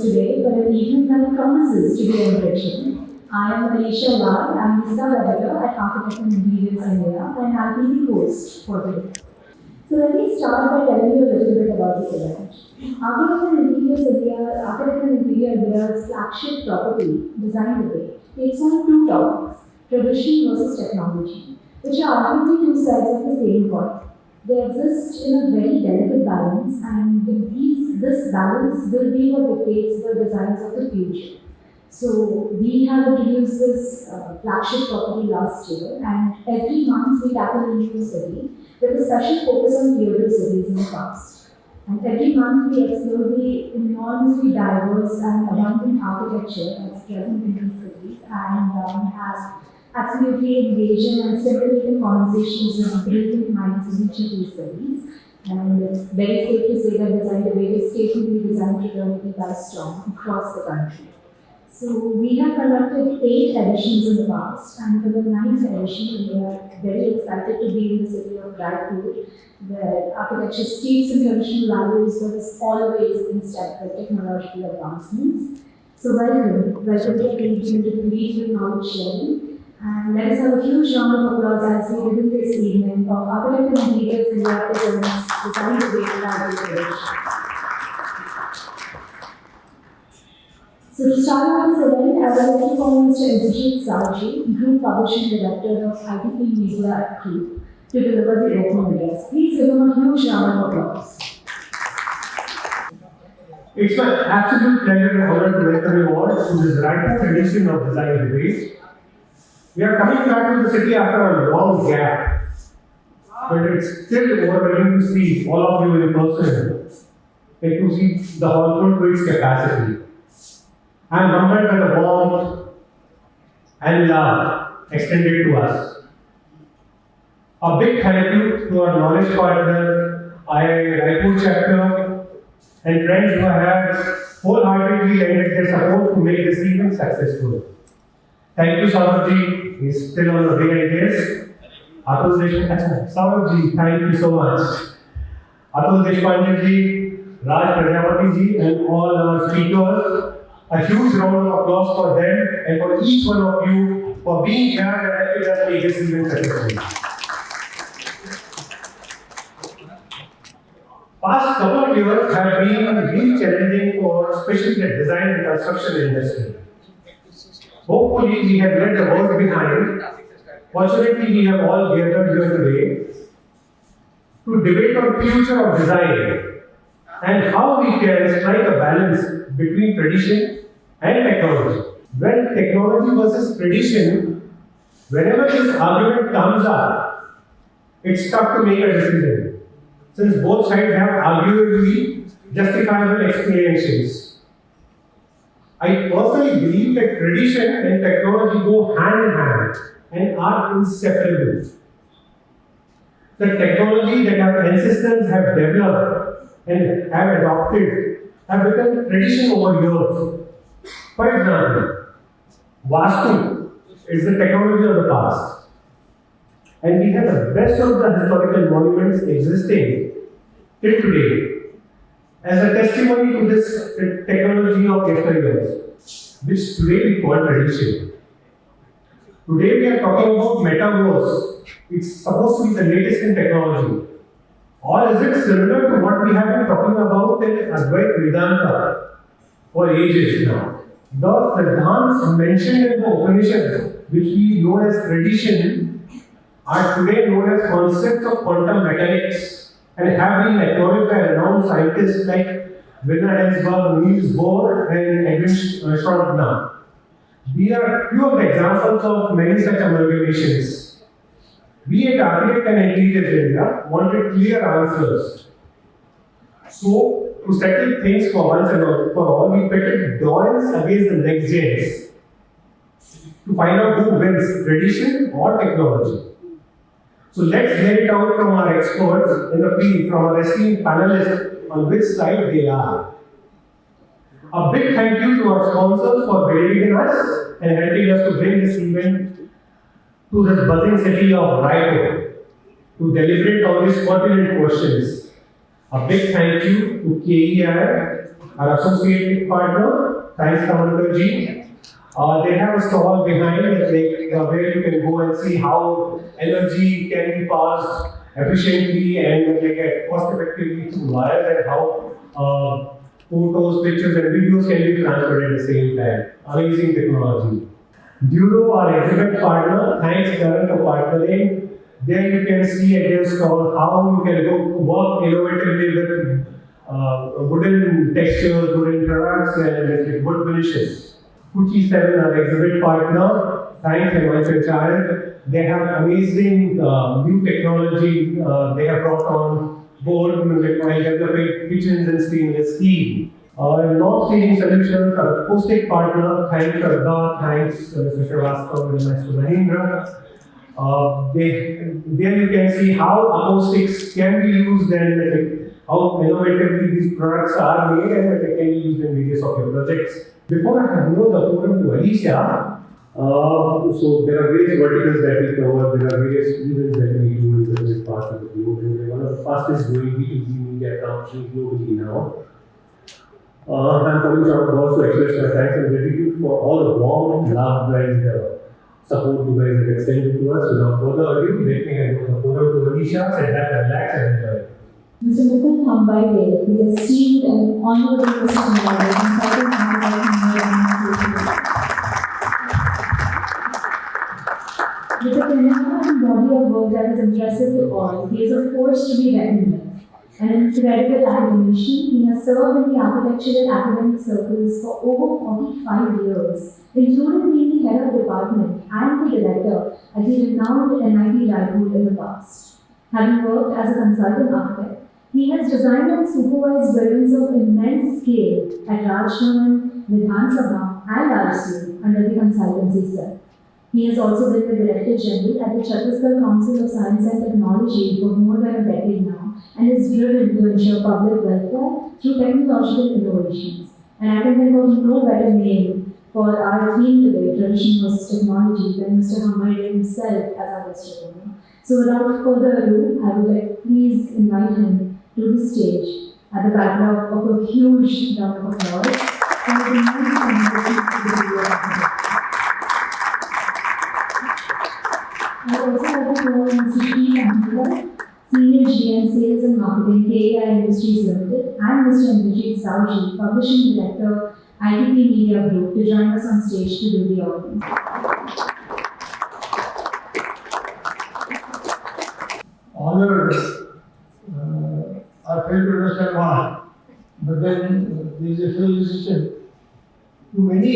today for an evening that promises to be enriching. I am Alicia Lal, I'm the sub-editor at Architect and Interiors India, and I'll be the host for today. So let me start by telling you a little bit about this event. Architect and Interior India's flagship property, Design Debate, takes on two topics, tradition versus technology, which are arguably two sides of the same coin. They exist in a very delicate balance, and this balance will be what dictates the designs of the future. So we have introduced this flagship property last year, and every month we tackle a new city with a special focus on theatre cities in the past. And every month we explore the enormously diverse and abundant architecture that's present in these cities and has absolutely engaging and stimulating conversations with brilliant minds in each of these cities. And it's very safe to say that Design Debate is taking the design fraternity by storm across the country. So we have conducted 8 editions in the past, and for the 9th edition, we are very excited to be in the city of Raipur, where architecture steeps in traditional values but is always in step with technological advancements. So welcome to the lead with knowledge sharing. And let us have a huge round of applause as we begin this evening of Architect and Interiors India presents Design Debate Library. So to start off this event, I would like to call Mr. Indrajit Saji, Group Publishing Director of ITP Media at Group, to deliver the opening address. Please give him a huge round of applause. It's my absolute pleasure and honor to welcome you all to this Raipur edition of Design Debate. We are coming back to the city after a long gap, but it's still overwhelming to see all of you in person and to see the hall full to its capacity. I am humbled by the warmth and love extended to us. A big thank you to our knowledge partner, IIA Raipur chapter, and friends who have wholeheartedly lended their support to make this event successful. Thank you, Saurabh. He's still on the way, I guess. Saurabh, thank you so much. Atul Deshpande, Raj Prajapati, and all our speakers. A huge round of applause for them and for each one of you for being here and helping us make this event successful. Past couple of years have been really challenging for especially the design and construction industry. Hopefully, we have left the work behind. Fortunately, we have all gathered here today to debate on future of design and how we can strike a balance between tradition and technology. When technology versus tradition, whenever this argument comes up, it's tough to make a decision, since both sides have arguably justifiable explanations. I personally believe that tradition and technology go hand in hand and are inseparable. The technology that our ancestors have developed and have adopted have become tradition over years. For example, Vastu is the technology of the past, and we have the best of the historical monuments existing till today as a testimony to this technology of yesteryears, which today we call tradition. Today we are talking about metaverse. It's supposed to be the latest in technology. Or is it similar to what we have been talking about in Advaita Vedanta for ages now? Thus, the dance mentioned in the Upanishads, which we know as tradition, are today known as concepts of quantum mechanics and have been acknowledged by renowned scientists like Werner Heisenberg, Niels Bohr, and Edwin Schrödinger. These are few of the examples of many such amalgamations. We at Architect and Interiors India wanted clear answers. So, to settle things for once and for all, we pitted dawns against the next gens to find out who wins, tradition or technology. So let's hear it out from our experts in the field, from our esteemed panelists on which side they are. A big thank you to our sponsors for believing in us and helping us to bring this event to this buzzing city of Raipur to deliberate on these pertinent questions. A big thank you to KEI our associate partner. Thanks, Kamalkar ji. They have a stall behind where you can go and see how energy can be passed efficiently and cost effectively through wires, and how photos, pictures, and videos can be transferred at the same time. Amazing technology. Duro, our exhibit partner, thanks Karan for partnering. There you can see at their stall how you can go work innovatively with wooden textures, wooden products, and wood finishes. Fuji 7, our exhibit partner, thanks Himanshu. They have amazing new technology they have brought on board while developing kitchens and stainless steel. North Seating Solutions, our acoustic partner, thanks Shraddha, thanks Mr. Srivastava and Mr. Mahindra. There you can see how acoustics can be used and how innovatively these products are made and they can be used in various of your projects. Before I hand over the forum to Alicia, so there are various verticals that we cover, there are various events that we do in different parts of the globe, and we're one of the fastest growing B2B media companies globally now. I'm coming short of words to express my thanks and gratitude for all the warm love and support you guys have extended to us. Without further ado, let me hand over the forum to Alicia, sit back, relax, and enjoy. Mr. Mukund Hambaide, the esteemed and honorable Mr. Hambaide, consultant with a phenomenon and body of work that is impressive to all, he is a force to be reckoned with. An incredible academician, he has served in the architectural academic circles for over 45 years, including being the head of department and the director at the renowned MIT Raipur in the past. Having worked as a consultant architect, he has designed and supervised buildings of immense scale at Rajbhavan, Vidhan Sabha, and RSU under the consultancy cell. He has also been the Director General at the Chhattisgarh Council of Science and Technology for more than a decade now, and is driven to ensure public welfare through technological innovations. And I can think of no better name for our theme today, Tradition versus Technology, than Mr. Hambaide himself as our guest speaker. So without further ado, I would like to please invite him to the stage at the backdrop of a huge round of applause for the immense contribution to the video of the I also like to call Mr. P. Amrita, Senior GM Sales and Marketing, KAI Industries Limited, and Mr. Indrajit Sauji, Publishing Director, ITP Media Group, to join us on stage to do the audience. Honored, I fail to understand why, but then there is a felicitation. To many,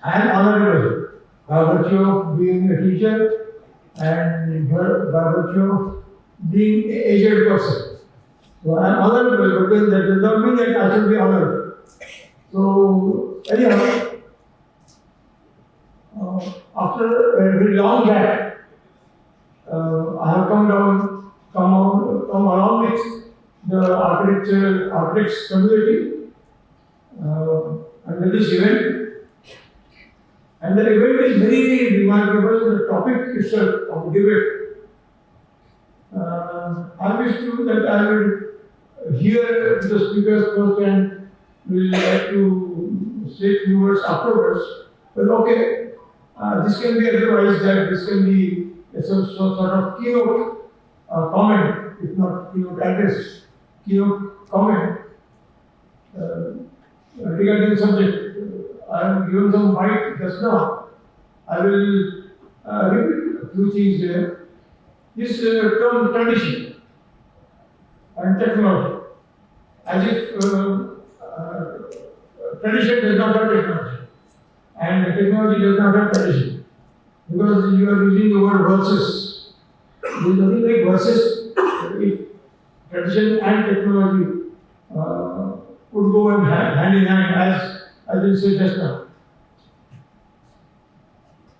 I am honorable by virtue of being a teacher and by virtue of being an aged person. So I am honorable, but then that does not mean that I should be honored. So, anyhow, after a very long gap, I have come along with the architects community under this event. And the event is very remarkable, the topic itself of debate. I wish to that I will hear the speakers first and will like to say few words afterwards. But okay, this can be otherwise that this can be a sort of keynote comment, if not keynote address, keynote comment regarding the subject. I have given some bite just now. I will repeat a few things there. This term tradition and technology, as if tradition does not have technology, and technology does not have tradition, because you are using the word versus. There is nothing like versus if tradition and technology would go hand in hand, as I will say just now.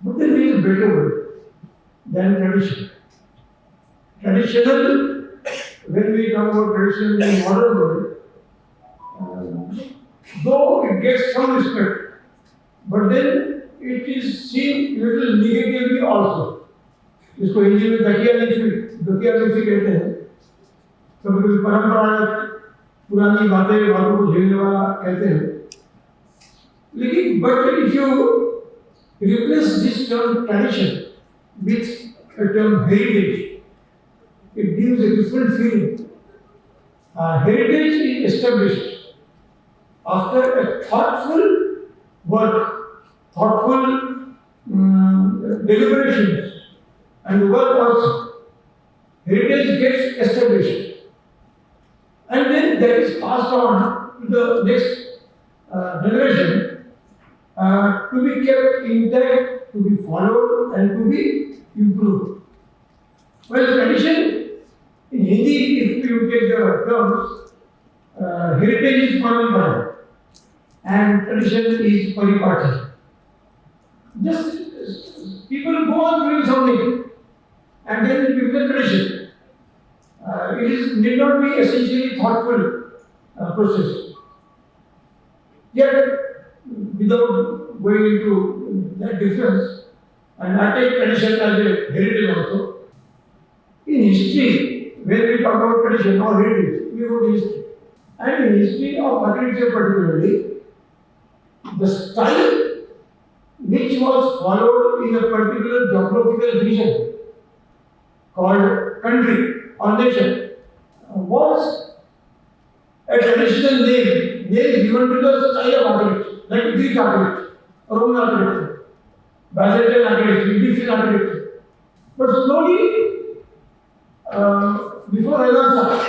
But then there is a better word than tradition. Traditional, when we talk about tradition in the modern world, though it gets some respect, but then it is seen little negatively also. इसको हिंदी में दकिया leafy कहते हैं. कभी कभी परंपरागत पुरानी बातें बातों को झेलने वाला कहते हैं, लेकिन but if you replace this term tradition with a term heritage, it gives a different feeling. Heritage is established after a thoughtful work, thoughtful deliberations, and work also. Heritage gets established, and then that is passed on to the next generation to be kept intact, to be followed, and to be improved. Well, tradition in Hindi, if you take the terms, heritage is parampara and tradition is paripati. Just people go on doing something and then it becomes a tradition. Need not be essentially thoughtful process. Yet, without going into that difference, and I take tradition as a heritage also. In history, when we talk about tradition or heritage, we go to history. And in history of architecture particularly, the style which was followed in a particular geographical region called country or nation was a traditional name given to the style of architecture, like Greek architecture, Roman architecture, Byzantine architecture, Egyptian architecture. But slowly, before Renaissance,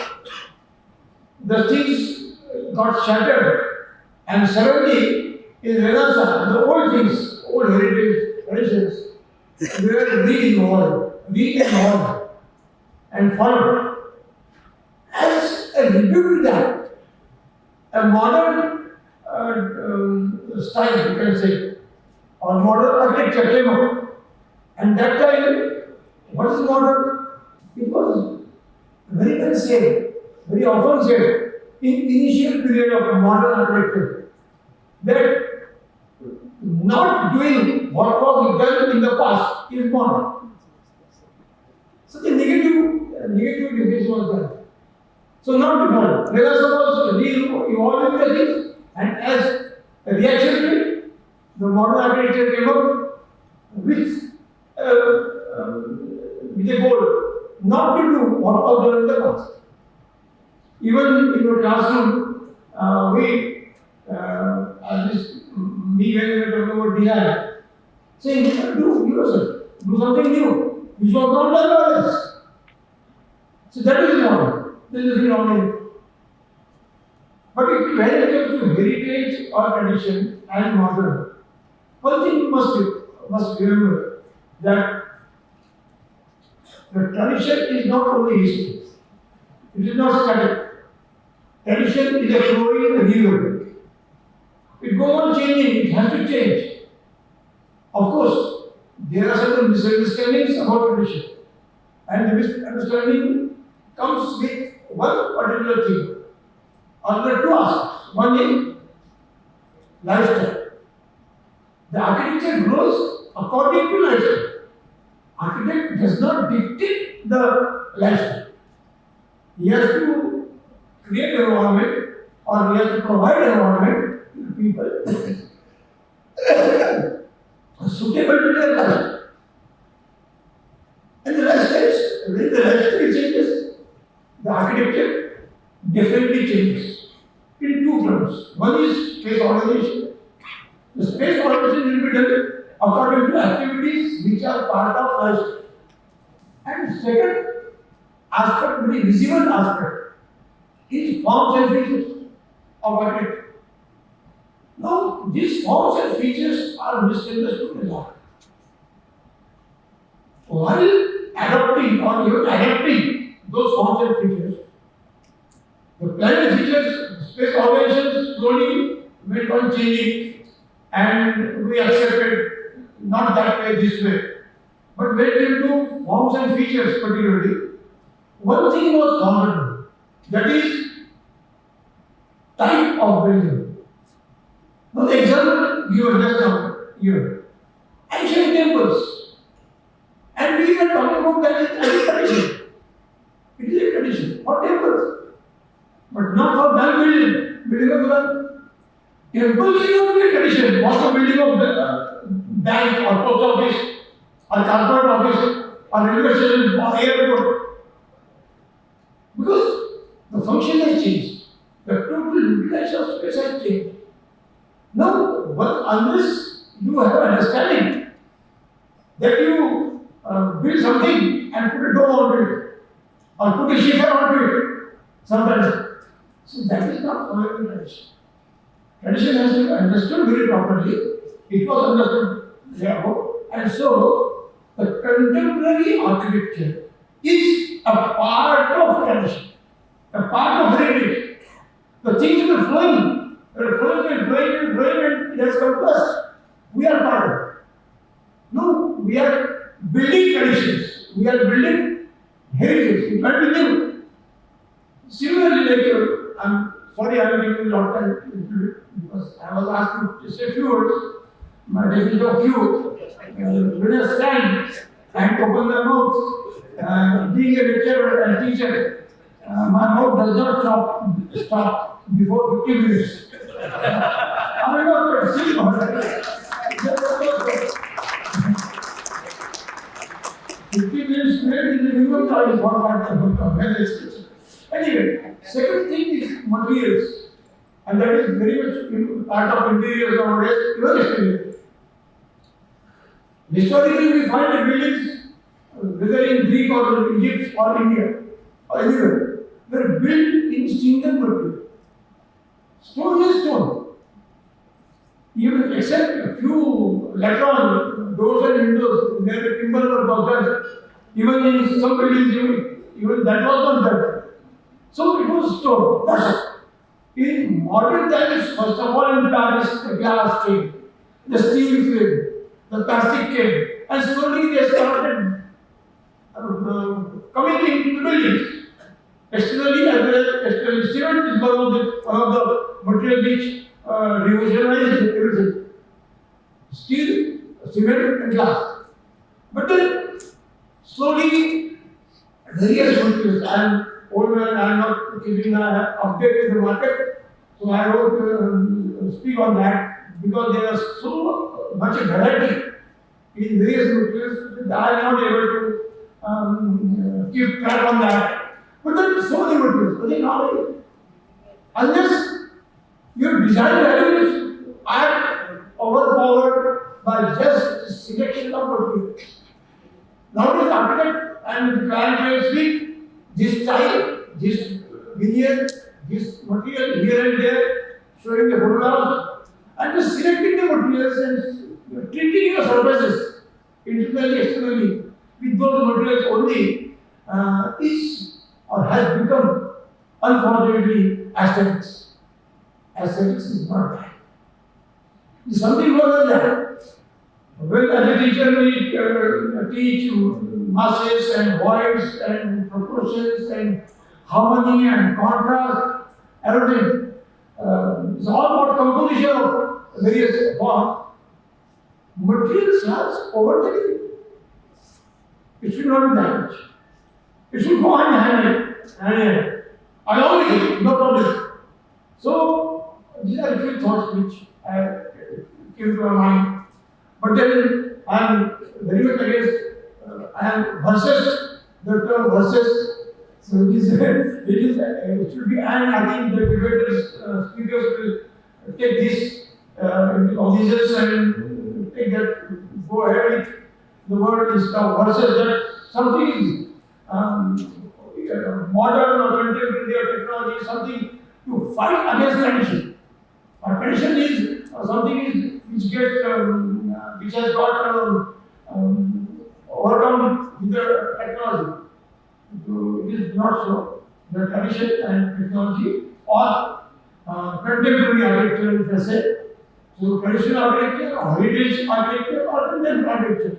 the things got shattered, and suddenly in Renaissance, the old things, old heritage traditions, were re-involved, and followed. As a tribute to that, a modern style, you can say, or modern architecture came up. And that time, what is modern? It was very well said, very often said, in initial period of modern architecture, that not doing what was done in the past is modern. So the negative definition was done. So not to follow. Renaissance was evolving the things, and as a reaction to it, the modern architecture came up with a goal not to do what was done in the past. Even in your classroom, when we were talking about design, saying, do yourself, do something new, which was not done by others. So that is modern. There is nothing wrong in it. But when it comes to heritage or tradition and modern, one thing you must remember that the tradition is not only history. It is not static. Tradition is a flowing river. It goes on changing, it has to change. Of course, there are certain misunderstandings about tradition. And the misunderstanding comes with one particular thing. Or there are two aspects. One is lifestyle. The architecture grows according to lifestyle. Architect does not dictate the lifestyle. He has to create an environment, or he has to provide an environment to people suitable to their lifestyle. And when the lifestyle changes, the architecture definitely changes in two terms. One is space organization. The space organization will be done according to activities which are part of lifestyle. And second aspect, very visible aspect, is forms and features of architecture. Now, these forms and features are misunderstood a lot. While adopting or even adapting those forms and features, the planning features, space organizations slowly went on changing, and we accepted not that way, this way. But when it came to forms and features particularly, one thing was common, that is type of building. Now the example given just now here, ancient temples, and we are talking about that as a tradition. It is a tradition. What temples? But not for building of the temple is not a tradition. What's the building of the bank or post office or corporate office or railway station or airport? Because the function has changed. The total utilization of space has changed. Now, unless you have understanding that you build something and put a door onto it or put a shaker onto it, sometimes. So that is not following tradition. Tradition has to be understood very properly. It was understood there, and so the contemporary architecture is a part of tradition, a part of heritage. The things were flowing, and it has come to us. We are part of it. No, we are building traditions. We are building heritage. It might be new. Similarly, I'm sorry, I'm giving a lot of time because I was asked to say a few words. My definition of few. When I stand and open my mouth, being a lecturer and teacher, my mouth does not stop before 50 minutes. I'm not still about it. 50 minutes maybe is the minimum time for that. Anyway, second thing is materials, and that is very much part of interiors nowadays, even exterior. Historically, we find the buildings, whether in Greek or Egypt or India or anywhere, they are built in single material. Stone is stone. Even except a few lateral doors and windows, where the timber was done. Even in some buildings, even that was not done. So it was stone. That's it. In modern times, first of all in Paris, the glass came, the steel came, the plastic came, and slowly they started coming into the buildings. Externally as well as externally. Cement is one of the material which revolutionized everything. Steel, cement and glass. But then slowly various materials, and old man, I am not keeping an update in the market, so I won't speak on that because there is so much variety in various materials that I am not able to keep track on that. But there are so many materials, but they not unless your design values are overpowered by just selection of materials. Nowadays, architect and the client will speak this style, this veneer, this material here and there, showing the photographs, and just selecting the materials and treating your surfaces internally, externally with those materials only is or has become, unfortunately, aesthetics. Aesthetics is not that. It's something more than that. When as a teacher we teach masses and voids and proportions and harmony and contrast, everything. It's all about composition of various forms. Materials has overtaken it. It should not be that much. It should go hand in hand. Along with it, no problem. So, these are a few thoughts which came to my mind. But then I am very much against, I am versus the term versus. So it should be, and I think the debaters, speakers will take this into cognizance and take that, go ahead with the word is now versus that something is modern or contemporary or technology, something to fight against tradition. Or tradition is something which gets which has got overcome with the technology. So it is not so. The tradition and technology or contemporary architecture, if I say. So traditional architecture, or heritage architecture, or contemporary architecture.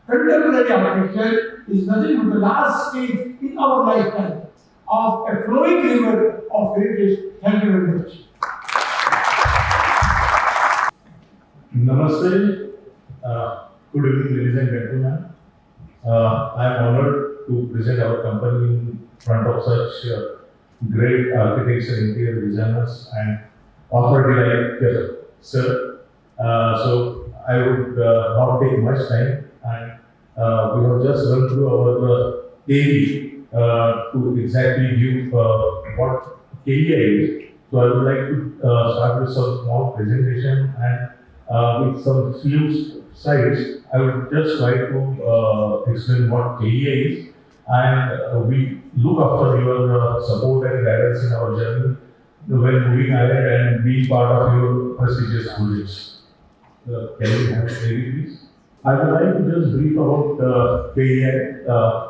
Contemporary architecture is nothing but the last stage in our lifetime of a flowing river of heritage. Thank you very much. Namaste. Good evening, ladies and gentlemen. I am honored to present our company in front of such great architects and interior designers and authority like sir. So I would not take much time, and we have just run through our AV to exactly give what KEI is. So I would like to start with some small presentation and with some few slides. I would just try to explain what KEI is, and we look after your support and guidance in our journey when moving ahead and being part of your prestigious projects. Can we have AV, please? I would like to just brief about KEI,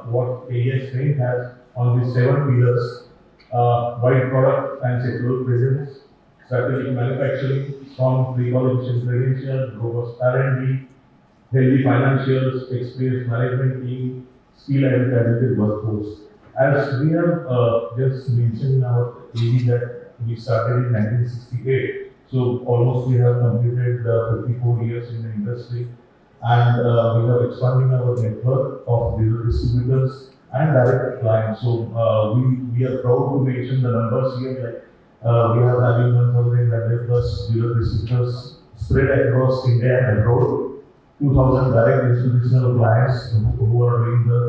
what KEI Spain has on the 7 pillars: wide product and sectoral presence, strategic manufacturing, strong pre-qualification credentials, robust R&D, healthy financials, experienced management team, skill and talented workforce. As we have just mentioned in our AV that we started in 1968, so almost we have completed 54 years in the industry, and we are expanding our network of dealer distributors and direct clients. So we are proud to mention the numbers here, like we are having 1,100 plus dealer distributors spread across India and abroad, 2,000 direct institutional clients who are doing the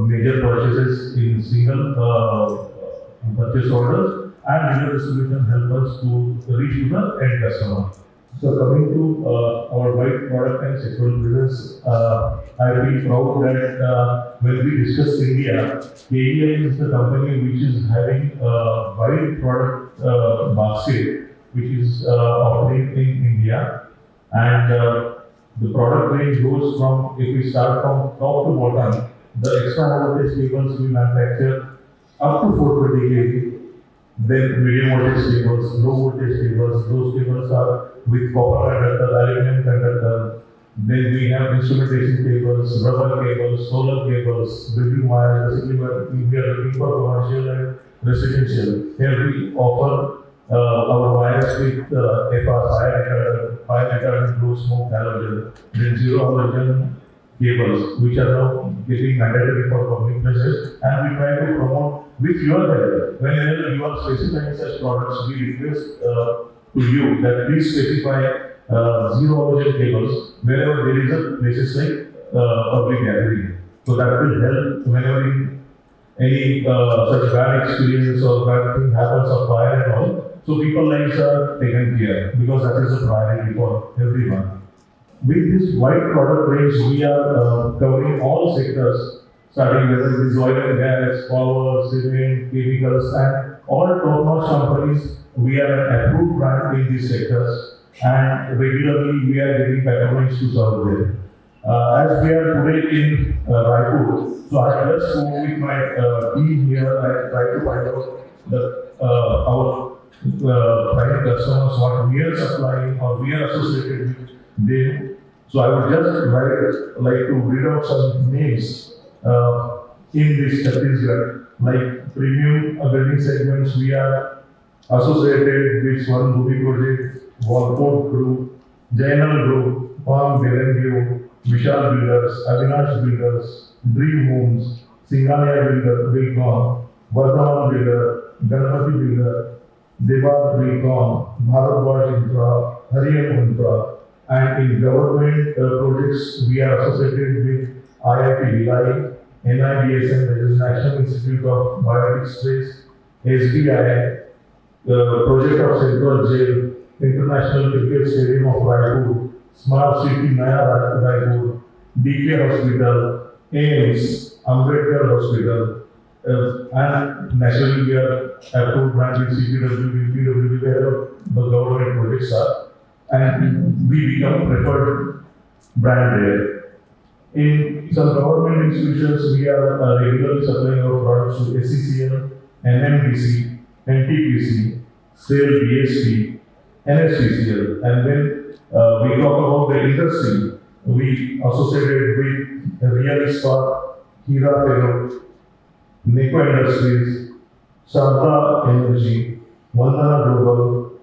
major purchases in single purchase orders, and dealer distribution help us to reach to the end customer. So coming to our wide product and sectoral presence, I feel proud that when we discuss India, KEI is the company which is having a wide product basket, which is offering in India, and the product range goes from, if we start from top to bottom, the extra voltage cables we manufacture up to 420 kV. Then medium voltage cables, low voltage cables, those cables are with copper conductor, aluminum conductor. Then we have instrumentation cables, rubber cables, solar cables, building wires. Basically, we are looking for commercial and residential. Here we offer our wires with FR, fire retardant, low smoke halogen, then zero halogen cables, which are now getting mandatory for public places, and we try to promote with your help. Whenever you are specifying such products, we request to you that please specify zero halogen cables whenever there is a places like public gathering. So that will help whenever any such bad experience or bad thing happens of fire and all. So people lives are taken care because that is a priority for everyone. With this wide product range, we are covering all sectors, starting whether it is oil and gas, power, cement, chemicals, and all top-notch companies. We are an approved brand in these sectors, and regularly we are getting patronage to serve them. As we are today in Raipur, so I just spoke with my team here and try to find out our private customers, what we are supplying or we are associated with them. So I would just like to read out some names in this Chhattisgarh, like premium building segments. We are associated with Swan Movie Project, Walport Group, Jainal Group, Palm Berendio, Vishal Builders, Avinash Builders, Dream Homes, Singhania Builder, Wilcon, Vardhaman Builder, Ganpati Builder, Devar Wilcon, Bharatwaj Infra, Hariam Infra, and in government projects we are associated with IIT Bhilai, NIBSM, that is National Institute of Biotic Space, SBI, the project of Central Jail, International Cricket Stadium of Raipur, Smart City Naya Raipur, DK Hospital, AIMS, Ambedkar Hospital, and nationally we are approved brand with CPW, PWD, where the government projects are, and we become preferred brand there. In some government institutions, we are regularly supplying our products to SCCL, NMDC, NTPC, SAIL BSP, NSPCL, and when we talk about the industry, we associated with Real Ispat, Hira Ferro, Neko Industries, Sharda Energy, Vandana Global,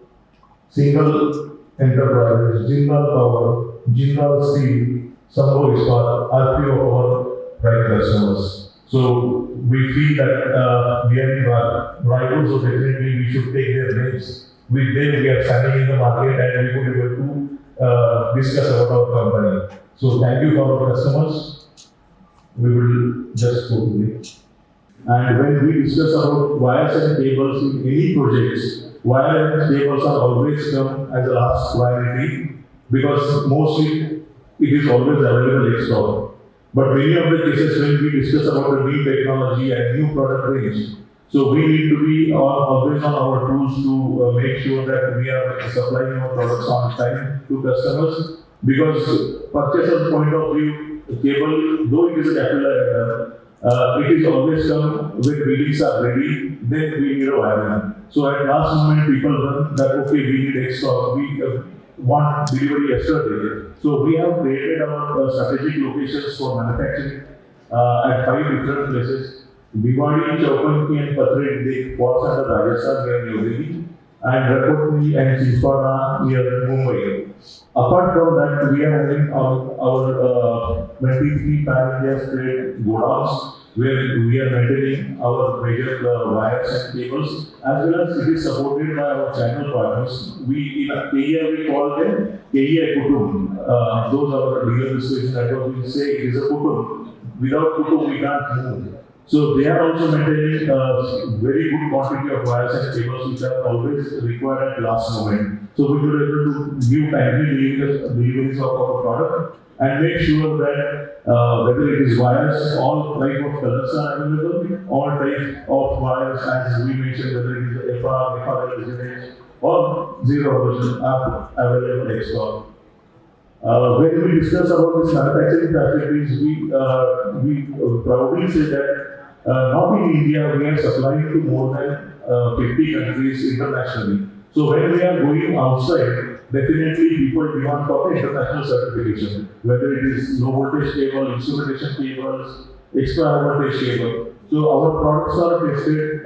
Single Enterprises, Jindal Power, Jindal Steel, Sambho Ispat are few of our prime customers. So we feel that we are in Raipur, so definitely we should take their names with them we are standing in the market and we could be able to discuss about our company. So thank you for our customers. We will just go to it. And when we discuss about wires and cables in any projects, wire and cables are always come as a last priority because mostly it is always available in stock. But many of the cases when we discuss about the new technology and new product range, so we need to be always on our tools to make sure that we are supplying our products on time to customers. Because purchaser's point of view, cable, though it is a capital item, it is always come when buildings are ready, then we need a wiring. So at last moment, people run that okay, we need extra, we want delivery yesterday. So we have created our strategic locations for manufacturing at 5 different places. Bhiwadi, Chaupanki and Patred, they falls under Rajasthan near New Delhi, and Raipur and Chinchpada near Mumbai. Apart from that, we are having our 23 pan-India spread godowns where we are maintaining our major wires and cables, as well as it is supported by our channel partners. We in Kenya we call them Kenya Kutum. Those are the legal distribution network. We say it is a Kutum. Without Kutum, we can't move. So they are also maintaining very good quantity of wires and cables which are always required at last moment. So we were able to give timely deliveries of our product and make sure that whether it is wires, all type of colors are available, all type of wires as we mentioned, whether it is FR, FRL, resonance or zero version are available in stock. When we discuss about these manufacturing facilities, we proudly say that not in India, we are supplying to more than 50 countries internationally. So when we are going outside, definitely people demand for the international certification, whether it is low voltage cable, instrumentation cables, extra high voltage cable. So our products are tested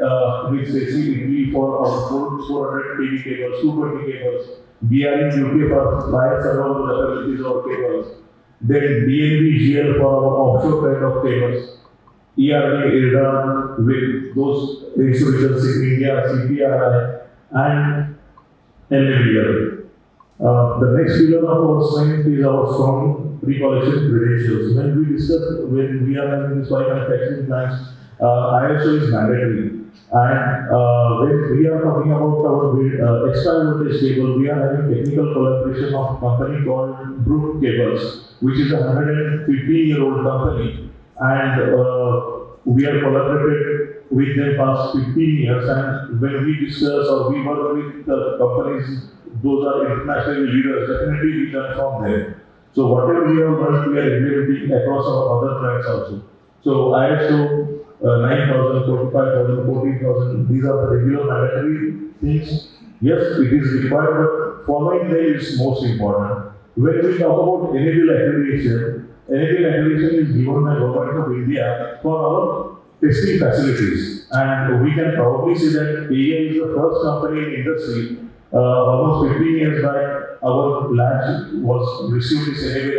with CCTV for our 400 kV cables, 220 cables, BR in UK for wires around the capabilities of cables, then DNV GL for our offshore kind of cables. ERA, IRDA with those institutions in India, CPRI and NLDL. The next pillar of our strength is our strong pre-qualification credentials. When we are having these five manufacturing plants, ISO is mandatory. And when we are talking about our extra voltage cable, we are having technical collaboration of a company called Brook Cables, which is a 150-year-old company. And we are collaborated with them past 15 years, and when we discuss or we work with the companies, those are international leaders, definitely we learn from them. So whatever we have learned, we are implementing across our other plants also. So ISO 9000, 45,000, 14,000, these are the regular mandatory things. Yes, it is required, but following them is most important. When we talk about enable accreditation, enable accreditation is given by Government of India for our testing facilities. And we can probably say that KEI is the first company in industry. Almost 15 years back, our lab was received this enable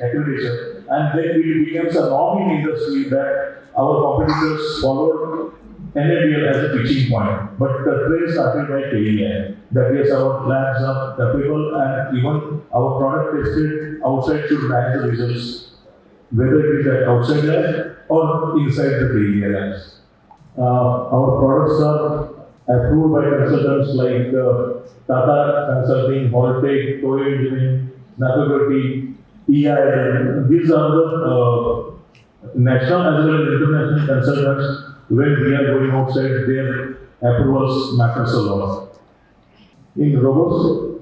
accreditation. And then it becomes a norm in industry that our competitors followed NABL as a pitching point. But the trend started by KEI. That yes, our labs are capable and even our product tested outside should match the results, whether it is at outside lab or inside the KEI labs. Our products are approved by consultants like Tata Consulting, Holtec, Toyo Engineering, Nakagati, EIL. These are the national as well as international consultants. When we are going outside, their approvals matters a lot. In robust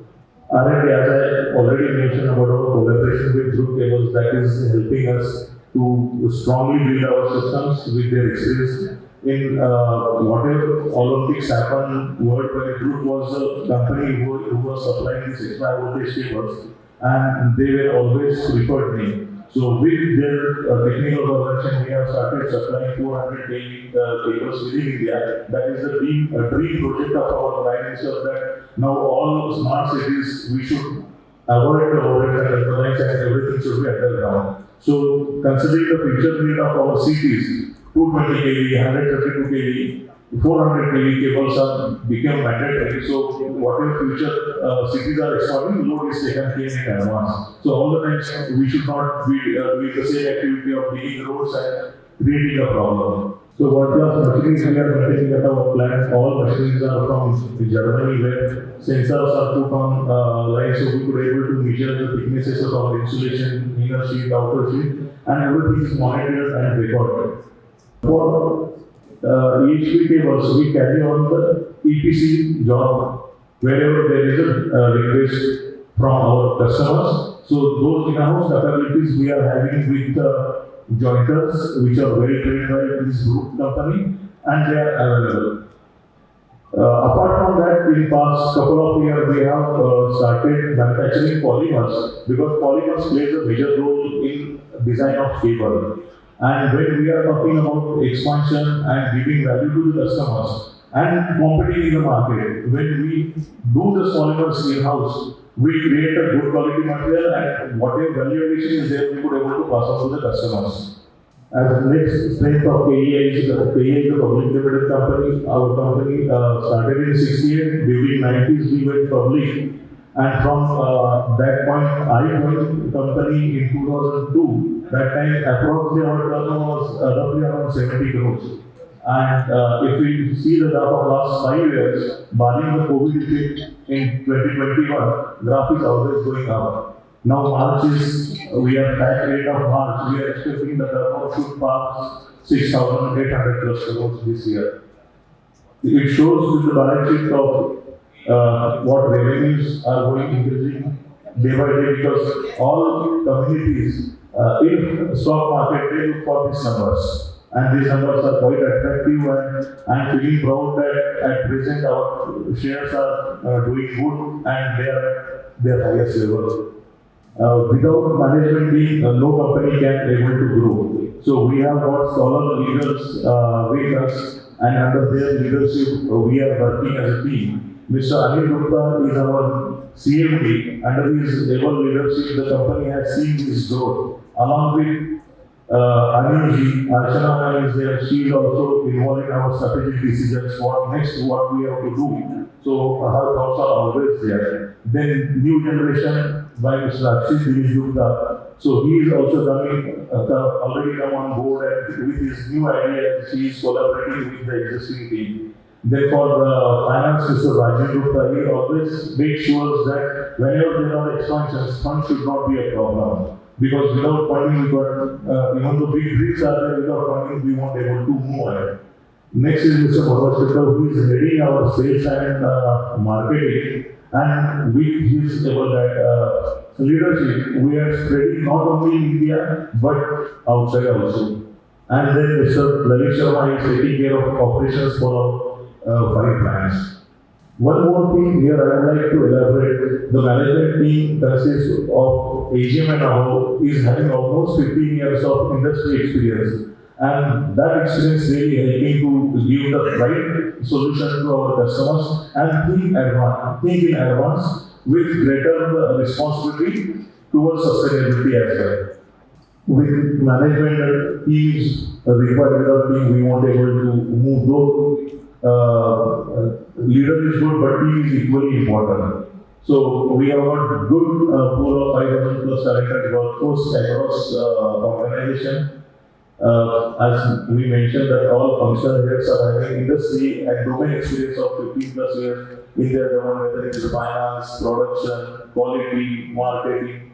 R&D, as I already mentioned about our collaboration with Brook Cables, that is helping us to strongly build our systems with their experience. In whatever Olympics happened worldwide, Brook was the company who was supplying these extra voltage cables, and they were always preferred me. So with their technical collaboration, we have started supplying 400 kV cables within India. That is the dream project of our Prime Minister, that now all smart cities, we should avoid the overhead and electronics and everything should be underground. So considering the future need of our cities, 220 kV, 132 kV, 400 kV cables are become mandatory. So whatever future cities are expanding, load is taken care in advance. So all the times we should not be doing the same activity of digging roads and creating a problem. So what class machines we are maintaining at our plant, all machines are from Germany where sensors are put on lines so we could able to measure the thicknesses of our insulation, inner sheet, outer sheet, and everything is monitored and recorded. For EHV cables, we carry on the EPC job wherever there is a request from our customers. So those in-house capabilities we are having with jointers, which are very trained by this group company, and they are available. Apart from that, in past couple of years, we have started manufacturing polymers because polymers plays a major role in design of cable. And when we are talking about expansion and giving value to the customers and competing in the market, when we do the polymers in-house, we create a good quality material and whatever value addition is there, we could able to pass on to the customers. As the next strength of KEI is the public limited company. Our company started in 68. During 90s, we went public. And from that point, I joined the company in 2002. That time, approximately our turnover was roughly around 70 crores. And if we see the graph of last 5 years, barring the COVID effect in 2021, graph is always going up. Now March is, we are at rate of March, we are expecting the turnover should pass 6,800 plus crores this year. It shows with the balance sheet of what revenues are going increasing day by day because all communities in stock market they look for these numbers. And these numbers are quite attractive and I am feeling proud that at present our shares are doing good and they are at their highest level. Without management team, no company can able to grow. So we have got scholar leaders with us, and under their leadership, we are working as a team. Mr. Anil Gupta is our CMD. Under his able leadership, the company has seen this growth. Along with Anilji, Archana is there. She is also involved in our strategic decisions. What next? What we have to do. So her thoughts are always there. Then new generation by Mr. Akshit Gupta. So he is also coming, already come on board and with his new ideas, he is collaborating with the existing team. Then for the finance, Mr. Rajiv Gupta, he always makes sure that whenever there are expansions, funds should not be a problem. Because without funding, we got, even though big dreams are there, without funding, we won't be able to move ahead. Next is Mr. Bhavat who is heading our sales and marketing. And with his leadership, we are spreading not only in India but outside also. And then Mr. Lalit Sharma is taking care of operations for our 5 plants. One more thing here I would like to elaborate. The management team consists of AGM and above is having almost 15 years of industry experience. And that experience really helping to give the right solution to our customers and think in advance with greater responsibility towards sustainability as well. With management teams required without team, we won't be able to move those. Leader is good, but team is equally important. So we have got good pool of 5,000 plus talented workforce across organization. As we mentioned that all functional heads are having industry and domain experience of 15 plus years in their domain, whether it is finance, production, quality, marketing.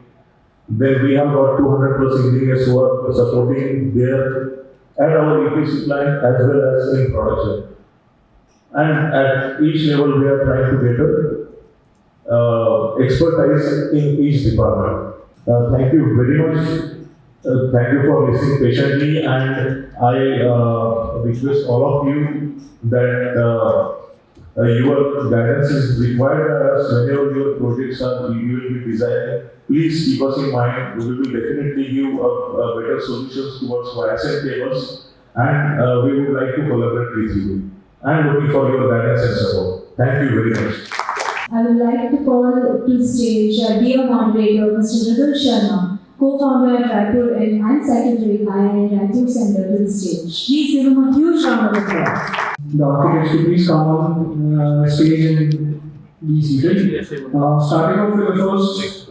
Then we have got 200 plus engineers who are supporting their at our EPC plant as well as in production. And at each level we are trying to get expertise in each department. Thank you very much. Thank you for listening patiently, and I request all of you that your guidance is required by us whenever your projects are you will be designing. Please keep us in mind. We will definitely give a better solutions towards wires and cables, and we would like to collaborate with you. I am looking for your guidance and support. Thank you very much. I would like to call to the stage our dear moderator, Mr. Raipur Sharma, co-founder at Raipur and secretary at Raipur Center to the stage. Please give him a huge round of round of applause. The architects could please come on stage and be seated. Starting off with the first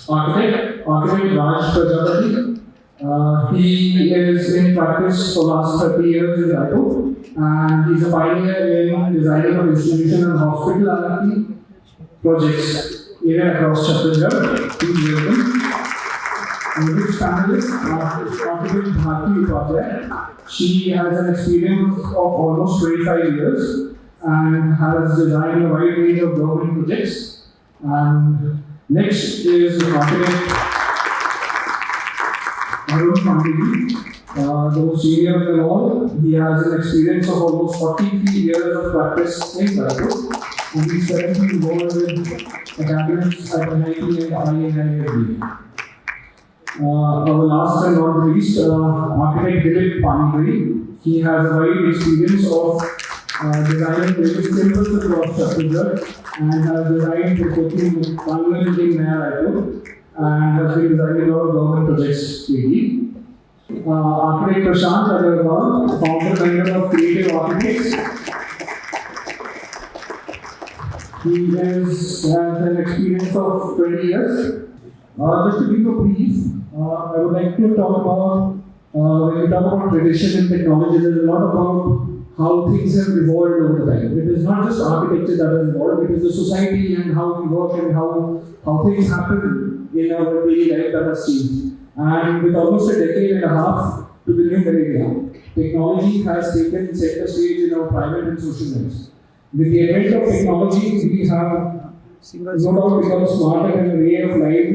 architect Raj Prajapati. He is in practice for last 30 years in Raipur, and he's a pioneer in designing of institution and hospitality projects in and across Chhattisgarh. Please welcome. Next panelist, architect Bharti Upadhyay. She has an experience of almost 25 years and has designed a wide range of government projects. And next is architect Arun Pandey, the most senior of them all. He has an experience of almost 43 years of practice in Raipur, and he's currently involved with academics at NIT and IISb. Our last and not least, architect Dilip Panipuri. He has a wide experience of designing various temples across Chhattisgarh and has designed the Kotli Monument in Naya Raipur and has been designing a lot of government projects lately. Architect Prashant Agarwal, founder member of Creative Architects. He has an experience of 20 years. Just to give a brief, I would like to talk about, when we talk about tradition and technology, there's a lot about how things have evolved over time. It is not just architecture that has evolved, it is the society and how we work and how things happen in our daily life that has changed. And with almost a decade and a half to the new millennium, technology has taken center stage in our private and social lives. With the advent of technology, we have no doubt become smarter in a way of life,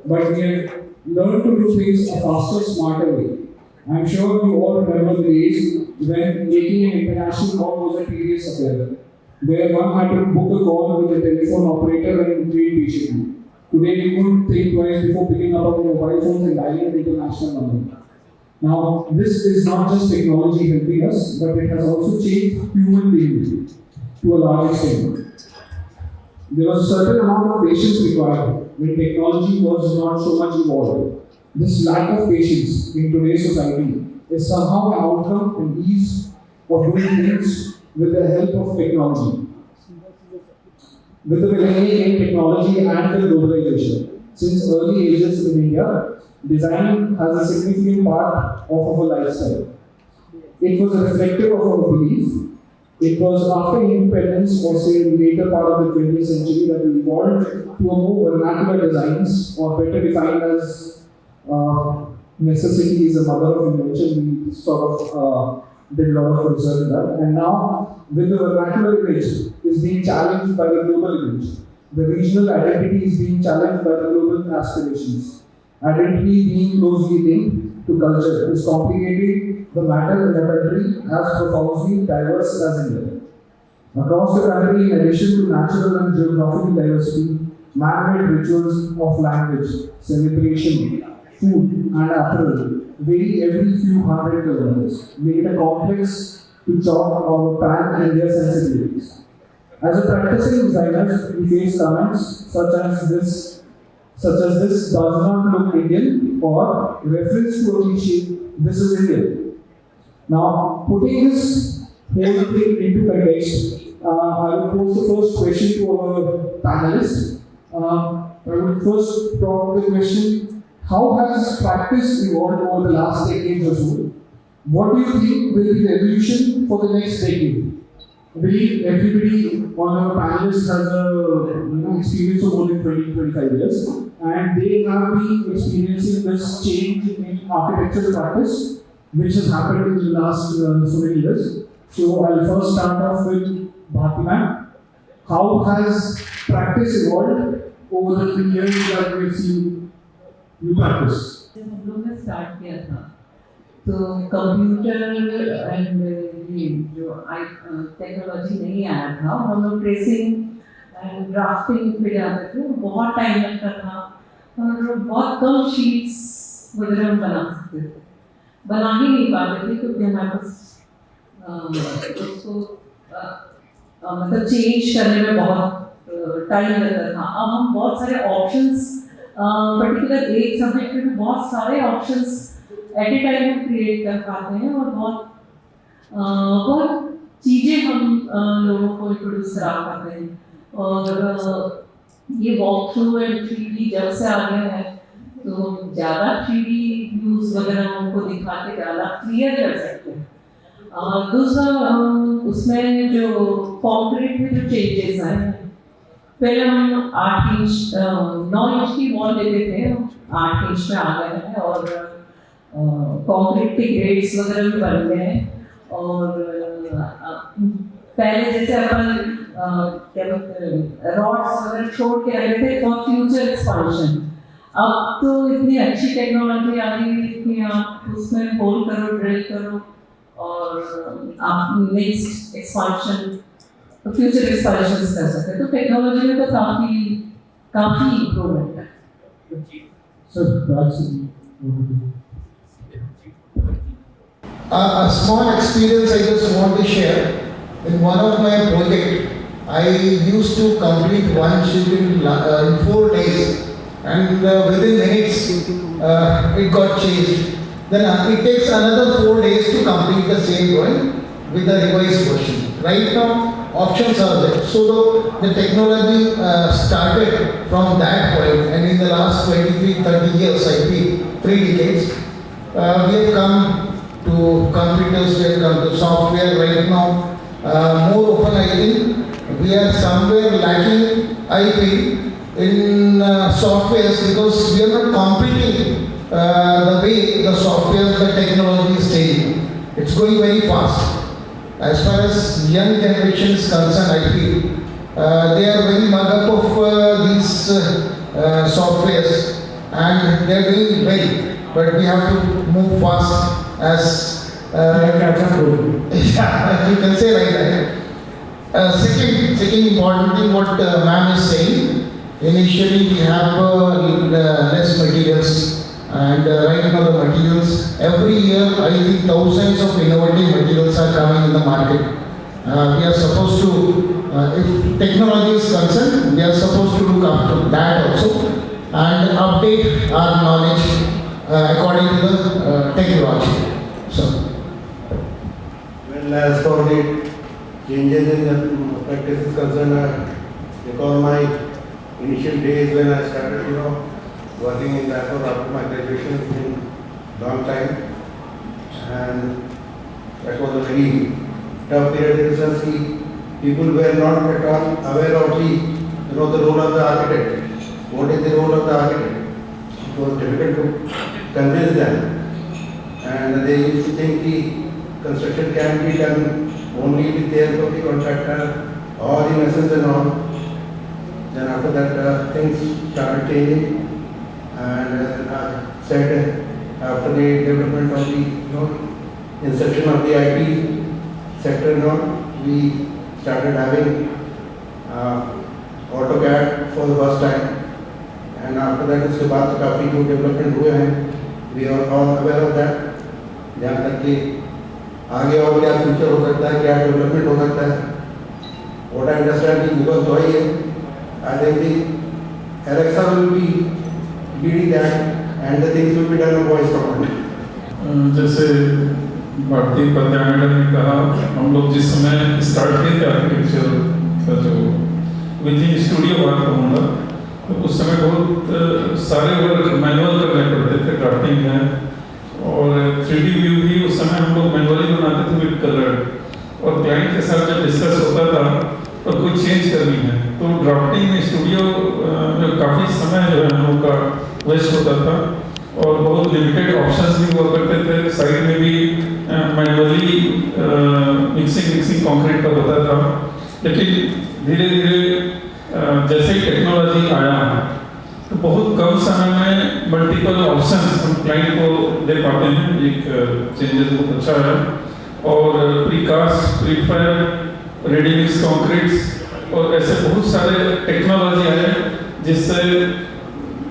but we have learned to do things a faster, smarter way. I'm sure you all remember the days when making an international call was a tedious affair, where one had to book a call with a telephone operator and wait patiently. Today, you couldn't think twice before picking up our mobile phones and dialing an international number. Now, this is not just technology helping us, but it has also changed human behavior to a large extent. There was a certain amount of patience required when technology was not so much evolved. This lack of patience in today's society is somehow an outcome and ease of doing things with the help of technology. With the millennium in technology and the globalization, since early ages in India, design has a significant part of our lifestyle. It was reflective of our belief. It was after independence, or say in the later part of the 20th century, that we evolved to a more vernacular designs, or better defined as necessity is a mother of invention. We sort of did a lot of research on that. And now, with the vernacular image is being challenged by the global image. The regional identity is being challenged by the global aspirations. Identity being closely linked to culture is complicating the matter in a country as profoundly diverse as India. Across the country, in addition to natural and geographical diversity, man-made rituals of language, celebration, food, and apparel vary every few hundred kilometers, making it complex to chalk or pan-India sensibilities. As a practicing designers, we face comments such as this does not look Indian, or reference to a cliche, this is Indian. Now, putting this whole thing into context, I will pose the first question to our panelists. I would first talk the question, how has practice evolved over the last decade or so? What do you think will be the evolution for the next decade? I believe everybody on our panelists has a experience of more than 20-25 years, and they have been experiencing this change in architectural practice, which has happened in the last so many years. So I'll first start off with Bharti ma'am. How has practice evolved over the 3 years that we've seen you practice? जब हम लोग ने start किया था तो computer and ये जो technology नहीं आया था, हम लोग ट्रेसिंग एंड ड्राफ्टिंग पे जाते थे, बहुत टाइम लगता था और बहुत कम शीट्स वगैरह हम बना सकते थे, बना ही नहीं पाते थे क्योंकि हमारे पास उसको मतलब चेंज करने में बहुत टाइम लगता था। अब हम बहुत सारे ऑप्शंस पर्टिकुलर एक सब्जेक्ट में बहुत सारे options at a time create कर पाते हैं और बहुत बहुत चीज़ें हम लोगों को इंट्रोड्यूस करा पाते हैं। और ये वॉक थ्रू एंड 3D जब से आ गया है तो ज़्यादा 3D व्यूज वगैरह उनको दिखा के ज़्यादा क्लियर कर सकते हैं। दूसरा उसमें जो कॉन्क्रीट में जो चेंजेस आए हैं, पहले हम 8 इंच 9 इंच की वॉल लेते थे, 8 इंच में आ गए हैं और कॉन्क्रीट के ग्रेड्स वगैरह भी बन गए हैं। और पहले जैसे अपन क्या बोलते हैं रॉड्स वगैरह छोड़ के रखे थे फॉर फ्यूचर एक्सपांशन, अब तो इतनी अच्छी टेक्नोलॉजी आ गई है कि आप उसमें होल करो, ड्रिल करो और आप नेक्स्ट एक्सपांशन फ्यूचर एक्सपांशन कर सकते हैं। तो टेक्नोलॉजी में तो काफ़ी इम्प्रूवमेंट है। A small experience I just want to share. In one of my project, I used to complete one sheet in 4 days, and within minutes it got changed. Then it takes another 4 days to complete the same drawing with the revised version. Right now, options are there. So the technology started from that point, and in the last 23-30 years, I feel 3 decades, we have come to computers, we have come to software right now. More often, I think we are somewhere lacking, I feel, in softwares because we are not competing the way the software, the technology is changing. It's going very fast. As far as young generation is concerned, I feel they are very mug up of these softwares and they are doing well. But we have to move fast as yeah, you can say like that. Second important thing what ma'am is saying. Initially we have less materials, and right now the materials every year I think thousands of innovative materials are coming in the market. We are supposed to, if technology is concerned, we are supposed to look after that also and update our knowledge according to the technology. So, well, as for the changes in the practice is concerned, I recall my initial days when I started, working in Raipur after my graduation. It's been long time, and that was a very tough period in the sense that people were not at all aware of the role of the architect. What is the role of the architect? It was difficult to convince them, and they used to think the construction can be done only with the help of the contractor or the masons and all. Then after that things started changing, and I said after the development of the inception of the IT sector, we started having AutoCAD for the first time, and after that उसके बाद तो काफ़ी जो development हुए हैं, we are all aware of that. जहाँ तक कि आगे और क्या फ्यूचर हो सकता है, क्या डेवलपमेंट हो सकता है, what I understand is because जो है I think the Alexa will be leading that, and the things will be done on voice command. जैसे भारतीय पर्यावरण ने कहा, हम लोग जिस समय स्टार्ट किए थे आर्किटेक्चर का जो विथिंग स्टूडियो वर्क कहूँगा, तो उस समय बहुत सारे वर्क मैनुअल करने पड़ते थे, ड्राफ्टिंग में, और 3D व्यू भी उस समय हम लोग मैनुअली बनाते थे विद कलर, और क्लाइंट के साथ जब डिस्कस होता था तो कुछ चेंज करनी है तो ड्राफ्टिंग में स्टूडियो में काफ़ी समय जो है हम लोग का वेस्ट होता था, और बहुत लिमिटेड ऑप्शंस भी हुआ करते थे। साइड में भी मैनुअली मिक्सिंग कंक्रीट का होता था, लेकिन धीरे धीरे जैसे ही टेक्नोलॉजी आया तो बहुत कम समय में मल्टीपल ऑप्शंस हम क्लाइंट को दे पाते हैं। एक चेंजेस बहुत अच्छा है, और precast, purifier, ready mix concretes और ऐसे बहुत सारे टेक्नोलॉजी आए जिससे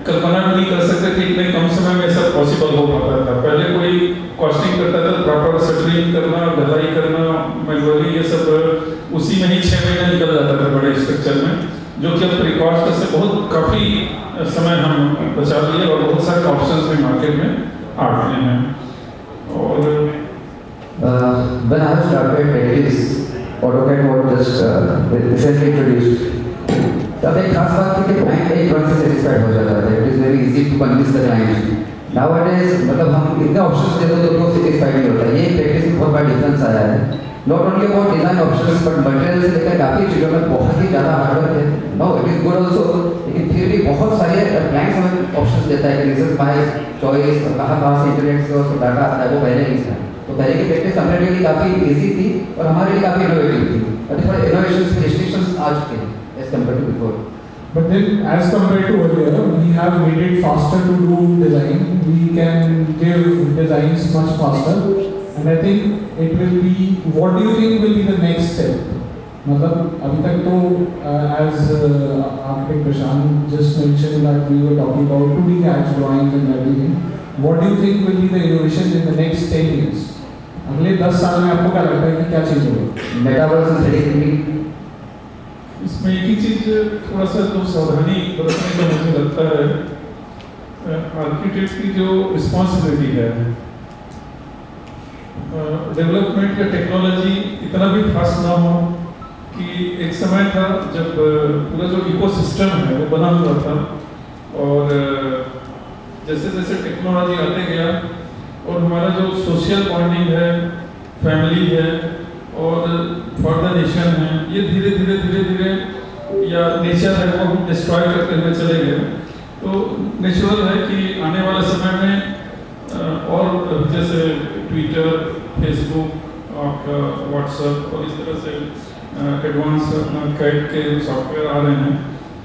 कल्पना भी नहीं कर सकते कि इतने कम समय में सब पॉसिबल हो पाता था। पहले कोई कॉस्टिंग करता था, प्रॉपर सेटलिंग करना, ढलाई करना, मैनुअली ये सब उसी में ही 6 महीने निकल जाता था बड़े स्ट्रक्चर में, जो कि अब प्रीकास्ट से बहुत काफ़ी समय हम बचा लिए और बहुत सारे ऑप्शंस भी मार्केट में आ गए हैं। और when I was AutoCAD packages, AutoCAD was just recently introduced. तो अब एक खास बात थी कि क्लाइंट एक ड्राइंग से सेटिस्फाइड हो जाता था. It is very easy to convince the client. Nowadays मतलब हम इतने ऑप्शंस देते तो लोग सेटिस्फाइड नहीं होता. ये प्रैक्टिस में बहुत बड़ा डिफरेंस आया है. Not only about design options but material से लेकर काफ़ी चीज़ों में बहुत ही ज़्यादा हार्डवर्क है. No it is good also, लेकिन फिर भी बहुत सारे क्लाइंट्स हमें ऑप्शंस देता है कि दिस इज माय चॉइस. कहाँ से इंटरनेट से और डाटा आता है वो पहले नहीं था. तो पहले की प्रैक्टिस हमारे लिए काफ़ी ईजी थी और हमारे लिए काफ़ी इनोवेटिव थी. अभी थोड़े इनोवेशन रिस्ट्रिक्शंस आ चुके हैं as compare to before. But then, as compared to earlier, we have made it faster to do design. We can give designs much faster, and I think it will be. What do you think will be the next step? मतलब अभी तक तो as architect Prashant just mentioned that we were talking about 2D CAD drawings and everything. What do you think will be the innovation in the next 10 years? अगले 10 साल में आपको क्या लगता है कि क्या चीज़ होगी? Metaverse and 3D printing. इसमें एक ही चीज़ थोड़ा सा तो सावधानी बरतने का मुझे लगता है. आर्किटेक्ट की जो रिस्पॉन्सिबिलिटी है, डेवलपमेंट या टेक्नोलॉजी इतना भी फास्ट ना हो कि एक समय था जब पूरा जो इकोसिस्टम है वो बना हुआ था और जैसे जैसे टेक्नोलॉजी आते गया और हमारा जो सोशल बॉन्डिंग है, फैमिली है और फॉर द नेशन है, ये धीरे धीरे या नेचर है वो हम डिस्ट्रॉय करते हुए चले गए. तो नेचुरल है कि आने वाले समय में और जैसे ट्विटर, फेसबुक, आपका व्हाट्सएप और इस तरह से एडवांस कैड के सॉफ्टवेयर आ रहे हैं,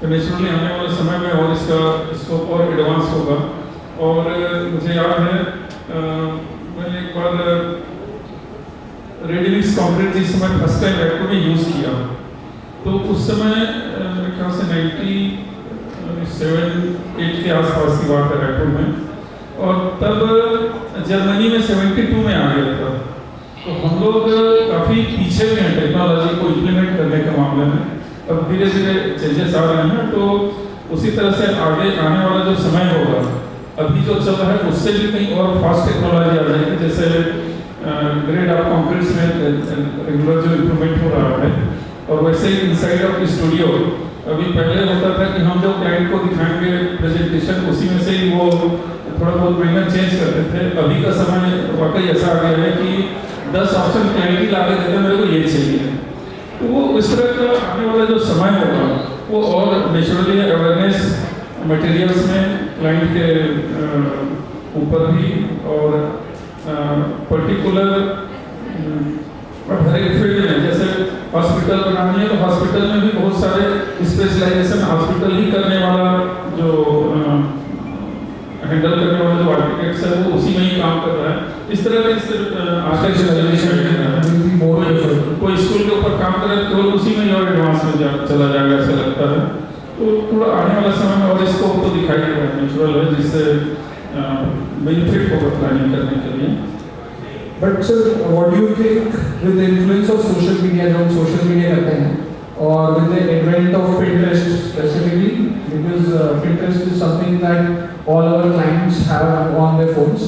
तो नेचुरली आने वाले समय में और इसका स्कोप और एडवांस होगा. और मुझे याद है मैंने एक बार रेडी-मिक्स कंक्रीट जिस समय फर्स्ट टाइम रायपुर में यूज़ किया, तो उस समय मेरे ख्याल से 97-8 के आसपास की बात है रायपुर में, और तब जर्मनी में 72 में आ गया था. तो हम लोग काफ़ी पीछे में हैं टेक्नोलॉजी को इम्प्लीमेंट करने के मामले में. अब धीरे धीरे चेंजेस आ रहे हैं, तो उसी तरह से आगे आने वाला जो समय होगा, अभी जो चल रहा है उससे भी कहीं और फास्ट टेक्नोलॉजी आ जाएगी. जैसे ग्रेड ऑफ कंक्रीट्स में रेगुलर जो इम्प्रूवमेंट हो रहा है, और वैसे ही इनसाइड ऑफ स्टूडियो अभी पहले होता था कि हम जो क्लाइंट को दिखाएंगे प्रेजेंटेशन, उसी में से ही वो थोड़ा बहुत महीना चेंज करते थे. अभी का समय वाकई ऐसा आ गया है कि 10 ऑप्शन क्लाइंट ही ला के देते हैं, मेरे को ये चाहिए. तो वो इस तरह का आने वाला जो समय होगा वो और नेचुरली अवेयरनेस मटेरियल्स में क्लाइंट के ऊपर भी और पर्टिकुलर हर एक फील्ड में, जैसे हॉस्पिटल बनानी है तो हॉस्पिटल में भी बहुत सारे स्पेशलाइजेशन हॉस्पिटल ही करने वाला जो हैंडल करने वाला जो आर्किटेक्ट्स है वो उसी में ही काम कर रहा है. इस तरह के कोई स्कूल के ऊपर काम कर रहा है तो उसी में और एडवांस में चला जाएगा ऐसा लगता है. तो थोड़ा आने वाला समय में और इसको तो दिखाई देगा नेचुरल है, जिससे बेनिफिट होगा प्लानिंग करने के लिए. But sir, what do you think with the influence of social media, जो हम social media करते हैं, और with the advent of Pinterest specifically, because Pinterest is something that all our clients have on their phones,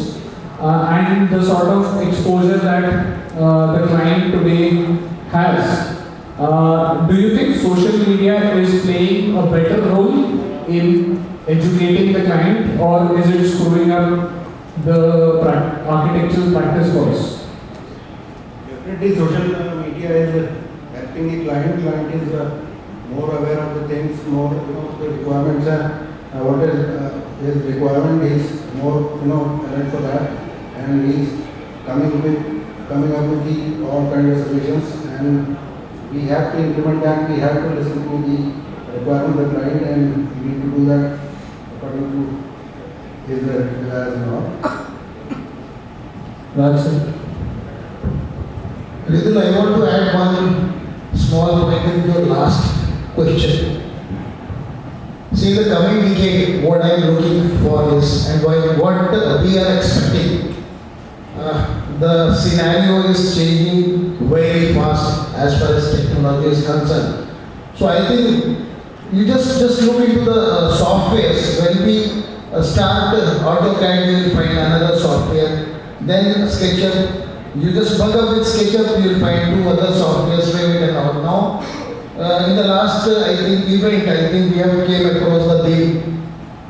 and the sort of exposure that the client today has. Do you think social media is playing a better role in educating the client, or is it screwing up the architectural practice for us? Definitely social media is helping the client. Client is more aware of the things, more the requirements are what is his requirement is more alert for that, and he is coming up with the all kind of solutions, and we have to implement that. We have to listen to the requirement of the client, and we need to do that according to his desires and all. Raj sir. Ridul, I want to add one small point in your last question. See, in the coming decade, what I am looking for is, and what we are expecting, the scenario is changing very fast as far as technology is concerned. So I think you just look into the softwares. When we start AutoCAD, you will find another software, then SketchUp, You just bug up with SketchUp, you will find 2 other softwares, Revit and all. Now, in the last, I think, event, I think we have came across the theme.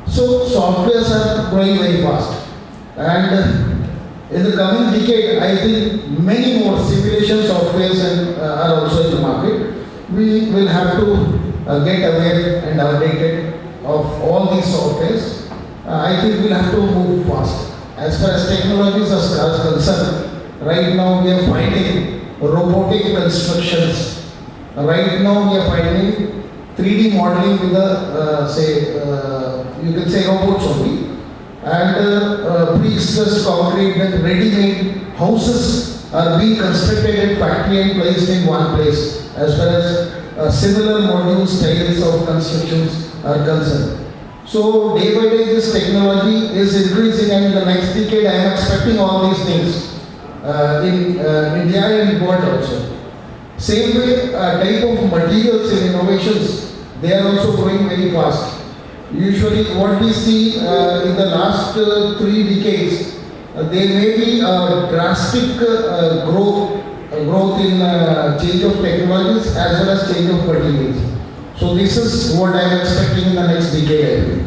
So, softwares are growing very fast. And in the coming decade, I think many more simulation softwares are also in the market. We will have to get aware and updated of all these softwares. I think we'll have to move fast. As far as technologies are concerned, right now we are finding robotic constructions. Right now we are finding 3D modeling with you can say robots only. And pre-stressed concrete and ready-made houses are being constructed in factory and placed in one place as far as similar module styles of constructions are concerned. So day by day this technology is increasing, and in the next decade I am expecting all these things in India and world also. Same way type of materials and innovations, they are also growing very fast. Usually what we see in the last 3 decades, there may be a drastic growth in change of technologies as well as change of materials. So this is what I am expecting in the next decade.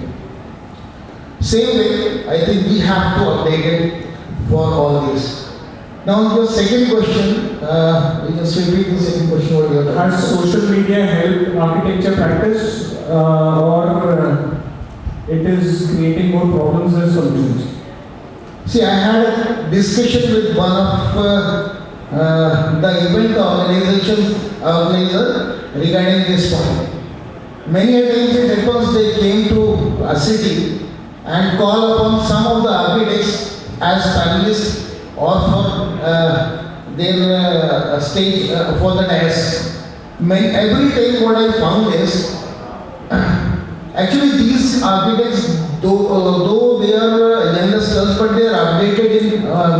Same way, I think we have to update it for all this. Now the second question, we just repeat the second question what you have. Has social media helped architecture practice or it is creating more problems than solutions? See, I had a discussion with one of the event organizer regarding this point. Many a times it happens they came to a city and call upon some of the architects as panelists or for their stage for the dais. Every time what I found is actually these architects, though they are youngsters, but they are updated in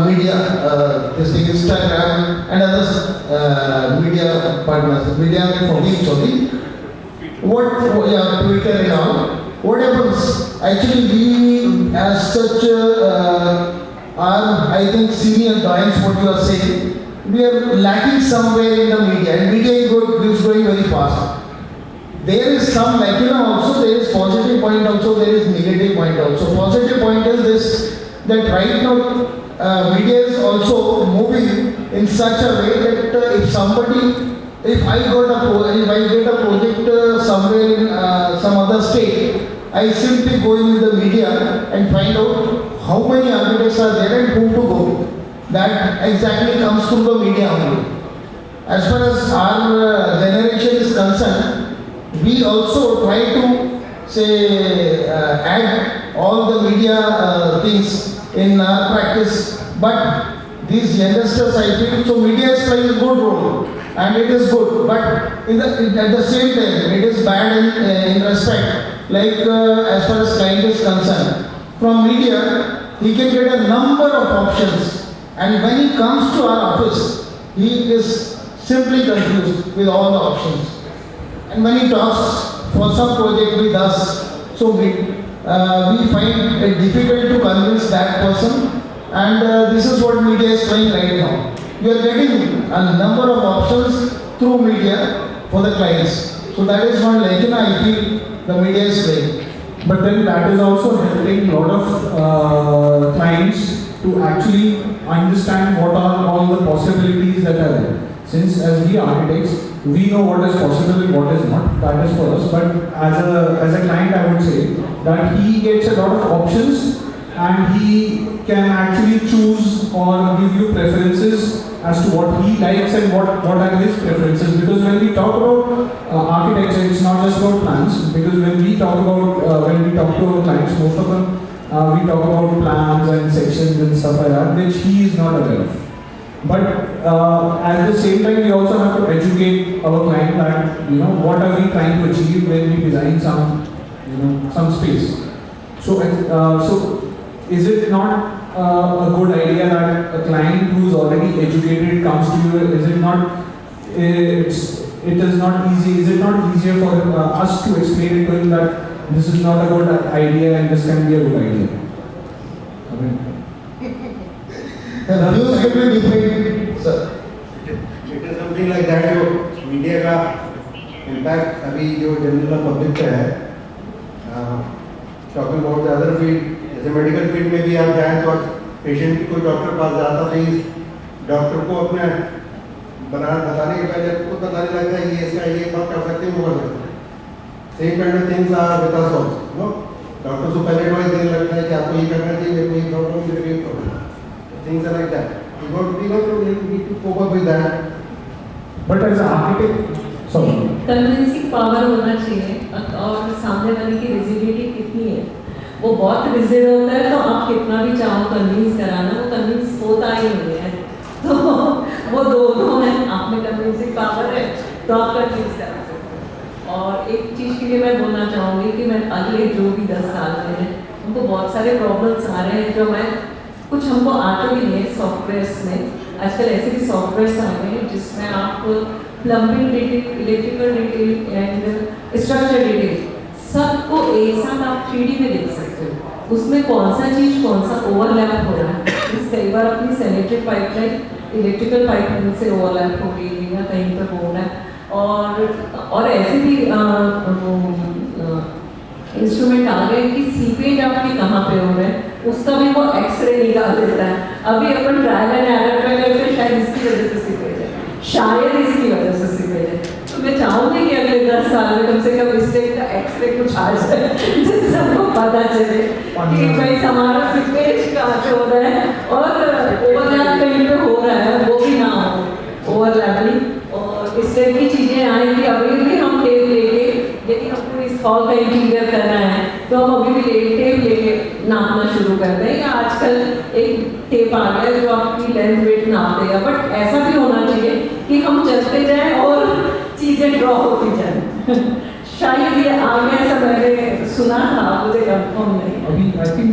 media, this thing Instagram and other media partners, media for me sorry. Twitter and all. What happens? Actually, we as such are, I think, senior giants, what you are saying, we are lacking somewhere in the media, and media is growing very fast. There is some lacuna also, there is positive point also, there is negative point also. Positive point is this, that right now media is also moving in such a way that if I get a project somewhere in some other state, I simply go in with the media and find out how many architects are there and whom to go. That exactly comes through the media only. As far as our generation is concerned, we also try to say add all the media things in our practice, but these youngsters, I feel, so media is playing a good role and it is good, but at the same time it is bad in respect. Like as far as client is concerned, from media he can get a number of options, and when he comes to our office, he is simply confused with all the options. And when he talks for some project with us, so we find it difficult to convince that person, and this is what media is playing right now. You are getting a number of options through media for the clients. So that is one legend I feel the media is playing. But then that is also helping a lot of clients to actually understand what are all the possibilities that are there. Since as we architects, we know what is possible and what is not. That is for us. But as a client, I would say that he gets a lot of options and he can actually choose or give you preferences as to what he likes and what are his preferences. Because when we talk about architecture, it's not just about plans. Because when we talk to our clients, most of them we talk about plans and sections and stuff like that, which he is not aware of. But at the same time, we also have to educate our client that what are we trying to achieve when we design some space. So is it not a good idea that a client who is already educated comes to you? Is it not? It is not easy. Is it not easier for us to explain it to him that this is not a good idea and this can be a good idea? views will be different, sir. It is something like that. जो media का impact अभी जो general public पे है, talking about the other field, जैसे medical field में भी आप जाएं तो पेशेंट की कोई डॉक्टर पास जाता नहीं, डॉक्टर को अपने बताने के पहले खुद बताने लगता है ये इसका ये बात कर सकते हैं, वो कर सकते हैं. Same kind of things are with us also, no. Doctor को पहले एडवाइस देने लगता है कि आपको ये करना चाहिए, मेरे को ये प्रॉब्लम, मेरे को ये problem. Things are like that. We got to need to cope up with that. But as an architect, sorry. Convincing power होना चाहिए और सामने वाले की रिजिडिटी कितनी है. वो बहुत रिजिड होता है तो आप कितना भी चाहो कन्विंस कराना, वो कन्विंस होता ही नहीं है. तो वो दोनों हैं, आप में कन्विंसिंग पावर है तो आप कन्विंस करा सकते हो. और एक चीज़ के लिए मैं बोलना चाहूँगी कि मैं अगले जो भी 10 साल में हैं उनको बहुत सारे प्रॉब्लम्स आ रहे हैं जो मैं कुछ हमको आते भी नहीं है सॉफ्टवेयर्स में. आजकल ऐसे भी सॉफ्टवेयर्स आ गए हैं जिसमें आप plumbing detail, electrical detail and structure detail सबको एक साथ आप 3D में देख सकते हो. उसमें कौन सा चीज़ कौन सा ओवरलैप हो रहा है. कई बार अपनी सैनिटरी पाइपलाइन इलेक्ट्रिकल पाइपलाइन से ओवरलैप हो रही है या कहीं पर हो रहा है. और ऐसे भी इंस्ट्रूमेंट आ गए कि सीपेज आपके कहाँ पे हो रहे हैं उसका भी वो एक्सरे निकाल देता है. अभी अपन ट्रायल एंड एरर में करते हैं, शायद इसकी वजह से सीपेज है, शायद इसकी वजह से सीपेज है. तो मैं चाहूँगी कि अगले 10 साल में कम से कम इस टाइप का एक्सरे कुछ आ जाए जिससे हमको पता चले कि भाई हमारा सीपेज कहाँ से हो रहा है और ओवरलैप कहीं पे हो रहा है, वो भी ना हो ओवरलैपिंग. और इस टाइप की चीज़ें आएंगी. अभी भी हम टेप लेके यदि हमको इस हॉल का इंटीरियर करना है तो हम अभी भी टेप लेके नापना शुरू करते हैं. या आजकल एक टेप आ गया जो आपकी लेंथ वेट नाप देगा. बट ऐसा भी होना चाहिए कि हम चलते जाएं और चीज़ें ड्रॉ होती जाएं. शायद ये आगे ऐसा मैंने सुना था, मुझे कंफर्म नहीं. अभी I think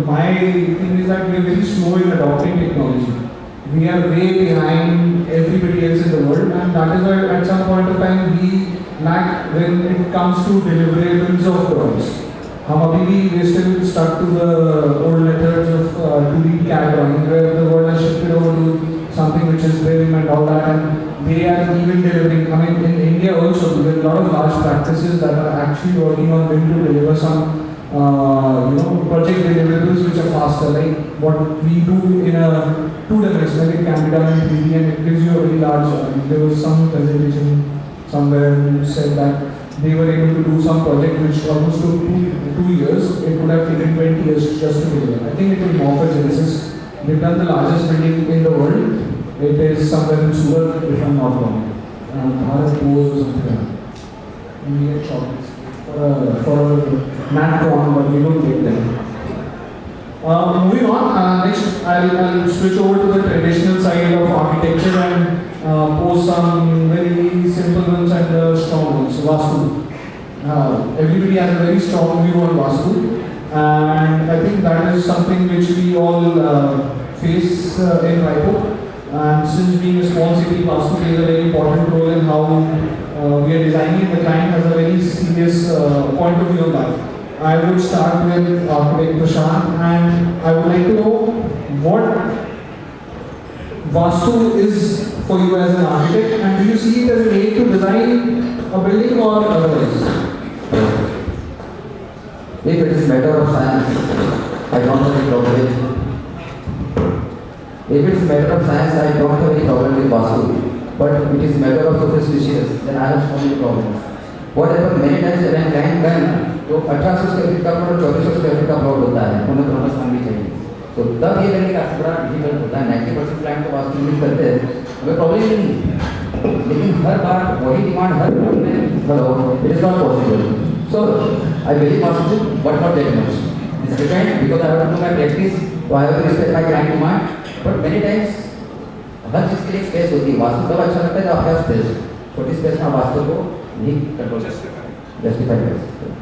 my thing is that we are very slow in adopting technology. We are way behind everybody else in the world, and that is why at some point of time we lack when it comes to deliverables of drawings. हम अभी भी we still stuck to the old methods of 2D CAD drawing where the world has shifted over to something which is BIM and all that, and they are even delivering. I mean, in India also there are a lot of large practices that are actually working on BIM to deliver some project deliverables which are faster, like what we do in a 2 dimensional, it can be done in 3D and it gives you a very large. There was some presentation somewhere who said that they were able to do some project which almost took 2 years. It could have taken 20 years just to deliver. I think it was Morphogenesis. They've done the largest building in the world. It is somewhere in Surat, if I'm not wrong. Bharat Pose or something like that. And we get chocolates for a Natron, but we don't get them. Moving on, next I'll switch over to the traditional side of architecture and pose some very simple ones and strong ones. Vastu. Everybody has a very strong view on Vastu, and I think that is something which we all face in Raipur. And since being a small city, Vastu plays a very important role in how we are designing. The client has a very serious point of view on that. I would start with architect Prashant, and I would like to know what Vastu is for you as an architect, and do you see it as an aid to design a building or otherwise? If it is matter of science, I don't have any problem with. If it is matter of science, I don't have any problem with Vastu. But if it is matter of sophistication, then I have so many problems. What happens many times when client come, तो 1800 square feet का plot और 2400 square feet का plot होता है, उन्हें progress fund भी चाहिए. तो तब ये करने का बड़ा डिफिकल्ट होता है. 90% क्लाइंट तो वास्तव में करते हैं, हमें प्रॉब्लम ही नहीं है. लेकिन हर बार वही डिमांड हर प्लॉट में hello it is not possible. So I believe Vastu, but not that much. It's depend because I have to do my practice, तो I have to respect my client demand. But many times हर चीज़ के लिए space होती है. वास्तु तब अच्छा लगता है जब आपके पास स्पेस, छोटी स्पेस में वास्तु को नहीं कंट्रोल जस्टिफाई कर सकते.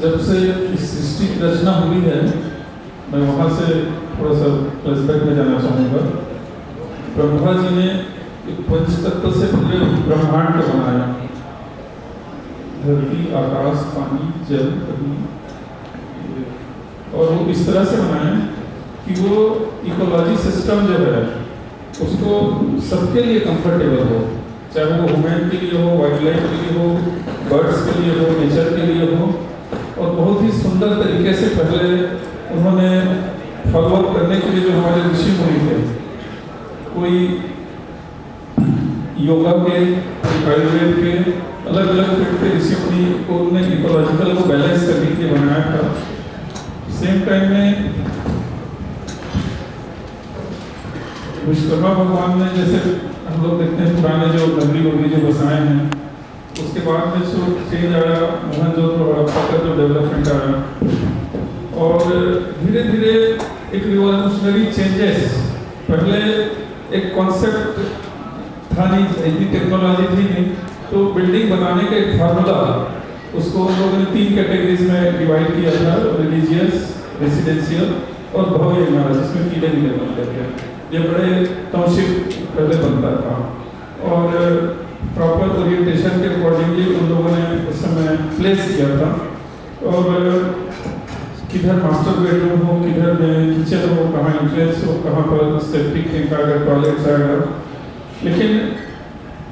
जब से इस सृष्टि की रचना हुई है, मैं वहाँ से थोड़ा सा फ्लैशबैक में जाना चाहूँगा. ब्रह्मा जी ने एक पंचतत्व से पूरे ब्रह्मांड को बनाया. धरती, आकाश, पानी, जल, अग्नि, और वो इस तरह से बनाएं कि वो इकोलॉजी सिस्टम जो है उसको सबके लिए कंफर्टेबल हो, चाहे वो ह्यूमन के लिए हो, वाइल्ड लाइफ के लिए हो, बर्ड्स के लिए हो, नेचर के लिए हो। और बहुत ही सुंदर तरीके से पहले उन्होंने फॉलो अप करने के लिए जो हमारे ऋषि मुनि थे, कोई योगा के, आयुर्वेद के, अलग अलग फील्ड के ऋषि मुनि को उन्होंने इकोलॉजिकल को बैलेंस करने के लिए बनाया था। सेम टाइम में विश्वकर्मा भगवान ने, जैसे हम लोग देखते हैं पुराने जो नगरी वगरी जो बसाए हैं, उसके बाद में जो चेंज आया, मोहनजोदड़ो हड़प्पा का जो डेवलपमेंट आया, और धीरे धीरे एक रिवॉल्यूशनरी चेंजेस, पहले एक कॉन्सेप्ट था नहीं, इतनी टेक्नोलॉजी थी नहीं, तो बिल्डिंग बनाने का एक फार्मूला, उसको हम लोगों ने 3 कैटेगरीज में डिवाइड किया था, रिलीजियस, रेसिडेंशियल और भव्य इमारत, जिसमें किले मिले बनते थे। ये बड़े टाउनशिप पहले बनता था, और प्रॉपर ओरिएंटेशन के अकॉर्डिंगली उन लोगों ने उस समय प्लेस किया था, और किधर मास्टर बेडरूम हो, किधर में किचन हो, कहाँ एंट्रेंस हो, कहाँ पर सेप्टिक टैंक आएगा, टॉयलेट्स आएगा। लेकिन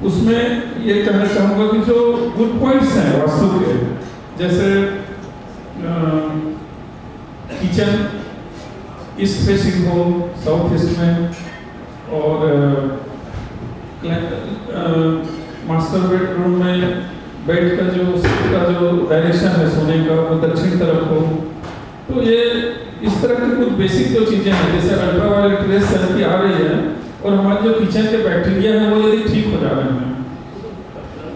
उसमें ये कहना चाहूँगा कि जो गुड पॉइंट्स हैं वास्तु के, जैसे किचन ईस्ट फेसिंग हो, साउथ ईस्ट में, और मास्टर बेडरूम में बेड का जो डायरेक्शन है सोने का, वो दक्षिण तरफ हो। तो ये इस तरह की कुछ बेसिक जो चीज़ें हैं, जैसे अल्ट्रावायलेट रेज थेरेपी आ रही है, और हमारे जो किचन के बैक्टीरिया हैं वो यदि ठीक हो जा रहे हैं,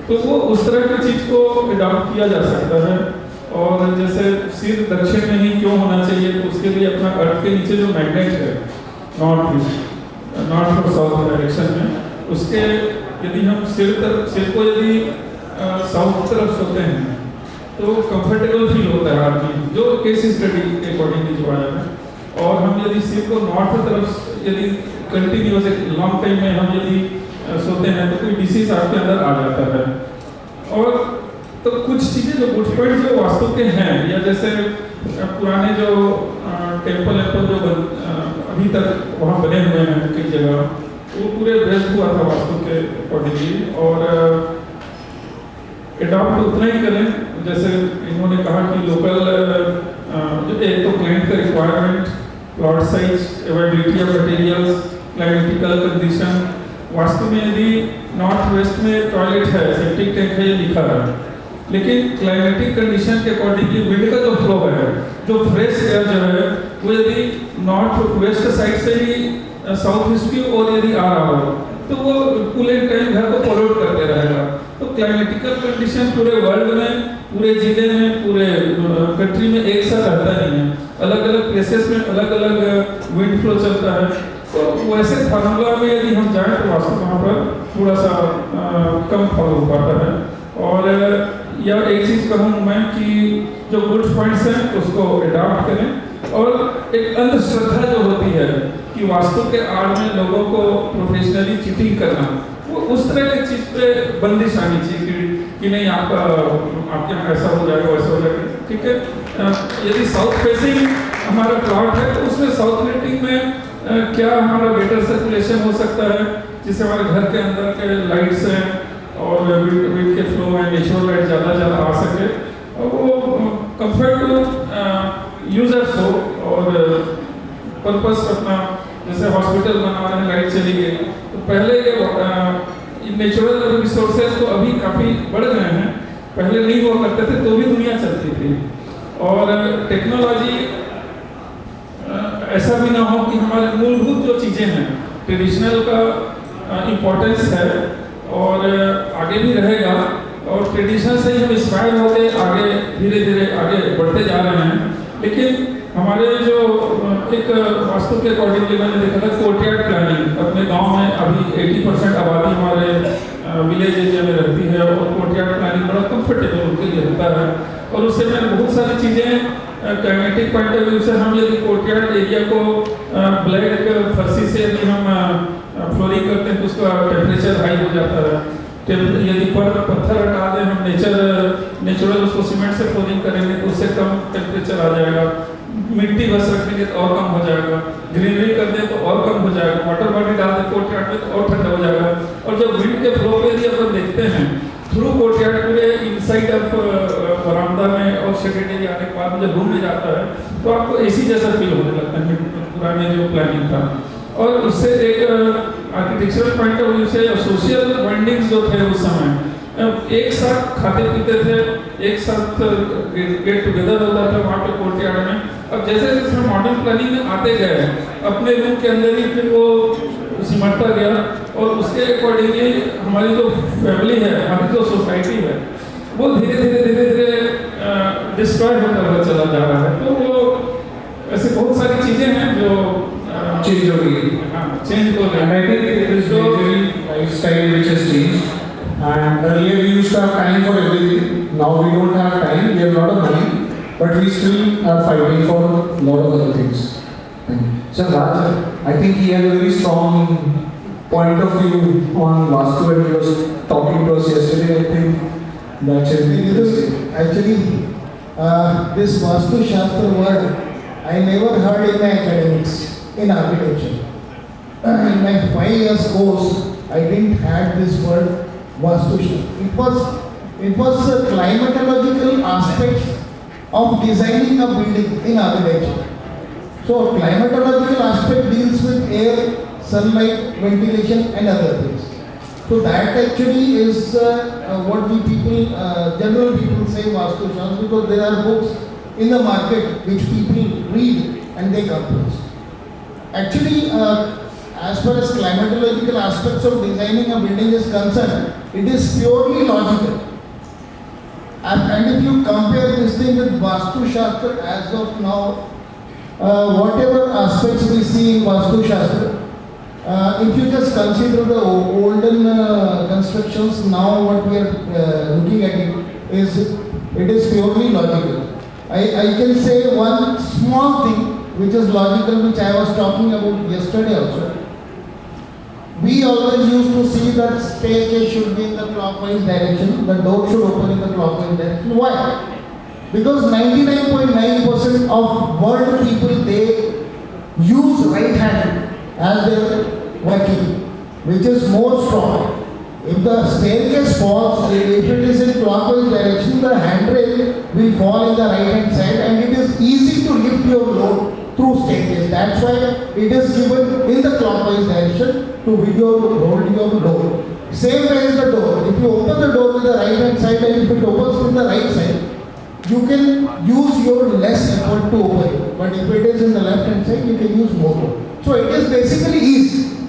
तो वो उस तरह की चीज़ को अडॉप्ट किया जा सकता है। और जैसे सिर दक्षिण में ही क्यों होना चाहिए, तो उसके लिए अपना अर्थ के नीचे जो मैग्नेट है नॉर्थ और साउथ डायरेक्शन में, उसके यदि हम सिर को यदि साउथ तरफ सोते हैं तो कंफर्टेबल फील होता है आदमी, जो केस स्टडी के अकॉर्डिंगली जो आया है। और हम यदि सिर को नॉर्थ तरफ यदि कंटिन्यूस एक लॉन्ग टाइम में हम यदि सोते हैं तो कोई डिसीज आपके अंदर आ जाता है। और तो कुछ चीज़ें जो गुड पॉइंट जो वास्तु के हैं, या जैसे पुराने जो टेम्पल जो अभी तक वहाँ बने हुए हैं कई जगह, वो पूरे बेस्ट हुआ था वास्तु के अकॉर्डिंगली। और एडॉप्ट उतना ही करें, जैसे इन्होंने कहा कि लोकल जो एक तो क्लाइंट का requirement, plot size, availability of materials, climatical condition. Vastu में यदि नॉर्थ वेस्ट में टॉयलेट है, सेप्टिक टैंक है, ये लिखा है, लेकिन क्लाइमेटिक कंडीशन के अकॉर्डिंगली विंड का जो फ्लो है, जो फ्रेश एयर जो है, वो यदि नॉर्थ वेस्ट साइड से ही साउथ ईस्ट की ओर यदि आ रहा हो, तो वो पूरे टाइम घर को पोल्यूट करते रहेगा। तो क्लाइमेटिकल कंडीशन पूरे वर्ल्ड में, पूरे जिले में, पूरे कंट्री में एक साथ रहता नहीं है, अलग अलग प्लेसेस में अलग अलग विंड फ्लो चलता है। तो वैसे फार्मूला में यदि हम जाएं तो वास्तव वहाँ पर थोड़ा सा कम फॉलो हो पाता है। और या एक चीज़ कहूँ मैं कि जो गुड पॉइंट्स हैं उसको अडॉप्ट करें, और एक अंधश्रद्धा जो होती है कि वास्तु के आड़ में लोगों को प्रोफेशनली चीटिंग करना, वो उस तरह की चीज़ पे बंदिश आनी चाहिए कि नहीं आपके यहाँ ऐसा हो जाएगा, वैसा हो जाएगा, ठीक है। यदि साउथ फेसिंग हमारा प्लॉट है तो उसमें साउथ लाइटिंग में क्या हमारा बेटर सर्कुलेशन हो सकता है, जिससे हमारे घर के अंदर के लाइट्स हैं और विंड के फ्लो में नेचुरल लाइट ज़्यादा आ सके, और वो कंफर्ट टू यूजर्स हो। और पर्पस अपना, जैसे हॉस्पिटल बना रहे हैं, लाइट चली गई, तो पहले ये नेचुरल रिसोर्सेज तो अभी काफ़ी बढ़ गए हैं, पहले नहीं हुआ करते थे तो भी दुनिया चलती थी। और टेक्नोलॉजी ऐसा भी ना हो कि हमारे मूलभूत जो चीज़ें हैं, ट्रेडिशनल का इम्पोर्टेंस है और आगे भी रहेगा, और ट्रेडिशन से ही हम इंस्पायर होकर आगे धीरे धीरे आगे बढ़ते जा रहे हैं। लेकिन हमारे जो एक वास्तु के अकॉर्डिंगली मैंने देखा था कोर्टयार्ड प्लानिंग, अपने गांव में अभी 80% आबादी हमारे विलेज एरिया में रहती है, और कोर्टयार्ड प्लानिंग बड़ा कंफर्टेबल उनके लिए होता है। और उससे मैंने बहुत सारी चीज़ें क्लाइमेटिक पॉइंट ऑफ व्यू से, हम यदि कोर्टयार्ड एरिया को ब्लैक फर्सी से यदि हम फ्लोरिंग करते हैं तो उसका टेम्परेचर हाई हो जाता है। यदि पत्थर हटा दें हम नेचुरल उसको सीमेंट से फ्लोरिंग करेंगे तो उससे कम टेम्परेचर आ जाएगा, मिट्टी बस रखेंगे तो और कम हो जाएगा, ग्रीनरी कर दें तो और कम हो जाएगा, वाटर बॉडी डाल दें कोर्टयार्ड में तो और ठंडा हो जाएगा। और जब विंड के फ्लो पे यदि अपन देखते हैं थ्रू कोर्टयार्ड पूरे इनसाइड ऑफ बरामदा में और शेडेड एरिया आने के बाद जब रूम में जाता है तो आपको एसी जैसा फील होने लगता है पुराने जो प्लानिंग था। और उससे एक आर्किटेक्चरल पॉइंट ऑफ व्यू से सोशल बॉन्डिंग्स जो थे उस समय एक साथ खाते पीते थे, एक साथ गेट टुगेदर होता था वहाँ पे कोर्टयार्ड में। अब जैसे जैसे मॉडर्न प्लानिंग में आते गए अपने रूम के अंदर ही फिर वो सिमटता गया और उसके अकॉर्डिंगली हमारी जो फैमिली है, हमारी जो सोसाइटी है वो धीरे धीरे डिस्ट्रॉय होता हुआ चला जा रहा है। तो वो ऐसे बहुत सारी चीज़ें हैं जो चेंज हो गई। चेंज हो गई। And I think it is majorly lifestyle which has changed. And earlier we used to have time for everything. Now we don't have time. We have a lot of money, but we still are fighting for a lot of other things. So Raj, I think he has a very strong Point of view on Vastu, and he was talking to us yesterday. I think that's it. Actually, this Vastu Shastra word I never heard in my academics in architecture. In my 5 years course, I didn't have this word Vastu Shastra. It was a climatological aspect of designing a building in architecture. So climatological aspect deals with air, sunlight, ventilation and other things. So that actually is what we people, general people say Vastu Shastra, because there are books in the market which people read and they come to us. Actually, as far as climatological aspects of designing a building is concerned, it is purely logical. And if you compare this thing with Vastu Shastra as of now, whatever aspects we see in Vastu Shastra, if you just consider the olden constructions, now what we are looking at it is purely logical. I can say one small thing which is logical, which I was talking about yesterday also. We always used to see that staircase should be in the clockwise direction, the door should open in the clockwise direction. Why? Because 99.9% of world people, they use right hand as their working, which is more strong. If the staircase falls, if it is in clockwise direction, the handrail will fall in the right hand side, and it is easy to lift your load through staircase. That's why it is given in the clockwise direction to hold your load. Same way as the door. If you open the door with the right hand side and if it opens from the right side, you can use your less effort to open it. But if it is in the left hand side, you can use more. So it is basically easy.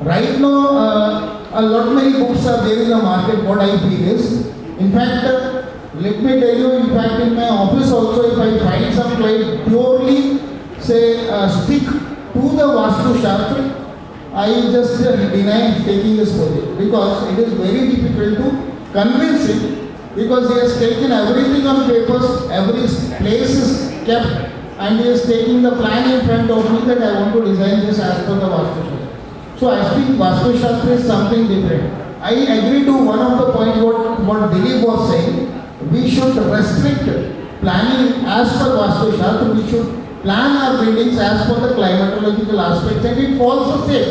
Right now, a lot many books are there in the market. What I feel is, in fact, let me tell you, in fact, in my office also, if I find some client purely say stick to the Vastu Shastra, I just deny taking this project, because it is very difficult to convince him, because he has taken everything on papers, every place is kept, and he is taking the plan in front of me that I want to design this as per the Vastu Shastra. So I think Vastu Shastra is something different. I agree to one of the points what Dilip was saying. We should restrict planning as per Vastu Shastra. We should plan our buildings as per the climatological aspects, and it falls the same.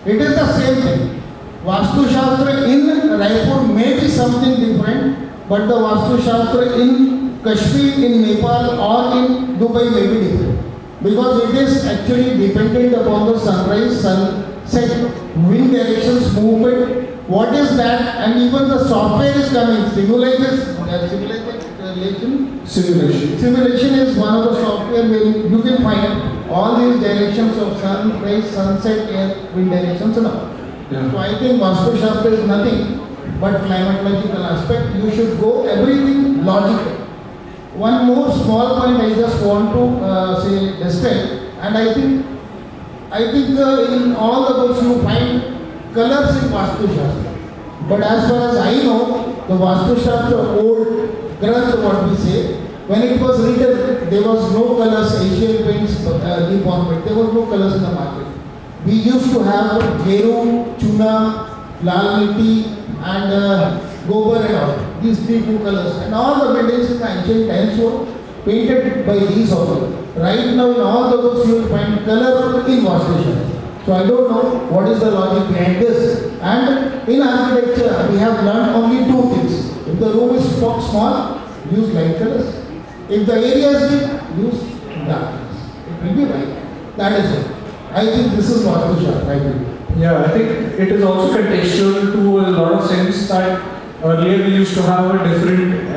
It is the same thing. Vastu Shastra in Raipur may be something different, but the Vastu Shastra in Kashmir, in Nepal or in Dubai may be different. Because it is actually dependent upon the sunrise, sunset, wind directions, movement. What is that? And even the software is coming. Simulation is one of the software where you can find all these directions of sunrise, sunset, air, wind directions and all. So I think Vastu Shastra is nothing but climatological aspect. You should go everything logical. One more small point I just want to describe, and I think in all the books you find colors in Vastu Shastra. But as far as I know, the Vastu Shastra, old Granth, what we say, when it was written, there was no colors, Asian paints, Nippon, there was no colors in the market. We used to have Geru, Chuna, Lal Mitti, and gobar and all. These three food colors. And all the buildings in the ancient times were painted by these also. Right now in all the books you will find color in wash station. So I don't know what is the logic behind this. And in architecture we have learned only two things. If the room is small, use light colors. If the area is big, use dark colors. It will be right. That is it. I think this is what we shall try to do. Yeah, I think it is also contextual to a lot of sense that earlier we used to have a different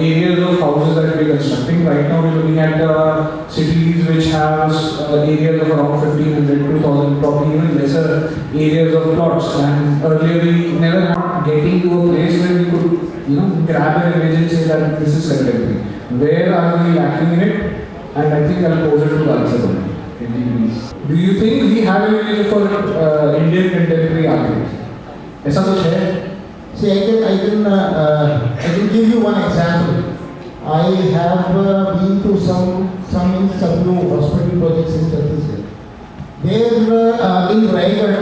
areas of houses that we are constructing. Right now we are looking at cities which have areas of around 1500, 2000, probably even lesser areas of plots. And earlier we never had getting to a place where we could, grab an image and say that this is contemporary. Where are we lacking in it? And I think I'll pose it to the answer. Do you think we have a image for Indian contemporary architects? ऐसा कुछ है? See, I can give you one example. I have been to some hospital projects in Chhattisgarh. There in Raipur,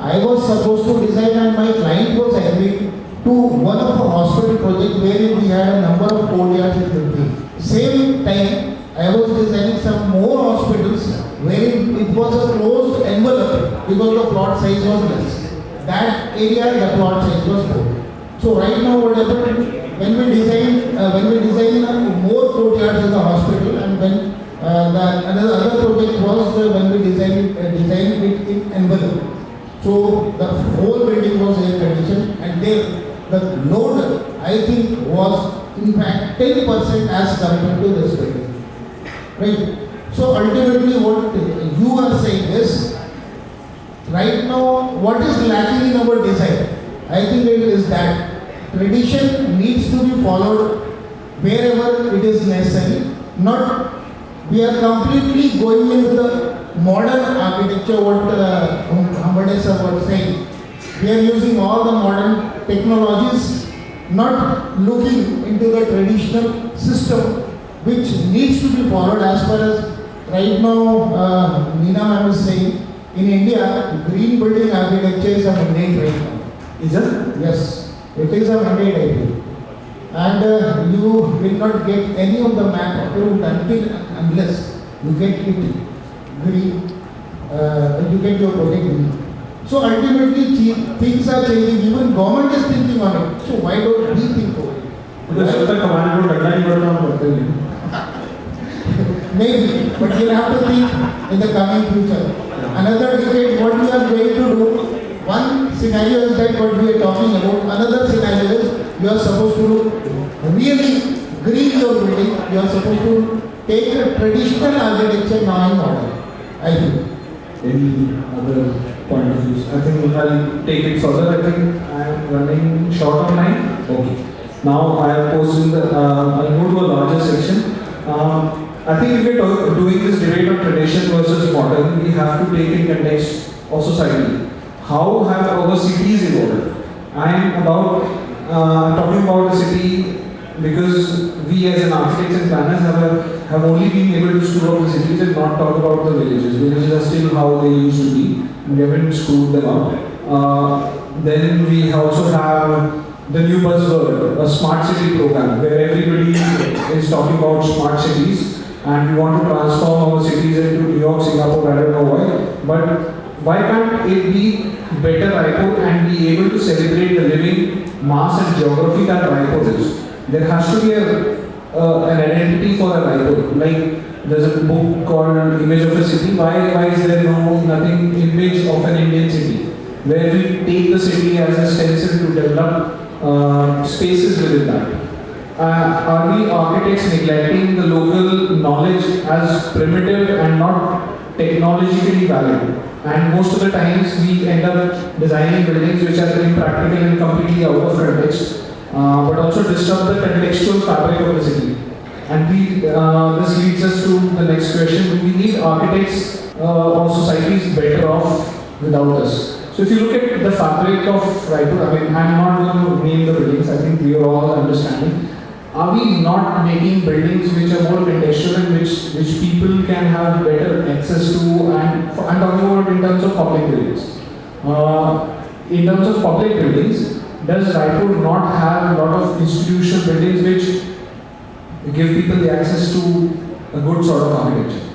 I was supposed to design and my client was agreed to one of the hospital project where we had a number of courtyards in the building. Same time, I was designing some more hospitals wherein it was a closed envelope because the plot size was less. That area, the plot size was more. So right now what happened, when we design more courtyards in the hospital, and when the other project was when we designed it in envelope. So the whole building was air conditioned, and there the load I think was in fact 10% as compared to this building. Right. So ultimately what you are saying is, right now what is lacking in our design? I think it is that tradition needs to be followed wherever it is necessary. Not we are completely going into the modern architecture, what Hambadesh was saying. We are using all the modern technologies, not looking into the traditional system which needs to be followed as far as right now Meena ma'am is saying, in India, green building architecture is a mandate right now. Is it? Yes, it is a mandate I think. And you will not get any of the map approved unless you get it green, you get your project green. So ultimately things are changing, even government is thinking on it. So why don't we think of it? Because the command would deadline Maybe, but you'll have to think in the coming future. Another decade, what we are going to do, one scenario is that what we are talking about, another scenario is you are supposed to really green your building, you are supposed to take a traditional architecture now and modern. I think. Any other point of view? I think I'll take it further. I think I am running short on time. Okay. Now I have posted I'll go to a larger section. I think if we're doing this debate of tradition versus modern, we have to take in context of society. How have our cities evolved? I am talking about a city because we as an architects and planners have only been able to screw up the cities and not talk about the villages. Villages are still how they used to be. We haven't screwed them up. Then we also have the new buzzword, a smart city program, where everybody is talking about smart cities and we want to transform our cities into New York, Singapore, I don't know why. But why can't it be better Raipur and be able to celebrate the living mass and geography that Raipur is? There has to be an identity for a Raipur. Like there's a book called Image of a City. Why is there nothing image of an Indian city? Where we take the city as a stencil to develop spaces within that. Are we architects neglecting the local knowledge as primitive and not technologically valid? And most of the times we end up designing buildings which are impractical and completely out of context, but also disrupt the contextual fabric of the city. And this leads us to the next question. Do we need architects or societies better off without us? So if you look at the fabric of Raipur, I mean, I'm not going to name the buildings, I think we are all understanding. Are we not making buildings which are more contextual and which people can have better access to? And I'm talking about in terms of public buildings. In terms of public buildings, does Raipur not have a lot of institutional buildings which give people the access to a good sort of architecture?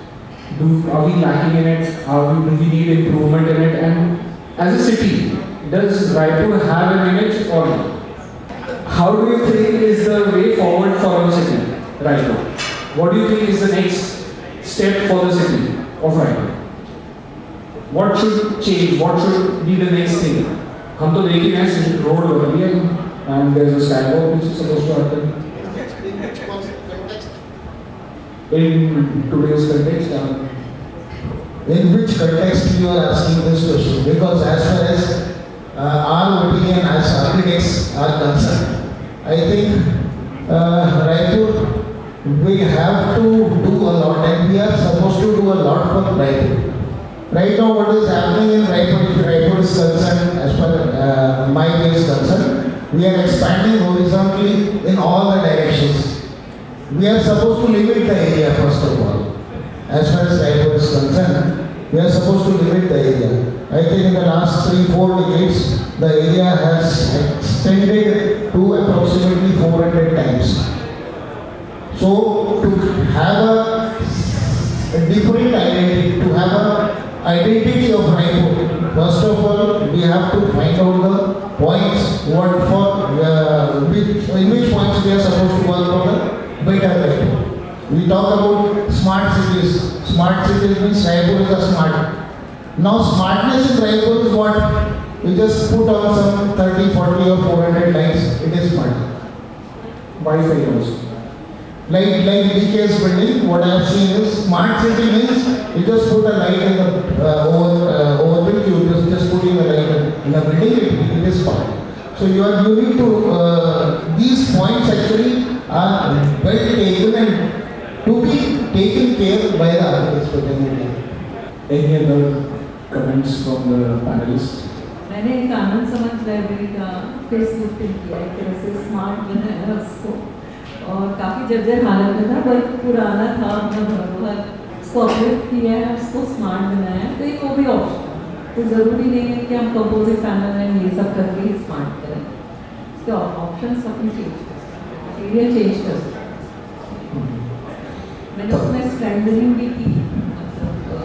Are we lacking in it? Do we need improvement in it? And as a city, does Raipur have an image or not? How do you think is the way forward for our city right now? What do you think is the next step for the city of Raipur? What should change? What should be the next thing? हम तो देख ही रहे हैं road बन रही है and there is a skywalk which is supposed to happen. In today's context, In which context you are asking this question? Because as far as our opinion as architects are concerned, I think Raipur, we have to do a lot and we are supposed to do a lot for Raipur. Right now what is happening in Raipur, if Raipur is concerned, as far as my case is concerned, we are expanding horizontally in all the directions. We are supposed to limit the area first of all. As far as Raipur is concerned, we are supposed to limit the area. I think in the last 3-4 decades, the area has extended to approximately 400 times. So to have a different identity, to have a identity of Raipur, first of all, we have to find out the points, in which points we are supposed to work for the better Raipur. We talk about smart cities. Smart cities means Raipur is a smart. Now smartness in Raipur is what? We just put on some 30, 40 or 400 lights, it is smart. Wi-Fi also. Like DK's building, what I have seen is smart city means you just put a light in the overbuild, you just putting a light in a building, it is smart. So you need to, these points actually are well taken and to be taken care by the architects fraternity. Any other comments from the panelists? मैंने एक आनंद समाज library का Facebook पे किया एक तरह से smart बनाया है उसको और काफ़ी जर्जर हालत में था बहुत पुराना था अपना धरोहर उसको अपलिफ्ट किया है उसको स्मार्ट बनाया है तो एक वो भी ऑप्शन है तो ज़रूरी नहीं है कि हम कंपोजिट पैनल में ये सब करके ही स्मार्ट करें उसके ऑप्शन अपनी चेंज कर सकते हैं एरिया चेंज कर सकते हैं मैंने उसमें स्ट्रेंथनिंग भी की.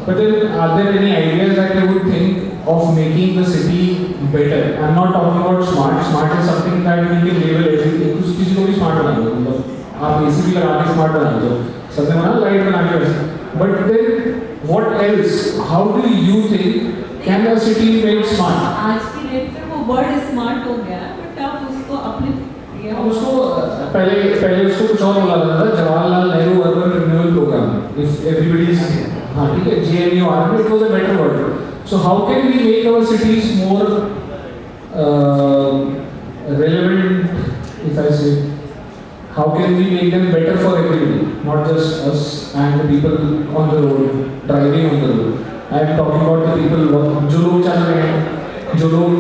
But then, are there any ideas that you would think of making the city better? I'm not talking about smart. Smart is something that we can label everything. कुछ किसी को भी smart बना दो. मतलब आप AC भी लगा के smart बना दो. सबने बना light बना के वैसे. But then, what else? How do you think can a city be made smart? आज की डेट पे वो वर्ड स्मार्ट हो गया है बट आप उसको अपलिफ्ट किया उसको पहले उसको कुछ और बोला जाता था Jawaharlal Nehru urban renewal programme. If everybody is हाँ ठीक है GNUR, it was a better word. So how can we make our cities more relevant? If I say, how can we make them better for everybody, not just us and the people on the road, driving on the road. I am talking about the people जो लोग चल रहे हैं, जो लोग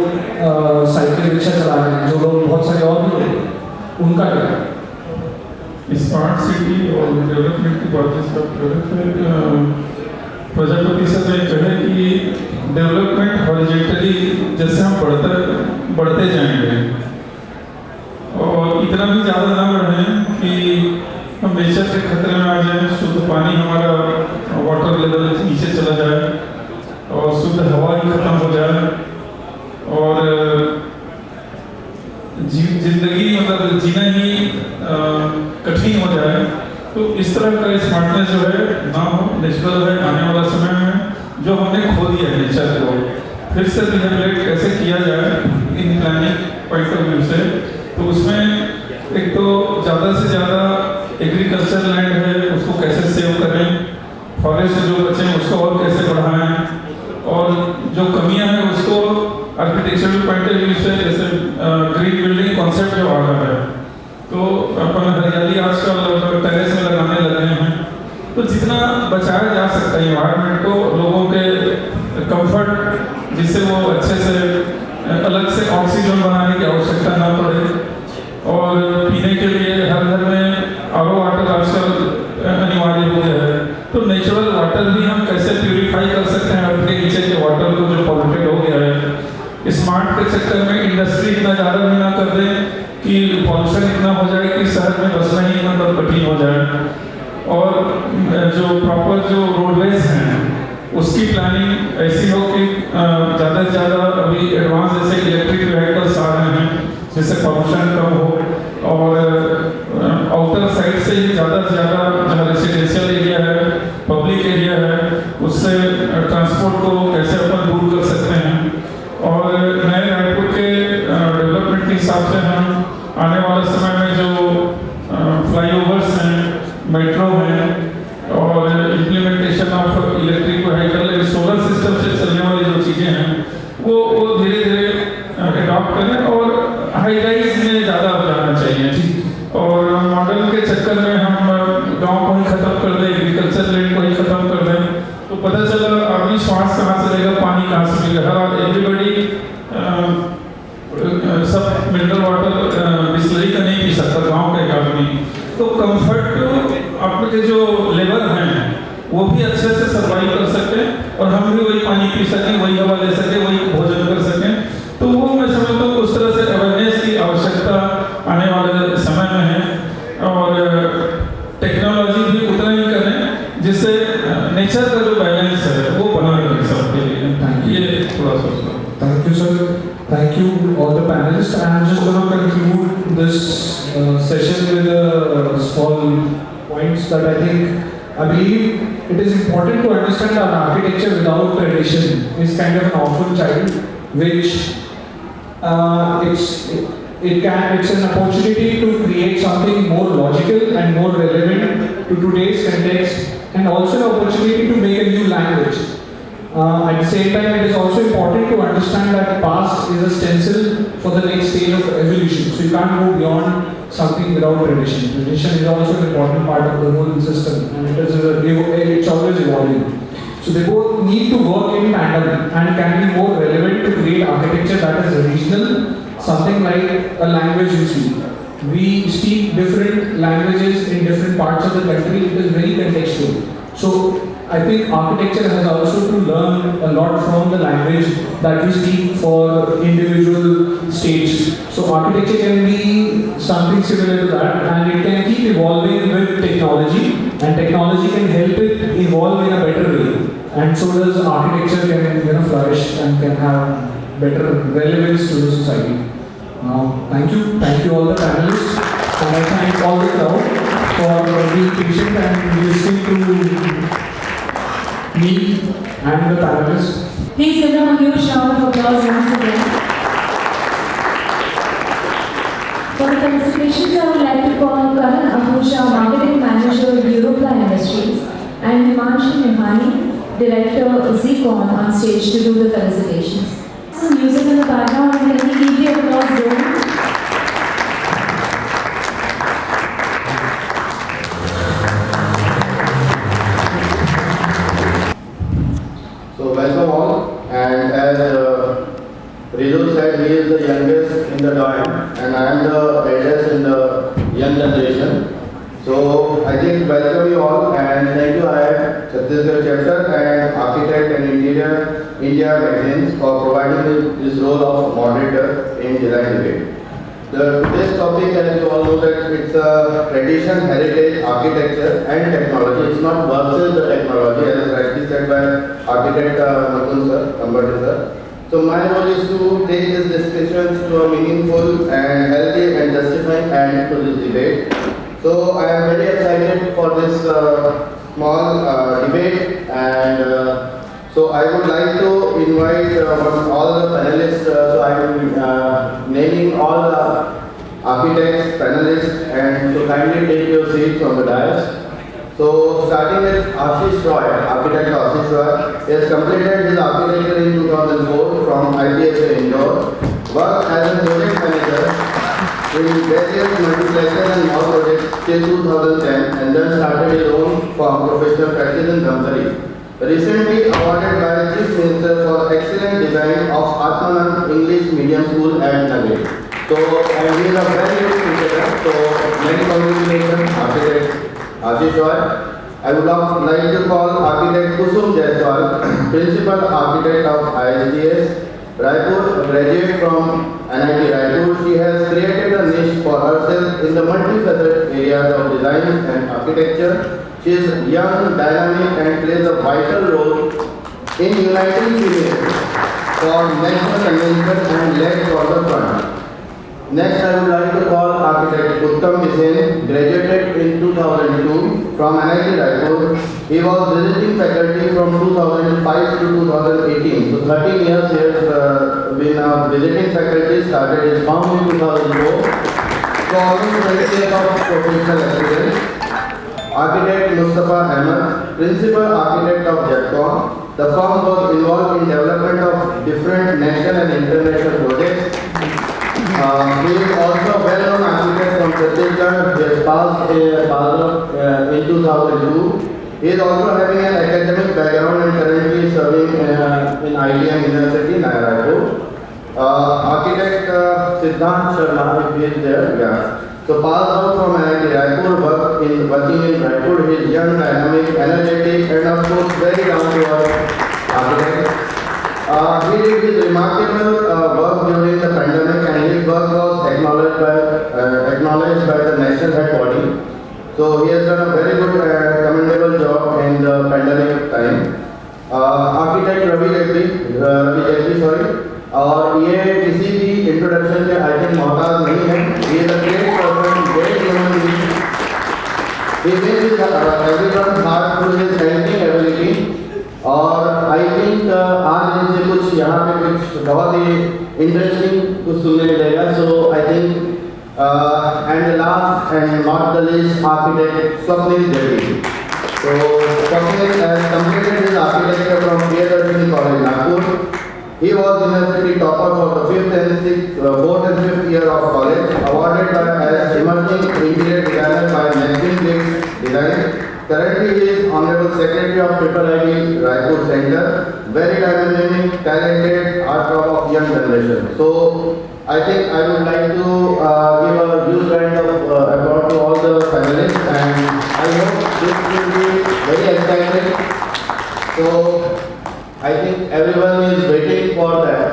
cycle rickshaw चला रहे हैं, जो लोग बहुत सारे और भी लोग, उनका क्या? स्मार्ट सिटी और डेवलपमेंट की बात है प्रजापति सर ने कहा कि डेवलपमेंट हॉरिजॉन्टली जैसे हम बढ़ते जाएंगे और इतना भी ज़्यादा ना बढ़ें कि हम नेचर से खतरे में आ जाएं, शुद्ध पानी हमारा वाटर लेवल नीचे चला जाए और शुद्ध हवा ही खत्म हो जाए और जिंदगी मतलब जीना ही कठिन हो जाए. तो इस तरह का स्मार्टनेस जो है ना हो, नेचुरल है. आने वाला समय में जो हमने खो दिया है नेचर को फिर से रिहेबिलिट कैसे किया जाए in planning point of view से, तो उसमें एक तो ज़्यादा से ज़्यादा एग्रीकल्चर लैंड है उसको कैसे सेव करें, फॉरेस्ट जो बचे हैं उसको और कैसे बढ़ाएं और जो कमियां हैं उसको आर्किटेक्चरल पॉइंट ऑफ व्यू से जैसे ग्रीन बिल्डिंग कॉन्सेप्ट जो आ रहा है तो अपन हरियाली आजकल टेरेस में लगाने लगे हैं. तो जितना बचाया जा सकता है इन्वायरमेंट को, लोगों के कंफर्ट जिससे वो अच्छे से अलग से ऑक्सीजन बनाने की आवश्यकता ना पड़े और पीने के लिए हर घर में आरओ वाटर आजकल अनिवार्य हो गया है. तो नेचुरल वाटर भी हम कैसे प्यूरिफाई कर सकते हैं अर्थ के नीचे के वाटर को जो पॉल्यूटेड हो गया है. स्मार्ट स्मार्ट के चक्कर में इंडस्ट्री इतना ज़्यादा भी ना कर दें कि पॉल्यूशन इतना हो जाए कि शहर में बसना ही मतलब कठिन हो जाए। और जो प्रॉपर जो रोडवेज हैं उसकी प्लानिंग ऐसी हो कि ज़्यादा से ज़्यादा अभी एडवांस जैसे इलेक्ट्रिक व्हीकल्स आ रहे हैं जिससे पॉल्यूशन कम हो। और आउटर साइड से ही ज़्यादा से ज़्यादा जहाँ रेसिडेंशियल एरिया है, पब्लिक एरिया है, उससे ट्रांसपोर्ट को कैसे अपन दूर कर सकते हैं। और नए रायपुर के डेवलपमेंट के हिसाब से हम आने वाले समय में जो फ्लाईओवर्स हैं, मेट्रो हैं और implementation of electric vehicle, solar system से चलने वाली जो चीज़ें हैं वो धीरे धीरे अडॉप्ट करें और हाई राइज में ज़्यादा हो जाना चाहिए। और मॉडल के चक्कर में हम गांव को ही ख़त्म कर दें, एग्रीकल्चर लैंड को ही ख़त्म कर दें, तो पता चला आदमी श्वास कहाँ से लेगा, पानी कहाँ से मिलेगा। हर एवरीबडी सब मिनरल वाटर बिस्लरी का नहीं पी सकता गांव का एक आदमी। तो कंफर्ट आपके जो लेबर हैं वो भी अच्छे से सर्वाइव कर सकते हैं और हम भी वही पानी पी सकें, वही हवा ले सकें, वही भोजन कर सकें। तो वो मैं समझता हूँ उस तरह से अवेयरनेस की आवश्यकता आने वाले समय में है। और टेक्नोलॉजी भी उतना ही करें जिससे नेचर का जो बैलेंस है वो बना रहे सबके लिए। ये थोड़ा सा Thank you, sir. Thank you, all the panelists. I'm just going to conclude this session with small points that I believe it is important to understand that architecture without tradition is kind of an orphan child, which it's an opportunity to create something more logical and more relevant to today's context, and also an opportunity to make a new language. At the same time, it is also important to understand that past is a stencil for the next stage of evolution. So you can't go beyond something without tradition. Tradition is also an important part of the whole system, and it's always evolving. So they both need to work in tandem and can be more relevant to create architecture that is regional, something like a language you speak. We speak different languages in different parts of the country. It is very contextual. So I think architecture has also to learn a lot from the language that we speak for individual states. So architecture can be something similar to that, and it can keep evolving with technology, and technology can help it evolve in a better way. And so does architecture can flourish and can have better relevance to the society. Thank you all the panelists, and I thank all the crowd for being patient and listening to me and the panelists. Please give them a huge round of applause once again. For the felicitations, I would like to call Karan Ahusha, Marketing Manager, Europla Industries, and Himanshi Nihani, Director, Zcon, on stage to do the felicitations. Some music in the background, and can we keep the applause going? Welcome all, and as Rizu said, he is the youngest in the joint and I am the eldest in the young generation. So I think welcome you all, and thank you I, Chhattisgarh chapter and Architect and Interior India magazines for providing this role of moderator in design debate. Today's topic, as you all know, that it's a tradition, heritage, architecture and technology. It's not versus the technology, as rightly said by architect Mukund sir, Ambati sir. So my role is to take these discussions to a meaningful and healthy and justifying end to this debate. So I am very excited for this small debate, and so I would like to invite all the panelists. So I will be naming all the architects, panelists, and so kindly take your seats on the dais. So starting with Ashish Roy, architect Ashish Roy. He has completed his architecture in 2004 from ITSA Indore. Worked as a project manager in various multiplexes and mall projects till 2010, and then started his own firm, professional practice in Dhamtari. Recently awarded by Chief Minister for excellent design of Atmanand English Medium School at Nagari. So, and he is a very good teacher. So, many congratulations, architect Ashish Roy. I would like to call architect Kusum Jaiswal, principal architect of ISDS, Raipur, a graduate from NIT Raipur, she has created a niche for herself in the multifaceted areas of design and architecture. She is young, dynamic, and plays a vital role in uniting females for national convention and led for the front. Next, I would like to call architect Uttam Hussain, graduated in 2002 from NIT Raipur. He was visiting faculty from 2005 to 2018. So 13 years he has been a visiting faculty, started his firm in 2004. So almost 20 years of professional experience. Architect Mustafa Ahmed, principal architect of JetCom. The firm was involved in development of different national and international projects. He is also a well-known architect from Chhattisgarh. He has passed in 2002. He is also having an academic background and currently serving in IDM University, Raipur. Architect Siddhant Sharma, if he is there, yeah. So passed out from NIT Raipur, working in Raipur. He is young, dynamic, energetic, and of course very down-to-earth architect. He did his remarkable work during the pandemic, and his work was acknowledged by the national head body. So he has done a very good commendable job in the pandemic time. Architect Ravi Jetty, sorry. और ये किसी भी introduction के I think मोहताज नहीं है. He is a great person, great human being. He makes everyone's heart through his painting ability. और I think आज इनसे कुछ यहाँ पे कुछ बहुत ही इंटरेस्टिंग कुछ सुनने मिलेगा. So I think and last and not the least architect Swapnil जेटी. So Swapnil has completed his architecture from Priyadarshini College, Nagpur. He was university topper for the 4th and 5th year of college, awarded as emerging interior designer by Magazine Bricks Design. Currently, he is Honorable Secretary of IIIT Raipur Center. Very dynamic, talented, art of young generation. So, I think I would like to give a huge round of applause to all the panelists, and I hope this will be very exciting. So, I think everyone is waiting for that.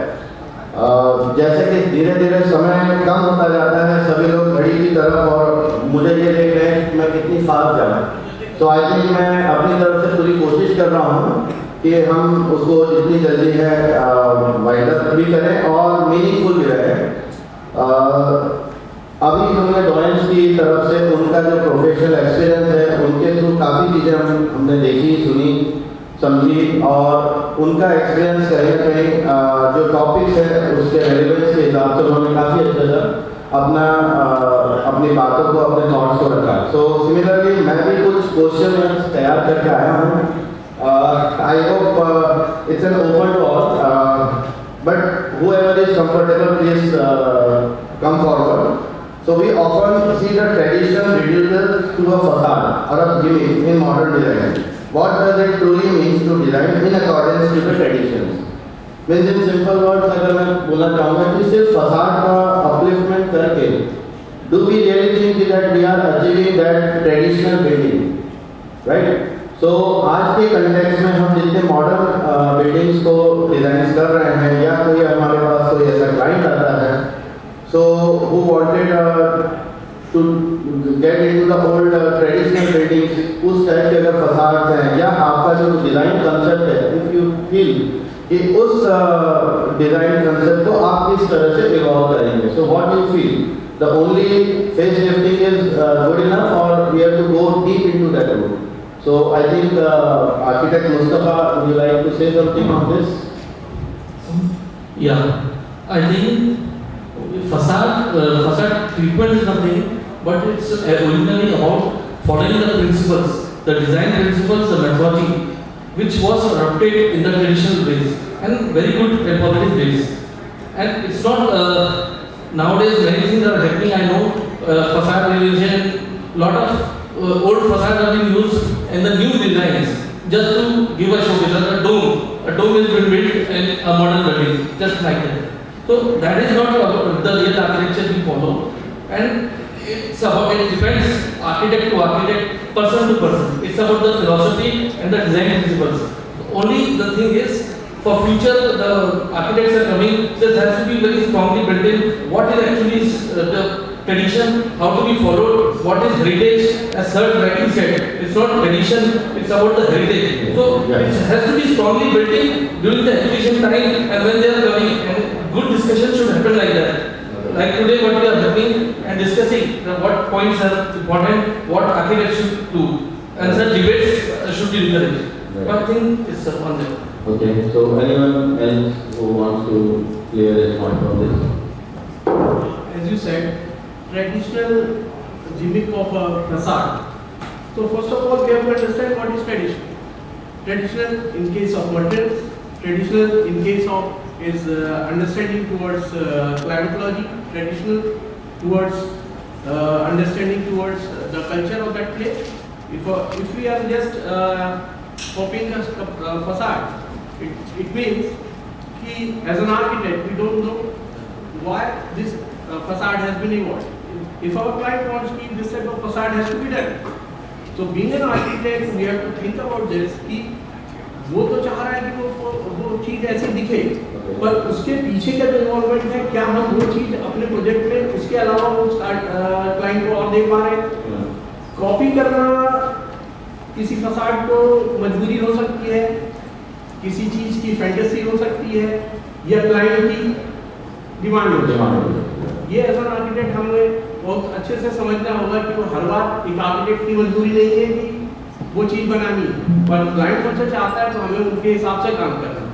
जैसे कि धीरे धीरे समय कम होता जाता है, सभी लोग घड़ी की तरफ और मुझे ये देख रहे हैं कि मैं कितनी फास्ट जाऊँ. तो आई थिंक मैं अपनी तरफ से पूरी कोशिश कर रहा हूँ कि हम उसको जितनी जल्दी है वाइंड अप भी करें और मीनिंगफुल भी रहे. अभी हमने डॉयंस की तरफ से उनका जो प्रोफेशनल एक्सपीरियंस है, उनके थ्रू काफ़ी चीज़ें हमने देखी, सुनी, समझी, और उनका एक्सपीरियंस कहीं ना कहीं जो टॉपिक्स है उसके रेलेवेंस के हिसाब से उन्होंने काफ़ी अच्छे से अपनी बातों को, अपने थॉट्स को रखा. सो सिमिलरली मैं भी कुछ क्वेश्चन तैयार करके आया हूँ. I hope it's an open to all, but whoever is comfortable please come forward. So we often see the tradition reduces to a facade or a gimmick in modern design. What does it truly mean to design in accordance to the traditions? Means in simple words, अगर मैं बोलना चाहूँगा कि सिर्फ facade का upliftment करके, do we really think that we are achieving that traditional building, right? So आज के context में हम जितने modern buildings को design कर रहे हैं, या कोई हमारे पास कोई ऐसा client आता है, so who wanted to get into the old traditional buildings, उस टाइप के अगर facades हैं, या आपका जो design concept है, if you feel कि उस डिजाइन कंसेप्ट को आप किस तरह से इवॉल्व करेंगे. So what you feel the only face lifting is good enough और we have to go deep into that route. So I think architect Mustafa, would you like to say something on this? या I think facade treatment is nothing, but it's originally about following the principles, the design principles, the methodology, which was adopted in the traditional ways and very good informative ways. And it's not nowadays many things are happening. I know facade revision, lot of old facades are being used in the new designs just to give a showcase. Like a dome is being built in a modern building, just like that. So that is not the real architecture we follow, and it's about, it depends architect to architect, person to person. It's about the philosophy and the design principles. Only the thing is for future the architects are coming, this has to be very strongly built in. What is actually the tradition, how to be followed, what is heritage, as Sir rightly said, it's not tradition, it's about the heritage. So it has to be strongly built in during the education time and when they are coming, and good discussion should happen like that. Like today what we are having and discussing, what points are important, what architects should do, and such debates should be encouraged. So I think it's on there. Okay, so anyone else who wants to clear his point on this? As you said, traditional gimmick of a facade. So first of all, we have to understand what is traditional. Traditional in case of materials, traditional in case of is understanding towards climatology, traditional towards understanding towards the culture of that place. If we are just copying a facade, it means कि as an architect we don't know why this facade has been evolved. If our client wants कि this type of facade has to be done, so being an architect we have to think about this कि वो तो चाह रहा है कि वो चीज़ ऐसी दिखे, पर उसके पीछे का जो इन्वॉल्वमेंट है, क्या हम वो चीज़ अपने प्रोजेक्ट में उसके अलावा वो क्लाइंट को और दे पा रहे हैं? कॉपी करना किसी फसाड को मजबूरी हो सकती है, किसी चीज़ की फैंटेसी हो सकती है, या क्लाइंट की डिमांड हो सकती है। ये एज एन आर्किटेक्ट हमें बहुत अच्छे से समझना होगा कि वो हर बार एक आर्किटेक्ट की मजबूरी नहीं है कि वो चीज़ बनानी है, पर क्लाइंट हमसे चाहता है तो हमें उनके हिसाब से काम करना है।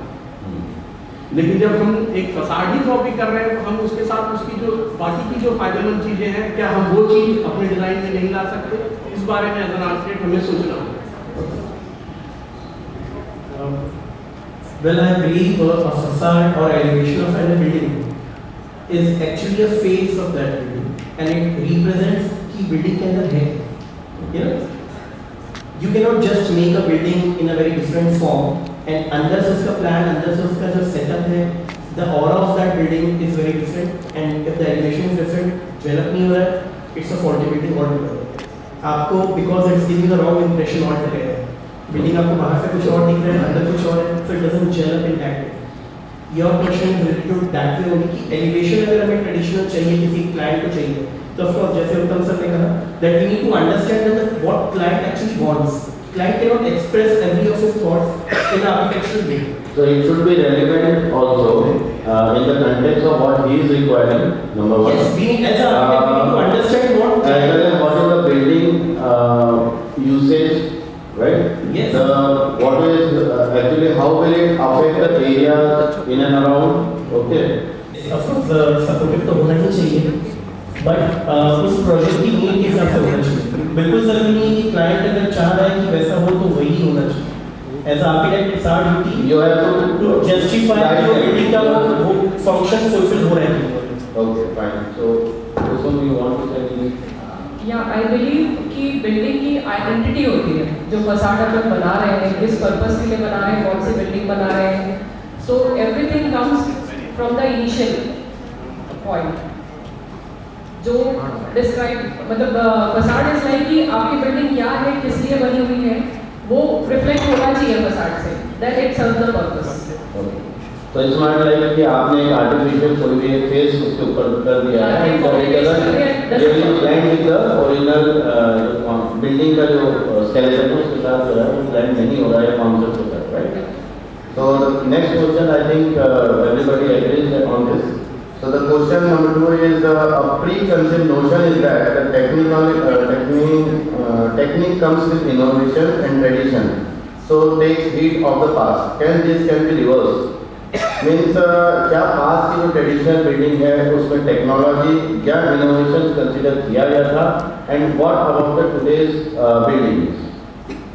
लेकिन जब हम एक फसाड ही कॉपी कर रहे हैं तो हम उसके साथ उसकी जो बाकी की जो फायदेमंद चीज़ें हैं, क्या हम वो चीज़ अपने डिज़ाइन में नहीं ला सकते? इस बारे में एज एन आर्किटेक्ट हमें सोचना होगा। Well, I believe a facade or elevation of a building is actually a face of that building, and it represents कि building के अंदर है, you know. You cannot just make a building in a very different form and अंदर से उसका plan, अंदर से उसका जो setup है, the aura of that building is very different, and if the elevation is different, develop नहीं हो रहा है, it's a faulty building altogether. आपको because it's giving a wrong impression altogether. Building आपको बाहर से कुछ और दिख रहा है, अंदर कुछ और है, so it doesn't gel up in that way. Your question is related to that way only कि elevation अगर हमें traditional चाहिए, किसी client को चाहिए, तो of course जैसे उत्तम सर ने कहा that we need to understand that what client actually wants. Client cannot express every of his thoughts in an architectural way. So it should be relevant also in the context of what he is requiring. Number one. Yes, we as an architect we need to understand what. As well as what is the building usage. Right? Yes. What is actually how will it affect the area in and around? Okay. Of course, supportive तो होना ही चाहिए, but उस project की need के हिसाब से होना चाहिए. बिल्कुल जरूरी नहीं कि क्लाइंट अगर चाह रहा है कि वैसा हो तो वही होना चाहिए. As an architect, it's our duty. You have to justify जो बिल्डिंग का वो function fulfill हो रहा है. Okay, fine. So, this one you want to say anything? या आई बिलीव कि बिल्डिंग की आइडेंटिटी होती है, जो फसाड अपन बना रहे हैं, किस पर्पस के लिए बना रहे हैं, कौन सी बिल्डिंग बना रहे हैं, so everything comes from the initial point जो डिस्क्राइब, मतलब फसाड इज लाइक कि आपकी बिल्डिंग क्या है, किस लिए बनी हुई है, वो रिफ्लेक्ट होना चाहिए फसाड से, that it serve the purpose. तो इट्स नॉट लाइक कि आपने एक आर्टिफिशियल कोई भी एक फेस उसके ऊपर कर दिया है, ये blend with the original building का जो स्केलेटन है उसके साथ जो है वो ब्लेंड नहीं हो रहा है कॉन्सेप्ट के साथ, right? So the next question, I think everybody agrees on this. So the question number 2 is a preconceived notion is that the technique comes with innovation and tradition. So takes heed of the past. Can be reversed? Means क्या पास की जो traditional building है उसमें technology या innovation consider किया गया था, and what about the today's buildings?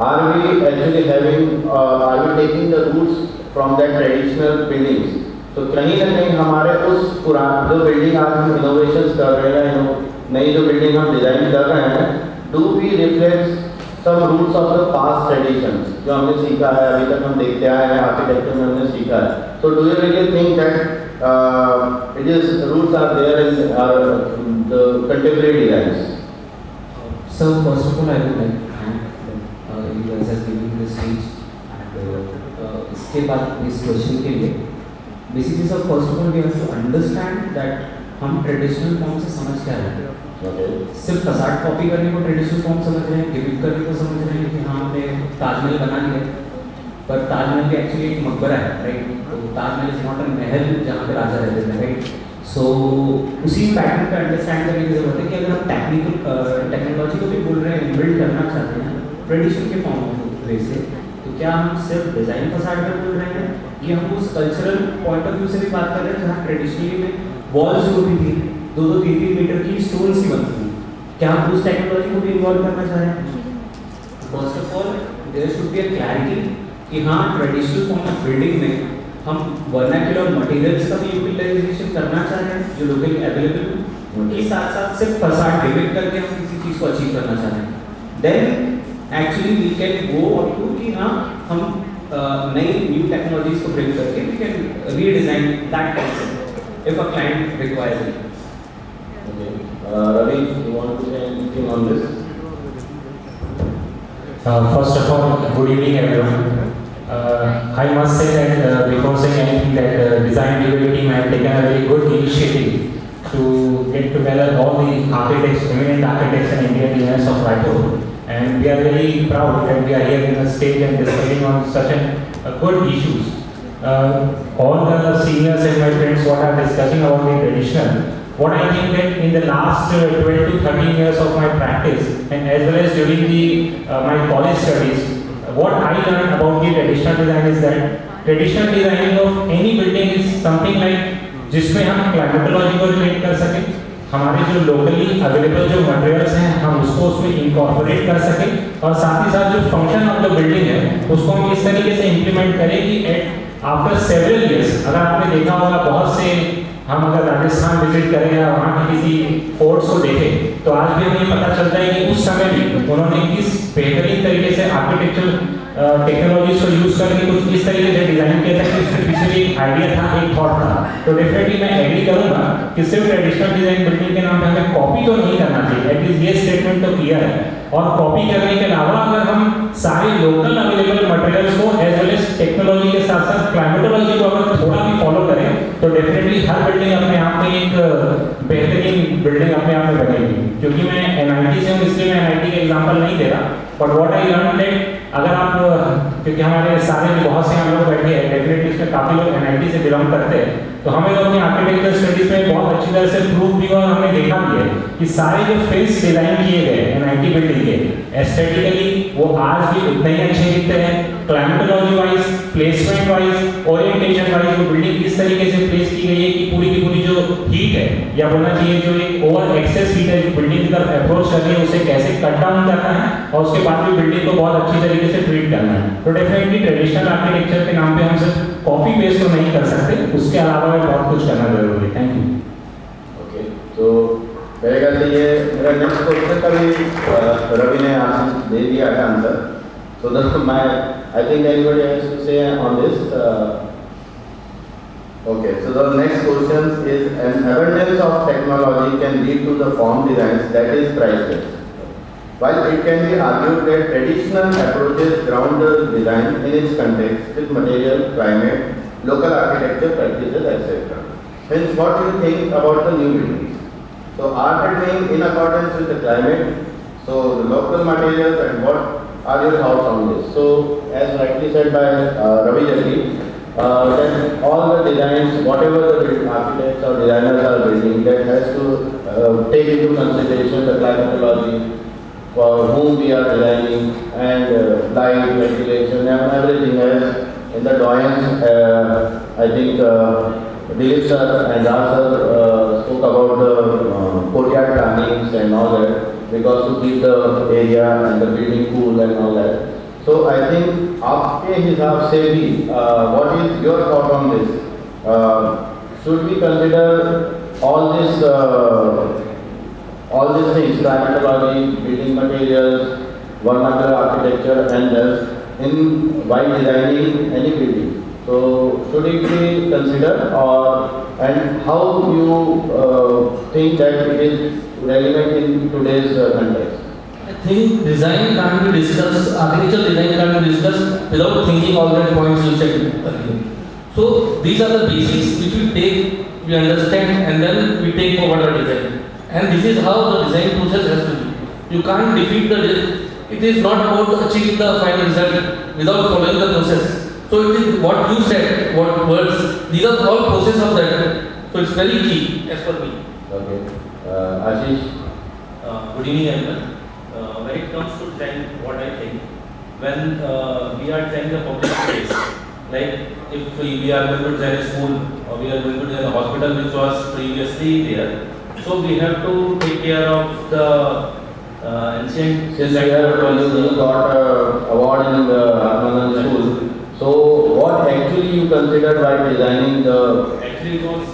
Are we actually having are we taking the roots from that traditional buildings? तो कहीं ना कहीं हमारे उस पुराने जो बिल्डिंग आज हम इनोवेशंस कर रहे हैं, नई जो बिल्डिंग हम डिजाइन कर रहे हैं, do we reflect some roots of the past traditions जो हमने सीखा है, अभी तक हम देखते आए हैं, आर्किटेक्चर में हमने सीखा है. So do you really think that it is roots are there in the contemporary designs? So first of all, I would like to thank you guys for giving me the stage and इसके बाद इस question के लिए basically sir first of all we have to understand that हम traditional form से समझ क्या रहे हैं। सिर्फ फसाड कॉपी करने को ट्रेडिशनल फॉर्म समझ रहे हैं, गिमिक करने को समझ रहे हैं कि हाँ हमने ताजमहल बना लिया, पर ताजमहल भी एक्चुअली एक मकबरा है, राइट। तो ताजमहल इज नॉट अ महल जहाँ पे राजा रहते थे, राइट। सो उसी पैटर्न पे अंडरस्टैंड करने की जरूरत है कि अगर हम टेक्नोलॉजी को भी बोल रहे हैं, बिल्ड करना चाहते हैं ट्रेडिशन के फॉर्म वे से, तो क्या हम सिर्फ डिज़ाइन फसाड में बोल रहे हैं कि हम उस कल्चरल पॉइंट ऑफ व्यू से भी बात कर रहे हैं जहाँ ट्रेडिशनली में वॉल्स जो होती थी 2-3 मीटर की स्टोन्स की बनती थी, क्या हम उस टेक्नोलॉजी को भी इन्वॉल्व करना चाह रहे हैं? First of all there should be a clarity कि हाँ ट्रेडिशनल फॉर्म ऑफ बिल्डिंग में हम वर्नाक्युलर मटेरियल्स का भी यूटिलाइजेशन करना चाह रहे हैं जो लोकली अवेलेबल उनके साथ साथ सिर्फ फसाड डिवेट करके हम किसी चीज़ को अचीव करना चाह रहे हैं। Then actually we can go up to कि हाँ हम नई न्यू टेक्नोलॉजीज को ब्रिंग करके we can redesign that concept if a client requires it. Ravi, you want to say anything on this? First of all, good evening everyone. I must say that before saying anything that design debate team have taken a very good initiative to get together all the architects, eminent architects and Indian designers of Raipur, and we are very proud that we are here in a stage and discussing on such good issues. All the seniors and my friends what are discussing about the traditional. What I think that in the last 12 to 13 years of my practice and as well as during my college studies, what I learned about the traditional design is that traditional designing of any building is something like जिसमें हम climatology को relate कर सकें, हमारे जो locally available जो materials हैं हम उसको उसमें इंकॉर्पोरेट कर सकें और साथ ही साथ जो फंक्शन ऑफ द बिल्डिंग है उसको हम इस तरीके से इम्प्लीमेंट करें कि एट आफ्टर सेवरल इयर्स, अगर आपने देखा होगा बहुत से हम अगर राजस्थान विजिट करें या वहाँ की किसी फोर्ट्स को देखें तो आज भी हमें पता चलता है कि उस समय भी उन्होंने किस बेहतरीन तरीके से आर्किटेक्चरल टेक्नोलॉजीज को यूज करके कुछ इस तरीके से डिजाइन किया था कि उसके पीछे भी एक आइडिया था, एक थॉट था। तो डेफिनेटली मैं एग्री करूंगा कि सिर्फ ट्रेडिशनल डिजाइन बिल्डिंग के नाम पे हमें कॉपी तो नहीं करना चाहिए, एटलीस्ट ये स्टेटमेंट तो क्लियर है। और कॉपी करने के अलावा अगर हम सारे लोकल अवेलेबल मटेरियल्स को एज वेल एज टेक्नोलॉजी के साथ साथ क्लाइमेटोलॉजी को अगर थोड़ा भी फॉलो करें तो डेफिनेटली हर बिल्डिंग अपने आप में एक बेहतरीन बिल्डिंग अपने आप में बनेगी। क्योंकि मैं एनआईटी से हूँ इसलिए मैं एनआईटी का एग्जांपल नहीं दे रहा, but what I learn that अगर आप, क्योंकि हमारे सारे बहुत से हम लोग बैठे हैं डेफिनेटली इसमें काफ़ी लोग एनआईटी से बिलोंग करते हैं, तो हमें लोग अपनी आर्किटेक्चर स्टडीज में बहुत अच्छी तरह से प्रूव भी और हमने देखा भी है कि सारे जो फिल्स डिजाइन किए गए एनआईटी बिल्डिंग के एस्थेटिकली वो आज भी उतने ही अच्छे दिखते हैं। Climatology wise, placement wise, orientation wise वो बिल्डिंग इस तरीके से प्लेस की गई है कि पूरी की पूरी जो हीट है या बोलना चाहिए जो एक ओवर एक्सेस हीट है जो बिल्डिंग की तरफ अप्रोच कर रही है उसे कैसे कट डाउन करना है और उसके बाद भी बिल्डिंग को बहुत अच्छी तरीके से ट्रीट करना है। तो डेफिनेटली ट्रेडिशनल आर्किटेक्चर के नाम पे हम सिर्फ कॉपी पेस्ट तो नहीं कर सकते, उसके अलावा भी बहुत कुछ करना जरूरी है। Thank you. ओके, तो मेरे ख्याल से ये मेरा नेक्स्ट क्वेश्चन का भी रवि ने आंसर दे दिया है answer. So I think anybody has to say on this. Okay, so the next question is an abundance of technology can lead to the form designs that is priceless. While it can be argued that traditional approaches ground the design in its context with material, climate, local architecture practices, etc. Hence, what do you think about the new buildings? So, are they doing in accordance with the climate? So, the local materials and what are your thoughts on this? So, as rightly said by Ravi Jaggi, that all the designs, whatever the architects or designers are building, that has to take into consideration the climatology, for whom we are designing, and light, ventilation, and everything else. In the drawings, I think Dilip sir and Raj sir spoke about the courtyard plannings and all that, because to keep the area and the building cool and all that. So I think आपके हिसाब से भी what is your thought on this? Should we consider all these things, climatology, building materials, vernacular architecture, and else while designing any building? So should it be considered, and how you think that it is relevant in today's context? I think design can't be discussed, architectural design can't be discussed without thinking all the points you said earlier. So these are the basics which we take, we understand, and then we take forward our design. And this is how the design process has to be. You can't defeat it is not about achieving the final result without following the process. So it is what you said, what words, these are all process of that. So it's very key as per me. Okay. Ashish? Good evening everyone. When it comes to design, what I think, when we are designing a public space, like if we are going to design a school or we are going to design a hospital which was previously there, so we have to take care of the ancient Since you got award in the Atmanand school, so what actually you considered by designing the... Actually it was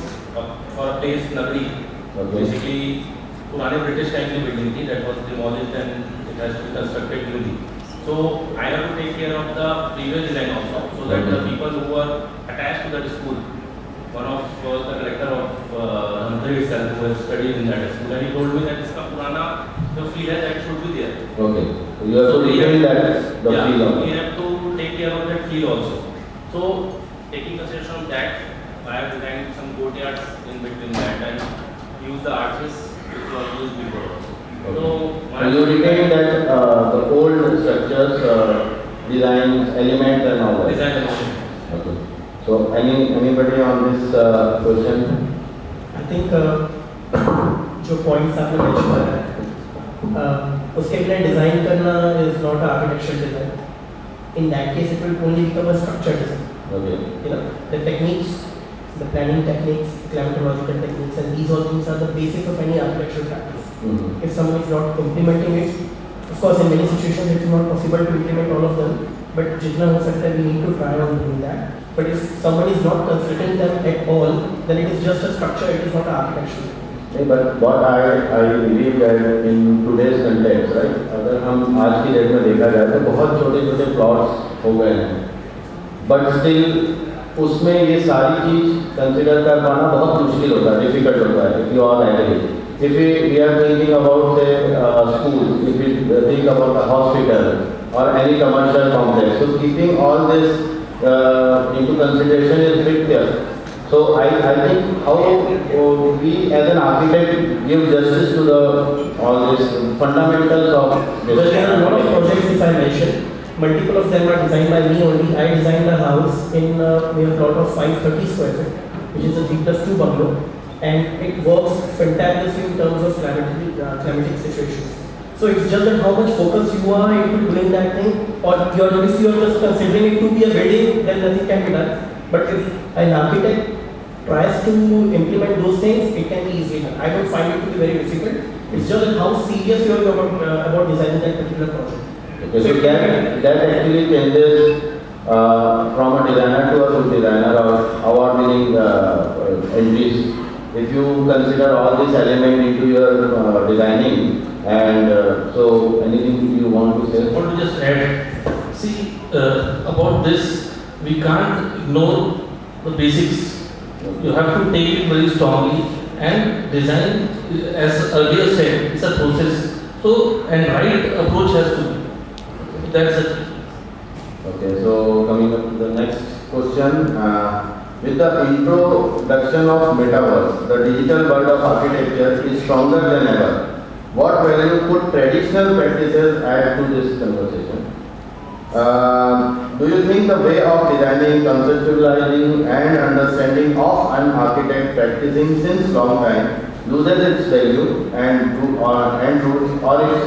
for a place, Nagari. Okay. Basically, पुराने British time की building थी that was demolished and it has to be constructed newly. So I have to take care of the previous design also, so that the people who are attached to that school, one of the director of Ramdhari itself who has studied in that school, and he told me that इसका पुराना जो feel है that should be there. Okay. So you have to retain that the feel of we have to take care of that feel also. So taking consideration of that, I have designed some courtyards in between that and use the arches which were used before also. So you retain that the old structures, designs, elements and all that. Design element. Okay. So anybody on this question? I think जो points आपने mention करा उसके बिना design करना is not an architectural design. In that case, it will only become a structured design. Okay. You know, the techniques, the planning techniques, climatological techniques, and these all things are the basis of any architectural practice. Mm-hmm. If someone is not implementing it, of course, in many situations it is not possible to implement all of them. But jitna ho sakta hai, we need to try on doing that. But if someone is not considering them at all, then it is just a structure. It is not an architecture. Yeah, but what I believe that in today's context, right? अगर हम आज की date में देखा जाए तो बहुत छोटे-छोटे plots हो गए हैं. But still उसमें ये सारी चीज कंसिडर कर पाना बहुत मुश्किल होता है, difficult होता है. If you all agree. If we are thinking about say schools, if we think about a hospital or any commercial complex, so keeping all this into consideration is big there. So I think how we as an architect give justice to the all these fundamentals of this. There are a lot of projects, if I mention, multiple of them are designed by me only. I designed a house in we have a plot of 530 square feet, which is a G+2 bungalow, and it works fantastically in terms of climatic situations. So it's just that how much focus you are into doing that thing, or if you are just considering it to be a building, then nothing can be done. But if an architect tries to implement those things, it can be easily done. I don't find it to be very difficult. It's just that how serious you are about designing that particular project. Okay, so that actually changes from a designer to a good designer or award-winning entries. If you consider all these elements into your designing, and so anything you want to say? I want to just add, see about this, we can't ignore the basics. You have to take it very strongly, and design, as earlier said, is a process. So, and right approach has to be. That's it. Okay, so coming up to the next question. With the introduction of metaverse, the digital world of architecture is stronger than ever. What value could traditional practices add to this conversation? Do you think the way of designing, conceptualizing and understanding of an architect practicing since long time loses its value and roots or its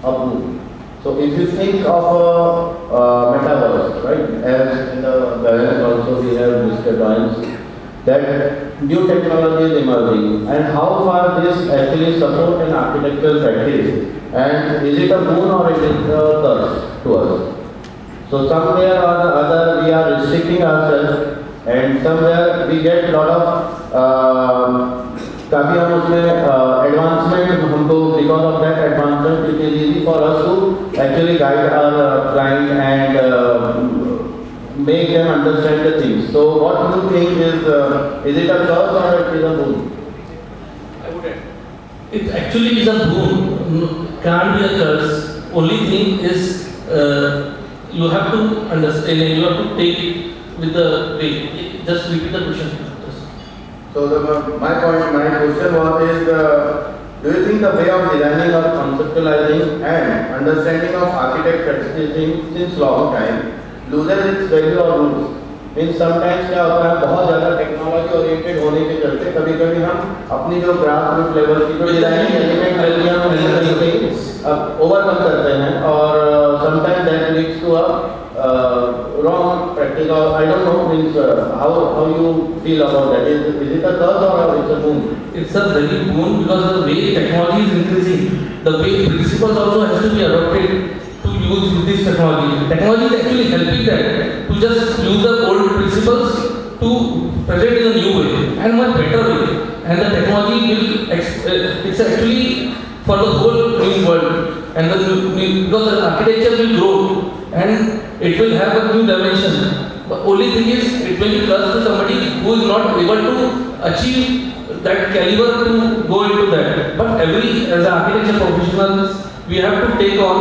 uproot? So if you think of a metaverse, right, as in the balance also we have listed points, that new technology is emerging and how far this actually support an architectural practice, and is it a boon or is it a curse to us? So somewhere or the other we are restricting ourselves, and somewhere we get lot of काफी हम उसमें advancement हमको because of that advancement it is easy for us to actually guide our client and make them understand the things. So what do you think is it a curse or it is a boon? I would add, it actually is a boon, can't be a curse. only thing is you have to understand and you have to take it with the way. Just repeat the question. So my question was do you think the way of designing or conceptualizing and understanding of architect practicing since long time loses its value or roots? Means sometimes क्या होता है बहुत ज़्यादा technology oriented होने के चलते कभी-कभी हम अपनी जो ग्रासरूट लेवल की जो डिजाइनिंग एलिमेंट है हम कहीं कहीं ओवरकम करते हैं और sometimes that leads to a wrong practice or I don't know means how you feel about that is it a curse or it's a boon? It's a very boon because the way technology is increasing, the way principles also has to be adopted to use this technology. Technology is actually helping that to just use the old principles to present in a new way and much better way. And the technology will it's actually for the whole new world and because the architecture will grow and it will have a new dimension. The only thing is it will be plus to somebody who is not able to achieve that caliber to go into that. But as architecture professionals, we have to take on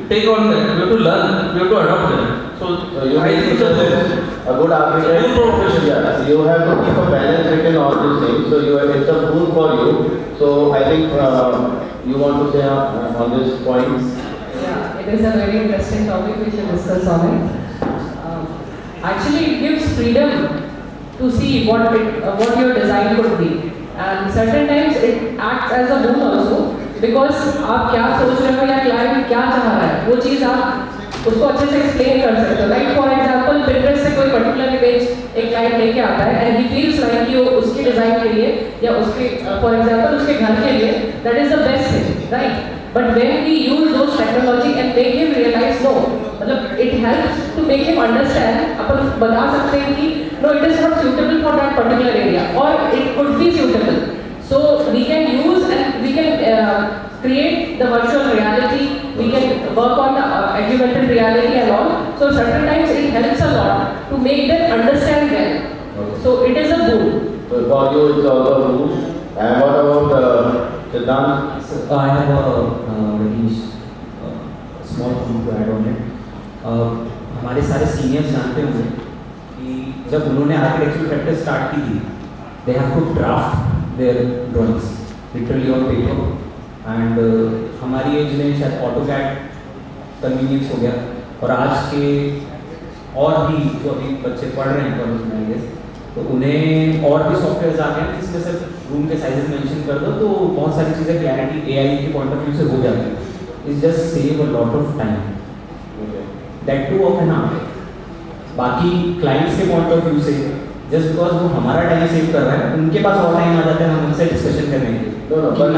that. We have to learn. We have to adopt that. So you I think a good architect. It's a good profession. Yeah, you have to keep a balance between all these things. So it's a boon for you. So I think you want to say on this point. Yeah, it is a very interesting topic we should discuss on it. Actually, it gives freedom to see what your design could be, and certain times it acts as a boon also because आप क्या सोच रहे हो या client क्या चाह रहा है वो चीज़ आप उसको अच्छे से एक्सप्लेन कर सकते हो. लाइक फॉर एग्जांपल Pinterest से कोई पर्टिकुलर इमेज एक क्लाइंट लेके आता है एंड ही फील्स लाइक कि वो उसके डिजाइन के लिए या उसके फॉर एग्जांपल उसके घर के लिए that is the best thing, right? But when we use those technology and make him realize no, मतलब it helps to make him understand. अपन बता सकते हैं कि no, it is not suitable for that particular area or it could be suitable. So we can use and we can create the virtual reality. We can work on the augmented reality and all. So certain times it helps a lot to make them understand well. So it is a boon. So for you it's also a boon. And what about Siddhant? I have a very small thing to add on it. हमारे सारे seniors जानते होंगे कि जब उन्होंने architecture practice start की थी, they have to draft their drawings literally on paper. And हमारी एज में शायद AutoCAD कन्वीनियंस हो गया और आज के और भी जो अभी बच्चे पढ़ रहे हैं कॉलेज में आई गेस तो उन्हें और भी सॉफ्टवेयर आ गए हैं जिसमें सिर्फ रूम के साइजेस मेंशन कर दो तो बहुत सारी चीज़ें क्लैरिटी AI के पॉइंट ऑफ व्यू से हो जाती है. It's just save a lot of time that two of an hour. बाकी क्लाइंट्स के पॉइंट ऑफ व्यू से जस्ट बिकॉज वो हमारा टाइम सेव कर रहा है उनके पास और टाइम आ जाता है हम उनसे डिस्कशन करने के लिए.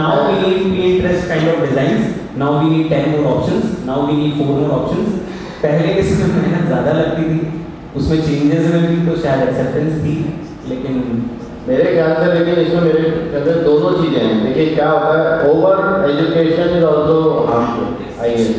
Now we need Pinterest kind of designs, now we need 10 more options, now we need 4 more options. पहले के समय में मेहनत ज़्यादा लगती थी, उसमें चेंजेस में भी तो शायद एक्सेप्टेंस थी, लेकिन मेरे ख्याल से लेकिन इसमें मेरे ख्याल से दोनों चीज़ें हैं. देखिए क्या होता है over education is also harmful I guess.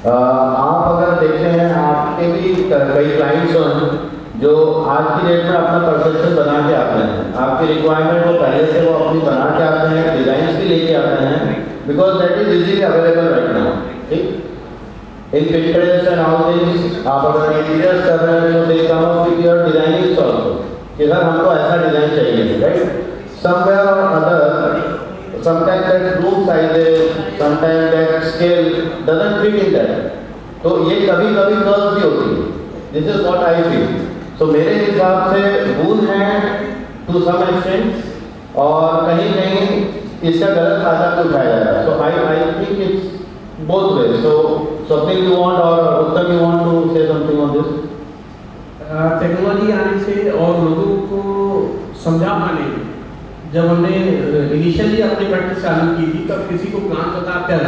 आप अगर देखते हैं आपके भी कई क्लाइंट्स हैं जो आज की डेट में अपना परसेप्शन बना के आते हैं. आपकी रिक्वायरमेंट वो पहले से वो अपनी बना के आते हैं, डिजाइन भी लेके आते हैं because that is easily available right now. ठीक in Pinterest and all things आप अगर इंटीरियर्स कर रहे हैं तो they come up with your designing also कि सर हमको ऐसा डिजाइन चाहिए, राइट? समवेयर और other sometimes that room sizes sometimes that scale doesn't fit in that. तो ये कभी-कभी कर्व भी होती है. This is what I feel. So मेरे हिसाब से बून है टू सम एक्सटेंट और कहीं-कहीं इसका गलत फायदा भी उठाया जा रहा है. So I think it's both ways. So something you want or Uttam you want to say something on this? Technology आने से और लोगों को समझा पाने में जब हमने इनिशियली अपनी प्रैक्टिस चालू की थी तब किसी को प्लान बता कर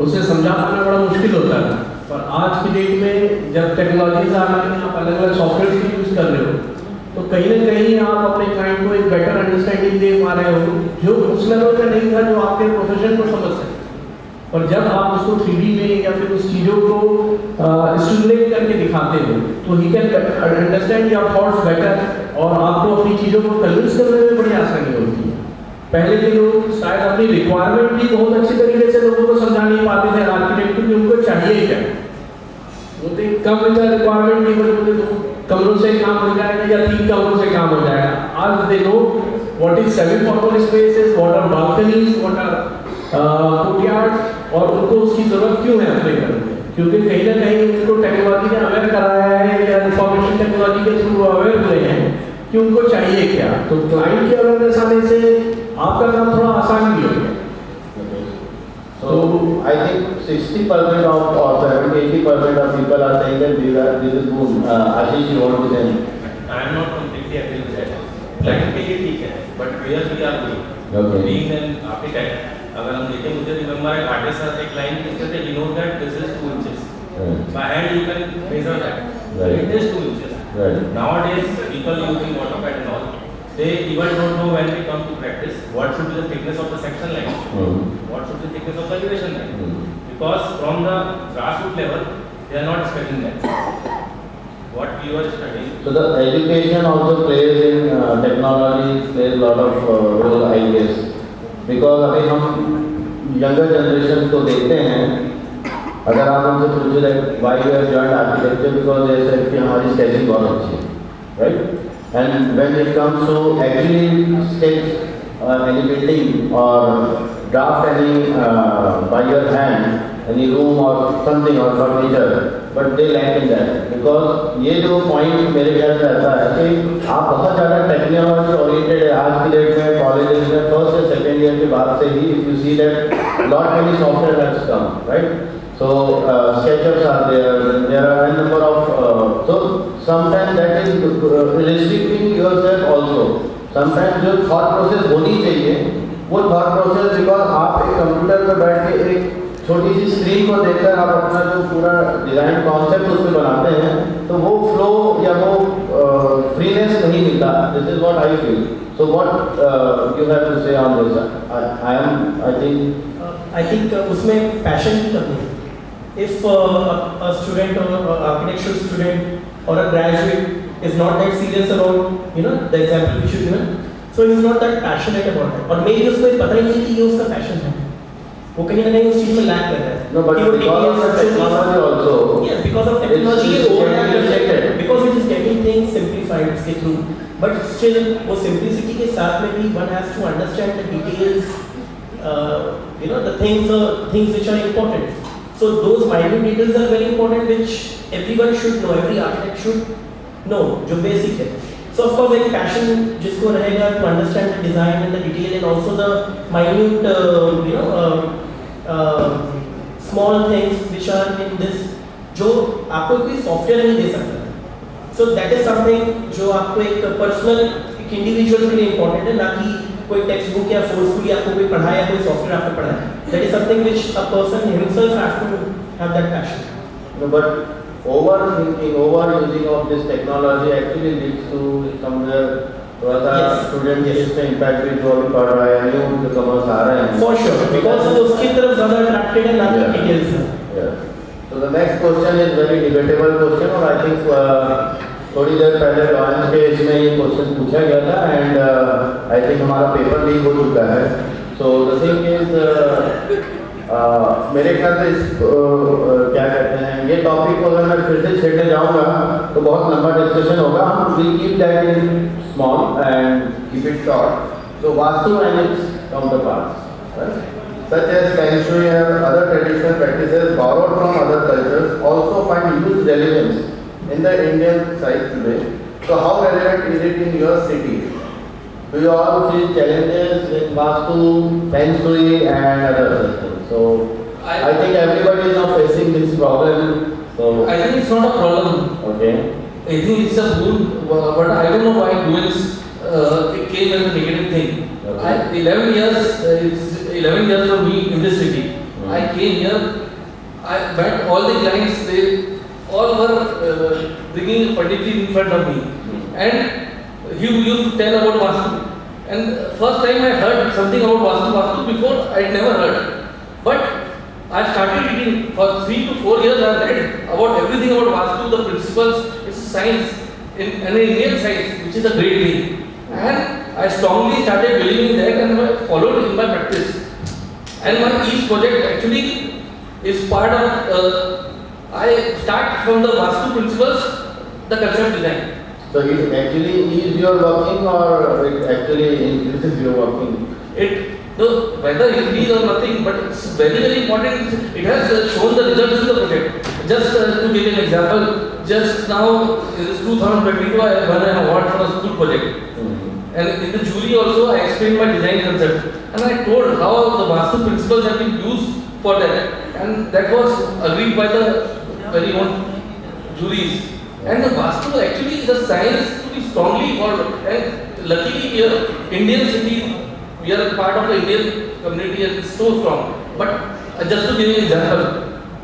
उसे समझा पाना बड़ा मुश्किल होता था. पर आज की डेट में जब टेक्नोलॉजी आ रही है आप अलग अलग सॉफ्टवेयर भी यूज़ कर रहे हो तो कहीं ना कहीं आप अपने क्लाइंट को एक बेटर अंडरस्टैंडिंग दे पा रहे हो जो उस लेवल का नहीं था जो आपके प्रोफेशन को समझ सकते. और जब आप उसको 3D में या फिर उस चीज़ों को स्टिमुलेट करके दिखाते हो तो he can understand your thoughts better और आपको अपनी चीज़ों को कन्विंस करने में बड़ी आसानी होती है. पहले के लोग शायद अपनी रिक्वायरमेंट भी बहुत अच्छी तरीके से लोगों को समझा नहीं पाते थे आर्किटेक्ट की उनको चाहिए क्या। वो तो कम रिक्वायरमेंट की वजह से 2 कमरों से काम हो जाएगा या 3 कमरों से काम हो जाएगा। आज they know what is semi formal spaces, what are balconies, what are courtyard, और उनको उसकी जरूरत क्यों है अपने घर में, क्योंकि कहीं ना कहीं उनको टेक्नोलॉजी ने अवेयर कराया है या इंफॉर्मेशन टेक्नोलॉजी के थ्रू अवेयर हुए हैं कि उनको चाहिए क्या। तो क्लाइंट के अवेयरनेस आने से आपका काम थोड़ा आसान भी हो गया। So I think 60% of or 70-80% of people are saying that this is boom. Ashish, you want to say? I am not completely agree with that. Client के लिए ठीक है, but where we are going. Okay. Being an architect, अगर हम देखें, मुझे remember एक artist एक client पूछते थे, he knows that this is 2 inches. Right. By hand you can measure that. Right. It is 2 inches. Right. Nowadays people using AutoCAD and all, they even don't know when we come to practice what should be the thickness of the section line, what should be the thickness of the elevation line, because from the grassroots level they are not studying that. What we were studying. So the education also plays in technology, plays a lot of role, I guess, because अभी हम younger generation को देखते हैं, अगर आप उनसे पूछे why you have joined architecture, because they said कि हमारी sketching बहुत अच्छी है, right? And when it comes to actually sketch any building or draft any by your hand, any room or something or furniture, but they lack in that, because ये जो point मेरे ख्याल से ऐसा है कि आप बहुत ज़्यादा टेक्नोलॉजी ओरिएंटेड है आज की डेट में, कॉलेजेस में फर्स्ट या सेकेंड ईयर के बाद से ही if you see that lot many software has come, right? So SketchUps are there are a number of so sometimes that is restricting yourself also. Sometimes जो thought process होनी चाहिए वो thought process, because आप एक computer पर बैठ के एक छोटी सी स्क्रीन को देखकर आप अपना जो पूरा डिजाइन कॉन्सेप्ट उसमें बनाते हैं, तो वो फ्लो या वो फ्रीनेस नहीं मिलता. This is what I feel. So what you have to say on this? I think उसमें पैशन की कमी है. If a student or architectural student or a graduate is not that serious about the example which you given, so he is not that passionate about it, और maybe उसको पता ही नहीं कि ये उसका passion है, वो कहीं ना कहीं उस चीज में लैक कर रहा है. No, but because of technology also. Yes, because of technology because it is getting things simplified उसके through, but still वो simplicity के साथ में भी one has to understand the details, the things which are important. So those minute details are very important, which everyone should know, every architect should know, जो basic है. So of course एक passion जिसको रहेगा to understand the design and the detail and also the minute small things which are in this, जो आपको कोई software नहीं दे सकता. So that is something जो आपको एक पर्सनल एक इंडिविजुअल के लिए इम्पोर्टेंट है, ना कि कोई टेक्स्ट बुक या फोर्सफुली आपको कोई पढ़ाया या कोई सॉफ्टवेयर आपको पढ़ाया. That is something which a person himself has to have that passion. No, but overthinking, overusing of this technology actually leads to somewhere थोड़ा सा स्टूडेंट इसमें इम्पैक्ट भी जो अभी पढ़ रहा है न्यू जो कमर्स आ रहे हैं. For sure, because उसकी तरफ ज़्यादा attracted है ना कि डिटेल्स है. So the next question is very debatable question, और I think थोड़ी देर पहले लॉरेंस के इसमें ये क्वेश्चन पूछा गया था, एंड आई थिंक हमारा पेपर लीक हो चुका है. सो द थिंग इज मेरे ख्याल से क्या कहते हैं, ये टॉपिक को अगर मैं फिर से छेड़ने जाऊंगा तो बहुत लंबा डिस्कशन होगा. हम will keep that in small and keep it short. So vastu and it's counterparts such as feng shui and other traditional practices borrowed from other cultures also find huge relevance in the Indian side today. So how relevant is it in your city? Do you all see challenges in Vastu, Feng Shui and other systems? So I think everybody is now facing this problem. So I think it's not a problem. Okay. I think it's a boon, but I don't know why duels it came as a negative thing. Okay. 11 years, it's 11 years for me in this city. I came here, I met all the clients, they all were bringing furniture in front of me, and he used to tell about Vastu. And first time I heard something about Vastu before I had never heard. But I started reading for 3 to 4 years. I read about everything about Vastu, the principles. It's a science, an Indian science, which is a great thing. And I strongly started believing in that and I followed in my practice. And my each project actually is part of, I start from the Vastu principles, the concept design. So it actually is your working or it actually increases your working? No, whether increase or nothing, but it's very, very important. It has shown the results in the project. Just to give an example, just now, in this 2022, I won an award for a school project. And in the jury also, I explained my design concept. And I told how the Vastu principles have been used for that. And that was agreed by the very own juries. And the Vastu actually is a science to be strongly followed. And luckily, we are Indian city. We are a part of the Indian community and it's so strong. But just to give you an example,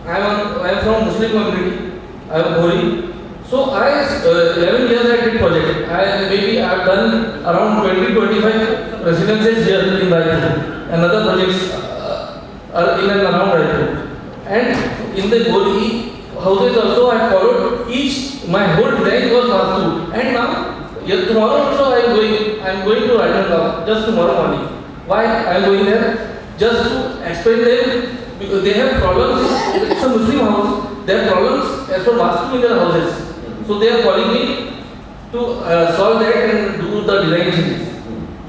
I am from Muslim community. I am Bhori. So 11 years I did project. Maybe I have done around 20-25 residences here in Raipur. Another projects are in and around Raipur. And in the Bhori houses also I followed my whole design was Vastu. And now tomorrow also I am going to Raipur just tomorrow morning. Why I am going there? Just to explain them because they have problems. It's a Muslim house. They have problems as per Vastu in their houses. So they are calling me to solve that and do the design changes.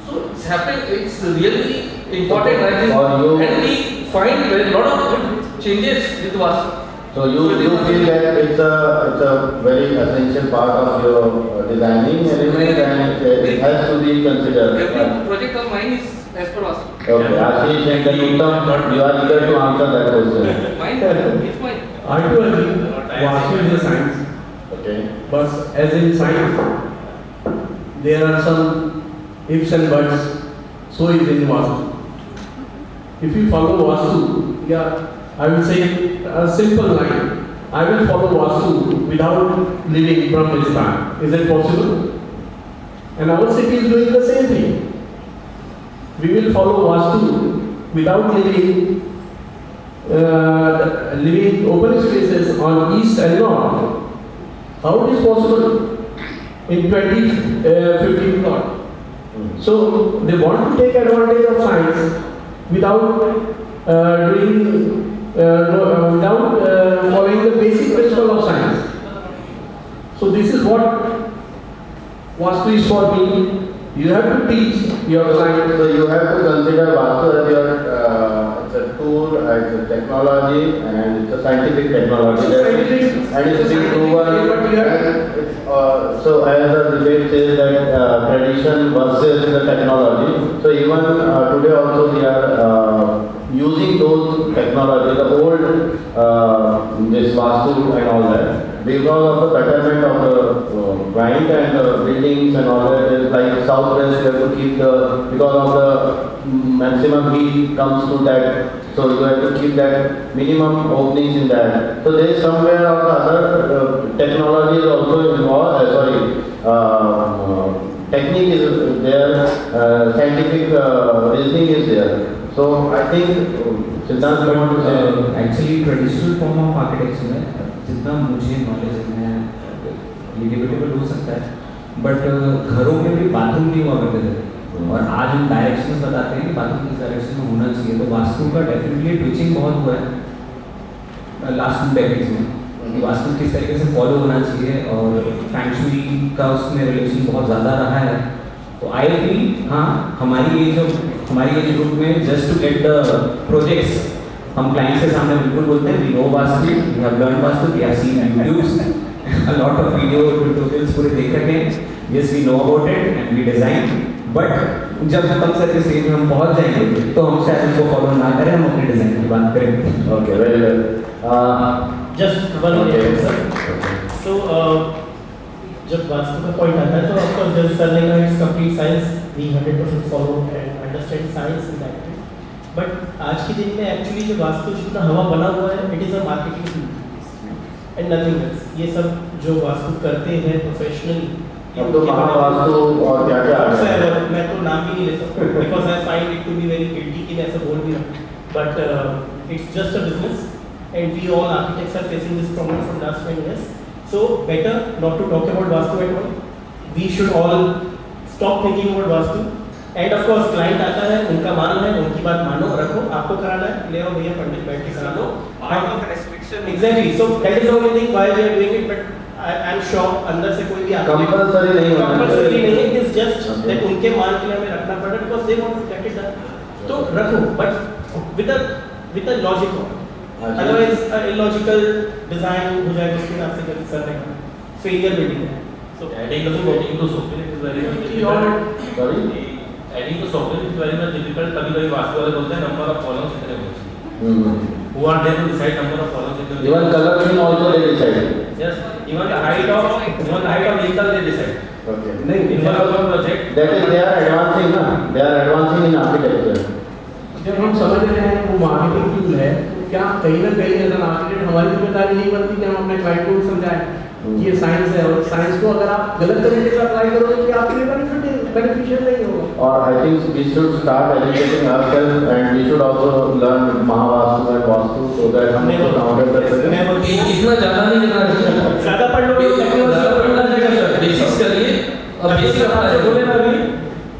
So it's happening. It's really important. I think, and we find a lot of good changes with Vastu. So you feel that it's a very essential part of your designing element and it has to be considered. Every project of mine is as per Vastu. Okay, Ashish and Uttam, you are eager to answer that question. Mine is mine. I do agree. Vastu is a science. Okay. But as in science, there are some ifs and buts. So is in Vastu. If you follow Vastu, I will say a simple line. I will follow Vastu without living from this time. Is it possible? And our city is doing the same thing. We will follow Vastu without living open spaces on east and north. How it is possible in 2015 plot? So they want to take advantage of science without following the basic principle of science. So this is what Vastu is for me. You have to teach your client. So you have to consider Vastu as your it's a tool, it's a technology, and it's a scientific technology. And it's been proven. So as the debate says that tradition versus the technology. So even today also we are using those technology, the old this Vastu and all that. Because of the betterment of the client and the buildings and all that, is like southwest, you have to keep because of the maximum heat comes to that, so you have to keep that minimum openings in that. So there is somewhere or the other technology is also involved, technique is there, scientific reasoning is there. So I think Siddhant you want to say? Actually traditional form of architecture में जितना मुझे knowledge है मैं ये debatable हो सकता है but घरों में भी बाथरूम नहीं हुआ करते थे और आज हम डायरेक्शंस बताते हैं कि बाथरूम किस डायरेक्शन में होना चाहिए तो वास्तु का डेफिनेटली ट्विचिंग बहुत हुआ है लास्ट 2 डेकेड्स में वास्तु किस तरीके से फॉलो होना चाहिए और फैंग शुई का उसमें रिलेशन बहुत ज़्यादा रहा है तो आई फील हाँ हमारी एज ग्रुप में just to get the projects हम क्लाइंट्स के सामने बिल्कुल बोलते हैं we know vastu we have learn vastu we have seen YouTubes a lot of video tutorials पूरे देख रखे हैं yes we know about it and we design but जब हम सर के स्टेज में हम पहुंच जाएंगे तो हम शायद उसको फॉलो ना करें हम अपनी डिजाइन की बात करेंगे okay very well just one minute sir so जब वास्तु का पॉइंट आता है तो ऑफकोर्स जस्ट सर ने कहा it's complete science we 100% follow and understand science in that but आज के दिन में एक्चुअली जो वास्तु जितना हवा बना हुआ है it is a marketing tool and nothing else ये सब जो वास्तु करते हैं प्रोफेशनली अब तो महावास्तु और क्या क्या आ रहा है मैं तो नाम भी नहीं लेता because I find it to be very guilty कि मैं ऐसा बोल भी रहा but it's just a business and we all architects are facing this problem from last 10 years so better not to talk about vastu at all we should all stop thinking about vastu. And of course client आता है, उनका माल है, उनकी बात मानो, रखो, आपको कराना है, ले आओ भैया पंडित बैठ के करा लो. Exactly. So that is the only thing why we are doing it, but I'm sure अंदर से कोई भी Compulsory नहीं होना चाहिए. Compulsory नहीं है. It is just that उनके माल के लिए हमें रखना पड़ रहा है because they want to get it done. तो रखो, but with a logic. Otherwise illogical design हो जाएगा उसके हिसाब से कर सकते हैं. Failure building है. So adding to software is very much difficult. Sorry. Adding to software is very much difficult. कभी वास्तु वाले बोलते हैं number of columns कितने होंगे. Who are there to decide number of columns कितने. Even color scheme also they decide. Yes. Even the height of vehicle they decide. Okay. In one of our project. That is they are advancing ना. They are advancing in architecture. जब हम समझ रहे हैं वो marketing tool है, क्या कहीं ना कहीं एज एन आर्किटेक्ट हमारी जिम्मेदारी नहीं बनती कि हम अपने क्लाइंट को समझाएं कि ये साइंस है, और साइंस को अगर आप गलत तरीके से अप्लाई करोगे तो आपके लिए बेनिफिशियल नहीं होगा. Or I think we should start educating ourselves and we should also learn Mahavastu and Vastu so that हम इसको काउंटर कर सकें. इतना ज़्यादा नहीं करना चाहिए. ज़्यादा पढ़ लो टेक्नोलॉजी बेसिक्स करिए. अब बेसिक आपने बोले ना अभी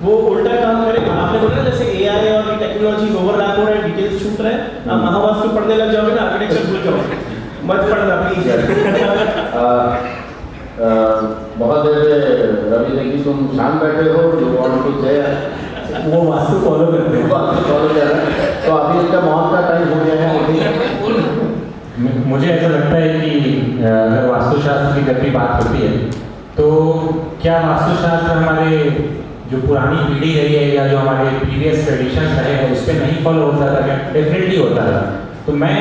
वो उल्टा काम करेगा. आपने बोला जैसे AI और टेक्नोलॉजी ओवरलैप हो रहा है, डिटेल्स छूट रहे हैं, आप महावास्तु पढ़ने लग जाओगे ना, आर्किटेक्चर भूल जाओगे. मत पढ़ना प्लीज. बहुत देर से रवि देखी तुम शांत बैठे हो. यू वांट टू से वो वास्तु फॉलो करते हैं. वास्तु फॉलो कर रहे हैं. तो अभी इसका मौत का टाइम हो गया है. मुझे ऐसा लगता है कि अगर वास्तुशास्त्र की जब भी बात होती है तो क्या वास्तुशास्त्र हमारे जो पुरानी पीढ़ी रही है या जो हमारे प्रीवियस ट्रेडिशंस रहे हैं उस पर नहीं फॉलो होता था क्या? डेफिनेटली होता था. तो मैं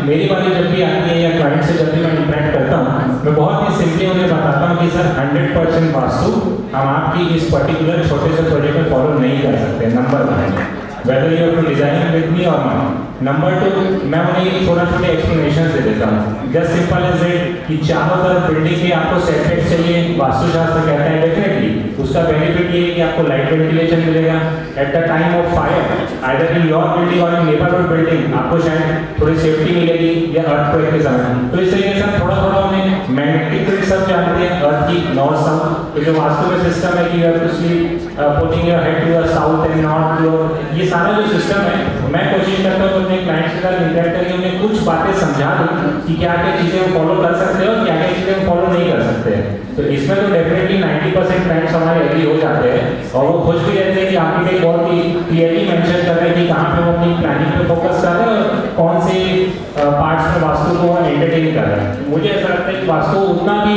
मेरी बारी जब भी आती है या क्लाइंट से जब भी मैं इंटरेक्ट करता हूँ, मैं बहुत ही सिंपली उन्हें बताता हूँ कि सर 100% वास्तु हम आपकी इस पर्टिकुलर छोटे से प्रोजेक्ट में फॉलो नहीं कर सकते. Number 1, whether you have to design with me और नॉट. नंबर 2, मैं उन्हें छोटे एक्सप्लेनेशन दे देता हूँ. जस्ट सिंपल एज इट कि चारों तरफ बिल्डिंग के आपको सेटबैक चाहिए. वास्तुशास्त्र कहता है डेफिनेटली उसका बेनिफिट ये है कि आपको लाइट वेंटिलेशन मिलेगा. At the time of fire either in your building और इन नेबरहुड बिल्डिंग आपको शायद थोड़ी सेफ्टी मिलेगी या अर्थक्वेक के समय. तो इस तरीके से थोड़ा उन्हें मैग्नेटिक फील्ड सब जानते हैं अर्थ की नॉर्थ साउथ. तो जो वास्तु में सिस्टम है कि you have to sleep putting your head to the south and north to, ये सारा जो सिस्टम है मैं कोशिश करता हूँ अपने क्लाइंट्स के साथ इंटरेक्ट करके उन्हें कुछ बातें समझा दूँ कि क्या क्या चीज़ें वो फॉलो कर सकते हो और क्या क्या चीज़ें वो फॉलो नहीं कर सकते हैं. तो इसमें तो डेफिनेटली 90% क्लाइंट्स हमारे एग्री हो जाते हैं और वो खुश भी रहते हैं कि आर्किटेक्ट बहुत ही क्लियरली मेंशन कर रहे हैं कि कहाँ पे वो अपनी प्लानिंग पे फोकस कर रहे हैं और कौन से पार्ट्स में वास्तु को एंटरटेन कर रहे हैं. मुझे ऐसा लगता है कि वास्तु उतना भी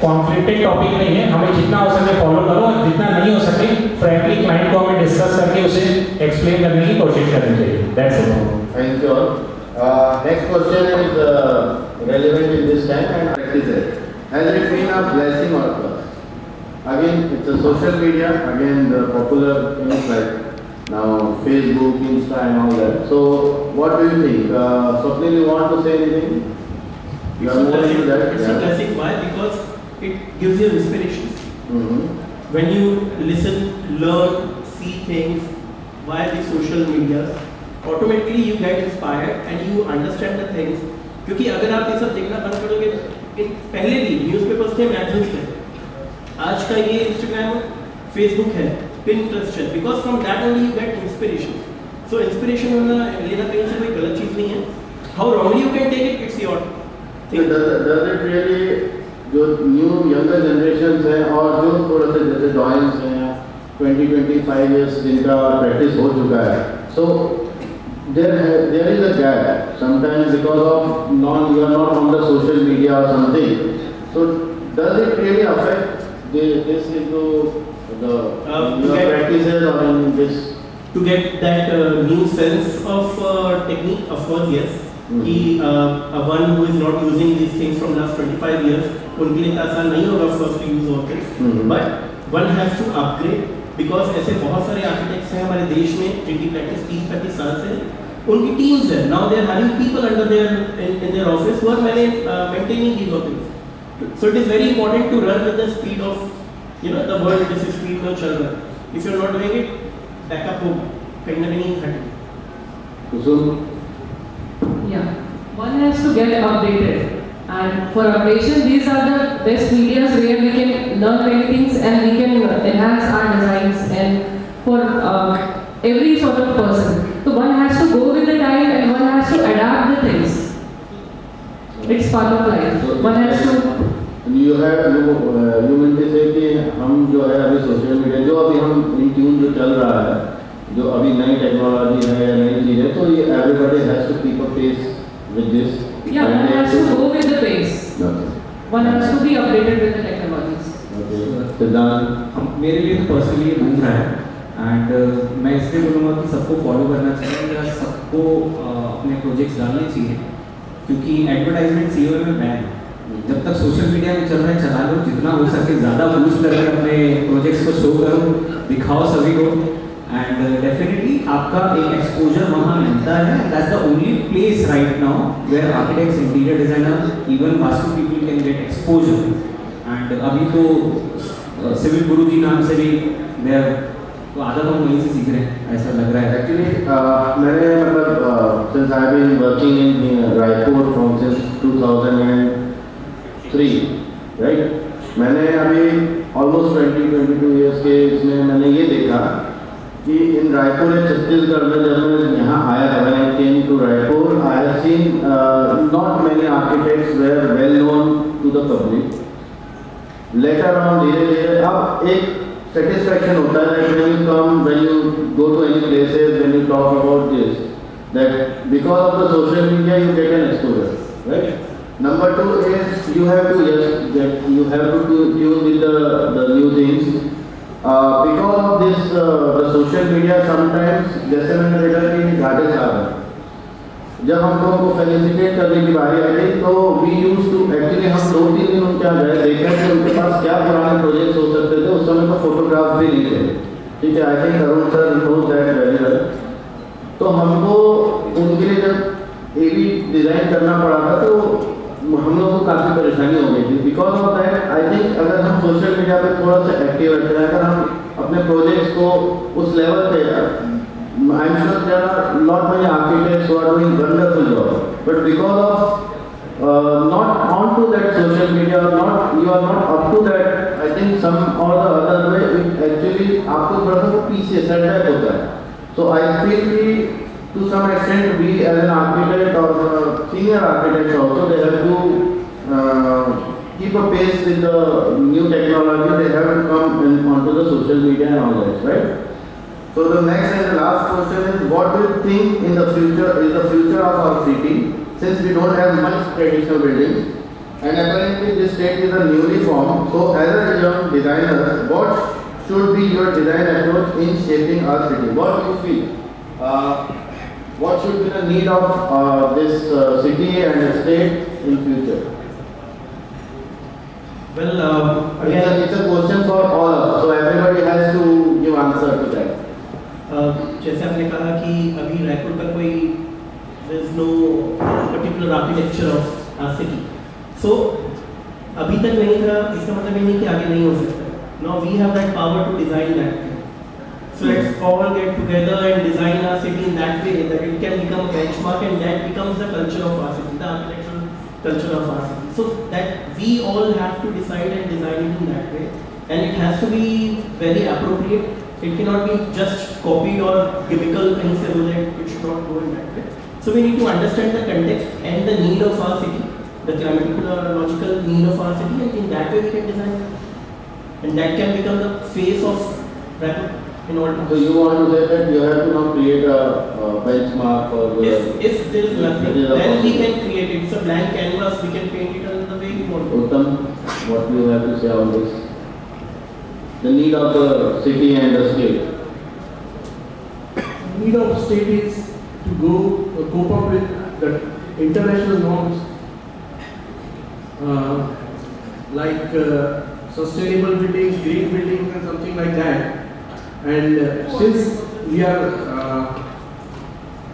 कॉन्फ्लिक्टेड टॉपिक नहीं है. हमें जितना हो सके फॉलो करो और जितना नहीं हो सके फ्रैंकली क्लाइंट को हमें डिस्कस करके उसे एक्सप्लेन करने की कोशिश करनी चाहिए. That's it. Thank you all. Next question is relevant in this time and practice it. Has it been a blessing or a curse? Again, it's a social media. Again, the popular things like now Facebook, Insta, and all that. So, what do you think? Swapnil, you want to say anything? You are more into that. It's a blessing. Why? Because it gives you inspiration. When you listen, learn, see things via the social media, automatically you get inspired and you understand the things. क्योंकि अगर आप ये सब देखना बंद करोगे, पहले भी न्यूज़पेपर्स थे, मैगजीन्स थे, आज का ये इंस्टाग्राम, फेसबुक है, पिंटरेस्ट है, because from that only you get inspiration. So inspiration लेना कहीं से कोई गलत चीज़ नहीं है. How wrongly you can take it, it's your thing. Does it really जो न्यू यंगर जनरेशन है और जो थोड़ा सा जैसे डॉयंस हैं 20-25 इयर्स जिनका प्रैक्टिस हो चुका है, so there is a gap sometimes because of you are not on the social media or something. So does it really affect this into the your practices or in this? To get that new sense of technique, of course, yes. कि one who is not using these things from last 25 years, उनके लिए आसान नहीं होगा of course to use all this. But one has to upgrade because ऐसे बहुत सारे architects हैं हमारे देश में जिनकी practice 30-35 साल से, उनकी teams है. Now they are having people under in their office who are maintaining these things. So it is very important to run with the speed of, the world is speed में चल रहा है. If you are not doing it, backup होगा कहीं ना कहीं घटे. Yeah, one has to get updated, and for updation, these are the best medias where we can learn many things and we can enhance our design part of life. One has to. You mean to say कि हम जो है अभी social media जो अभी हम in tune जो चल रहा है जो अभी नई टेक्नोलॉजी है या नई चीज़ है तो ये everybody has to keep a pace with this. Yeah, one has to go with the pace. Okay. One has to be updated with the technologies. Okay. सिद्धांत मेरे लिए तो पर्सनली ये घूम रहा है एंड मैं इसलिए बोलूँगा कि सबको फॉलो करना चाहिए या सबको अपने प्रोजेक्ट्स डालने चाहिए क्योंकि एडवर्टाइजमेंट सीओ में बैन है। जब तक सोशल मीडिया में चल रहा है चला लो जितना हो सके ज़्यादा बूस्ट करके अपने प्रोजेक्ट्स को शो करो दिखाओ सभी को एंड डेफिनेटली आपका एक एक्सपोजर वहाँ मिलता है that's the only place right now where architects interior designer even vastu people can get exposure and अभी तो सिविल गुरु जी नाम से भी तो आधा तो हम वहीं से सीख रहे हैं ऐसा लग रहा है। एक्चुअली मैंने मतलब since I've been working in Raipur from since 2003, right? मैंने अभी almost 20-22 years के इसमें मैंने ये देखा कि in Raipur छत्तीसगढ़ में जब मैं यहाँ आया when I came to Raipur, I have seen not many architects were well known to the public. Later on धीरे-धीरे अब एक satisfaction होता है that when you come, when you go to any places, when you talk about this, that because of the social media you get an exposure, right? Number two is you have to you have to tune with the new things. Because of this, the social media sometimes जैसे मैंने देखा कि घाटे साहब है जब हम लोगों को फेलिसिटेट करने की बारी आई थी तो वी यूज टू एक्चुअली हम 2-3 दिन उनके यहाँ गए देखे कि उनके पास क्या पुराने प्रोजेक्ट्स हो सकते थे उस समय तो फोटोग्राफ भी नहीं थे ठीक है I think Arun sir knows that very well तो हमको उनके लिए जब एवी डिज़ाइन करना पड़ा था तो हम लोगों को काफ़ी परेशानी हो गई थी because of that I think अगर हम सोशल मीडिया पे थोड़ा सा एक्टिव रहते हैं अगर हम अपने प्रोजेक्ट्स को उस लेवल पे I'm sure there are not many architects who are doing wonderful job, but because of not onto that social media or not you are not up to that, I think some or the other way it actually आपको थोड़ा सा पीछे setback होता है. So I feel कि to some extent we as an architect or senior architects also they have to keep a pace with the new technology. They have to come onto the social media and all that, right? So the next and the last question is, what do you think in the future is the future of our city, since we don't have much traditional buildings, and apparently this state is a newly formed. So as a young designer, what should be your design approach in shaping our city? What do you feel? What should be the need of this city and the state in future? Well, again, it's a question for all of us, so everybody has to give answer to that. जैसे आपने कहा कि अभी रायपुर का कोई there is no particular architecture of our city. So अभी तक नहीं था इसका मतलब ये नहीं कि आगे नहीं हो सकता. Now we have that power to design that. So let's all get together and design our city in that way that it can become a benchmark and that becomes the culture of our city, the architectural culture of our city. So that we all have to decide and design it in that way, and it has to be very appropriate. It cannot be just copied or chemical things so that it should not go in that way. So we need to understand the context and the need of our city, the climatological need of our city, and in that way we can design it. And that can become the face of Raipur in all terms. So you want to say that you have to now create a benchmark for the... If there is nothing, then we can create it. It's a blank canvas, we can paint it in the way we want. Uttam, what do you have to say on this? The need of the city and the state. The need of the state is to go cope up with the international norms like sustainable buildings, green buildings and something like that. And since we are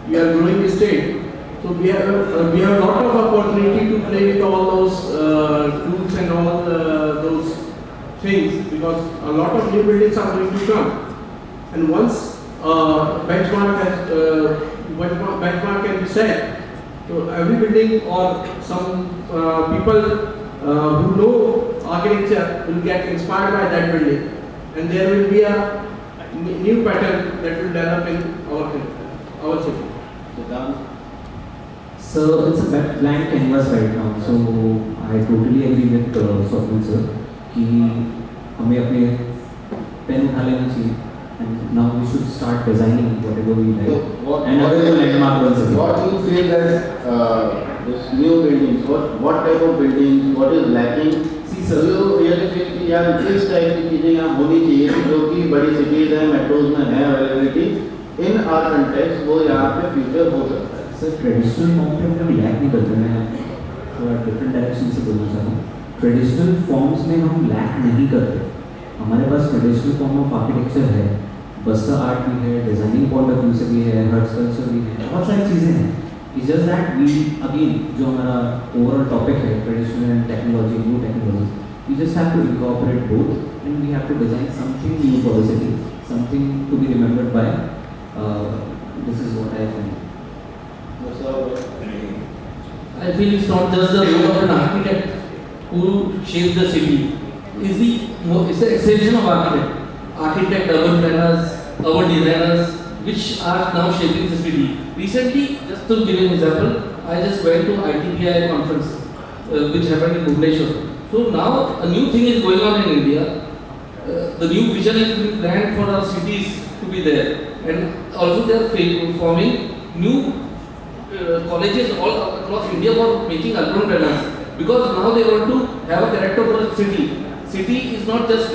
growing a state, so we have a lot of opportunity to play with all those tools and all those things, because a lot of new buildings are going to come, and once benchmark can be set, so every building or some people who know architecture will get inspired by that building, and there will be a new pattern that will develop in our city. So it's a blank canvas right now. So I totally agree with Swapnil sir कि हमें अपने pen उठा लेना चाहिए and now we should start designing whatever we like. And other landmark ones. What do you feel that this new buildings, what type of buildings, what is lacking? See sir, do you really feel कि यार किस type की चीजें यहाँ होनी चाहिए जो कि बड़ी सिटीज हैं, मेट्रोज में है अवेलेबिलिटी, इन आर कंटेक्स्ट वो यहाँ पे फ्यूचर हो सकता है? सर ट्रेडिशनल फॉर्म पे हम लैक नहीं करते, मैं थोड़ा डिफरेंट डायरेक्शन से बोलना चाहता हूँ. ट्रेडिशनल फॉर्म्स में हम लैक नहीं करते. हमारे पास ट्रेडिशनल फॉर्म ऑफ आर्किटेक्चर है, बस्ता आर्ट भी है, डिजाइनिंग पॉइंट ऑफ व्यू से भी है, हर्ट कल्चर भी है, बहुत सारी चीज़ें हैं. It's just that we again जो हमारा ओवरऑल टॉपिक है traditional and technology, new technology, we just have to incorporate both and we have to design something new for the city, something to be remembered by. This is what I think. I feel it's not just the role of an architect who shapes the city. It's the extension of architect, urban planners, urban designers, which are now shaping the city. Recently, just to give an example, I just went to ITPI conference, which happened in Bhubaneswar. So now a new thing is going on in India. The new vision is being planned for our cities to be there, and also they are forming new colleges all across India for making urban planners, because now they want to have a character for the city. City is not just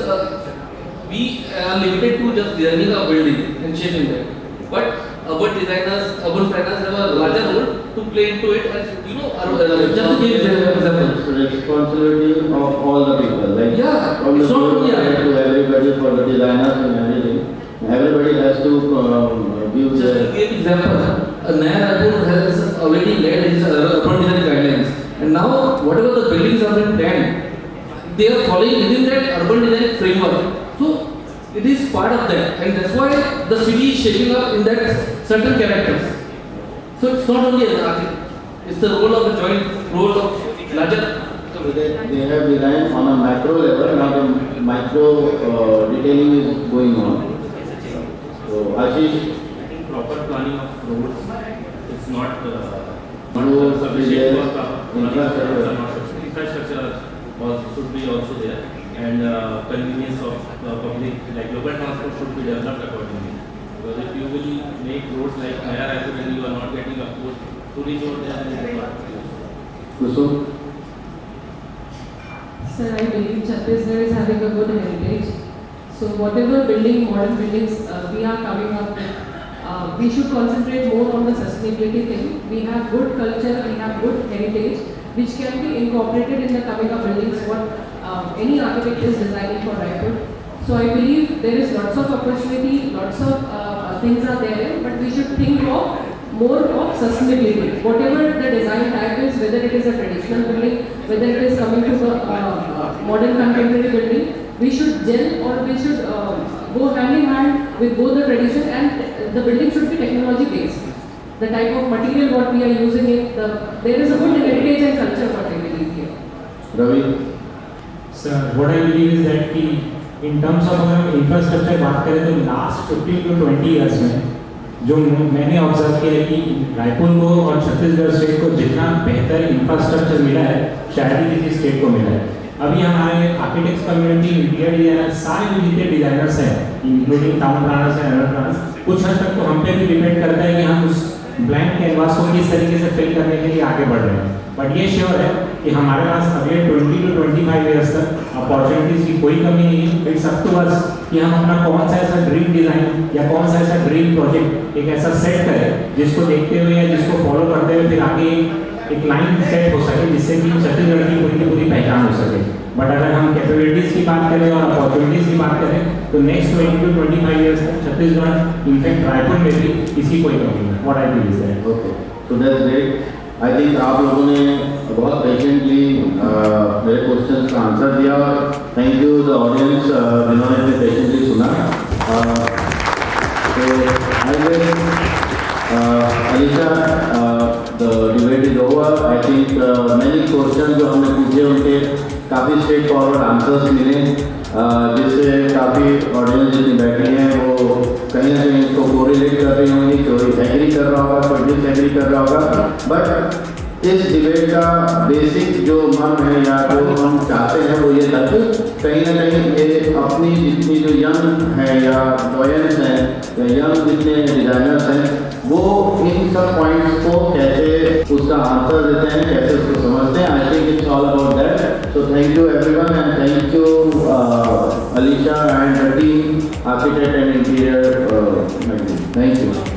we are limited to just designing a building and shaping that, but urban designers, urban planners have a larger role to play into it. And you know, just to give an example, Responsibility of all the people, like from the it's not only to everybody, for the designers and everything. Everybody has to give just to give example. Naya Raipur has already led his urban design guidelines, and now whatever the buildings are being planned, they are following within that urban design framework. So it is part of that, and that's why the city is shaping up in that certain characters. So it's not only an architect; it's the role of a joint role of larger. They have designed on a macro level, now the micro detailing is going on. So Ashish, proper planning of roads, it's not infrastructure. Infrastructure should be also there, and convenience of public, like local transport should be developed accordingly. Because if you will make roads like Naya Raipur and you are not getting a post to reach over there, then it is not. Kusum? Sir, I believe Chhattisgarh is having a good heritage. So whatever modern buildings we are coming up with, we should concentrate more on the sustainability thing. We have good culture, we have good heritage, which can be incorporated in the coming up buildings, what any architect is designing for Raipur. So I believe there is lots of opportunity, lots of things are there, but we should think of more of sustainability. Whatever the design type is, whether it is a traditional building, whether it is coming to a modern contemporary building, we should gel, or we should go hand in hand with both the tradition, and the building should be technology based. The type of material what we are using there is a good heritage and culture what we believe here. Ravi? Sir, what I believe is that in terms of अगर infrastructure बात करें तो last 15 to 20 years में जो मैंने observe किया है कि रायपुर को और छत्तीसगढ़ स्टेट को जितना बेहतर इंफ्रास्ट्रक्चर मिला है शायद ही किसी स्टेट को मिला है. अभी हमारे आर्किटेक्ट्स कम्युनिटी, इंटीरियर डिजाइनर, सारे जो जितने डिजाइनर्स हैं including town planners and urban planners, कुछ हद तक तो हम पे भी डिपेंड करता है कि हम उस ब्लैंक कैनवास को किस तरीके से फिल करने के लिए आगे बढ़ रहे हैं. बट ये श्योर है कि हमारे पास अगले 20 to 25 ईयर्स तक अपॉर्चुनिटीज की कोई कमी नहीं है. इट्स अप टू अस कि हम अपना कौन सा ऐसा ड्रीम डिजाइन या कौन सा ऐसा ड्रीम प्रोजेक्ट एक ऐसा सेट करें जिसको देखते हुए या जिसको फॉलो करते हुए फिर आगे एक लाइन सेट हो सके जिससे कि छत्तीसगढ़ की पूरी की पूरी पहचान हो सके. बट अगर हम कैपेबिलिटीज की बात करें और अपॉर्चुनिटीज की बात करें तो नेक्स्ट 20 to 25 ईयर्स तक छत्तीसगढ़ इनफैक्ट रायपुर में भी किसी कोई कमी नहीं. What I believe is that. Okay, so that's great. I think आप लोगों ने बहुत पेशेंटली मेरे क्वेश्चन का आंसर दिया. थैंक यू द ऑडियंस जिन्होंने हमें पेशेंटली सुना. तो I will Alisha, the debate is over. I think many question जो हमने पूछे उनके काफ़ी स्ट्रेट फॉरवर्ड आंसर्स मिले, जिससे काफ़ी ऑडियंस जितनी बैठी हैं वो कहीं ना कहीं इसको कोरिलेट कर रही होंगी. कोई एग्री कर रहा होगा, कोई डिसएग्री कर रहा होगा, बट इस डिबेट का बेसिक जो मर्म है या जो हम चाहते हैं वो ये था कि कहीं ना कहीं ये अपनी जितनी जो यंग है या बॉयंस हैं या यंग जितने डिजाइनर्स हैं वो इन सब पॉइंट्स को कैसे उसका आंसर देते हैं, कैसे उसको समझते हैं। आई think it's all about that. So thank you everyone and thank you Alicia and the team, architect and interior. Thank you.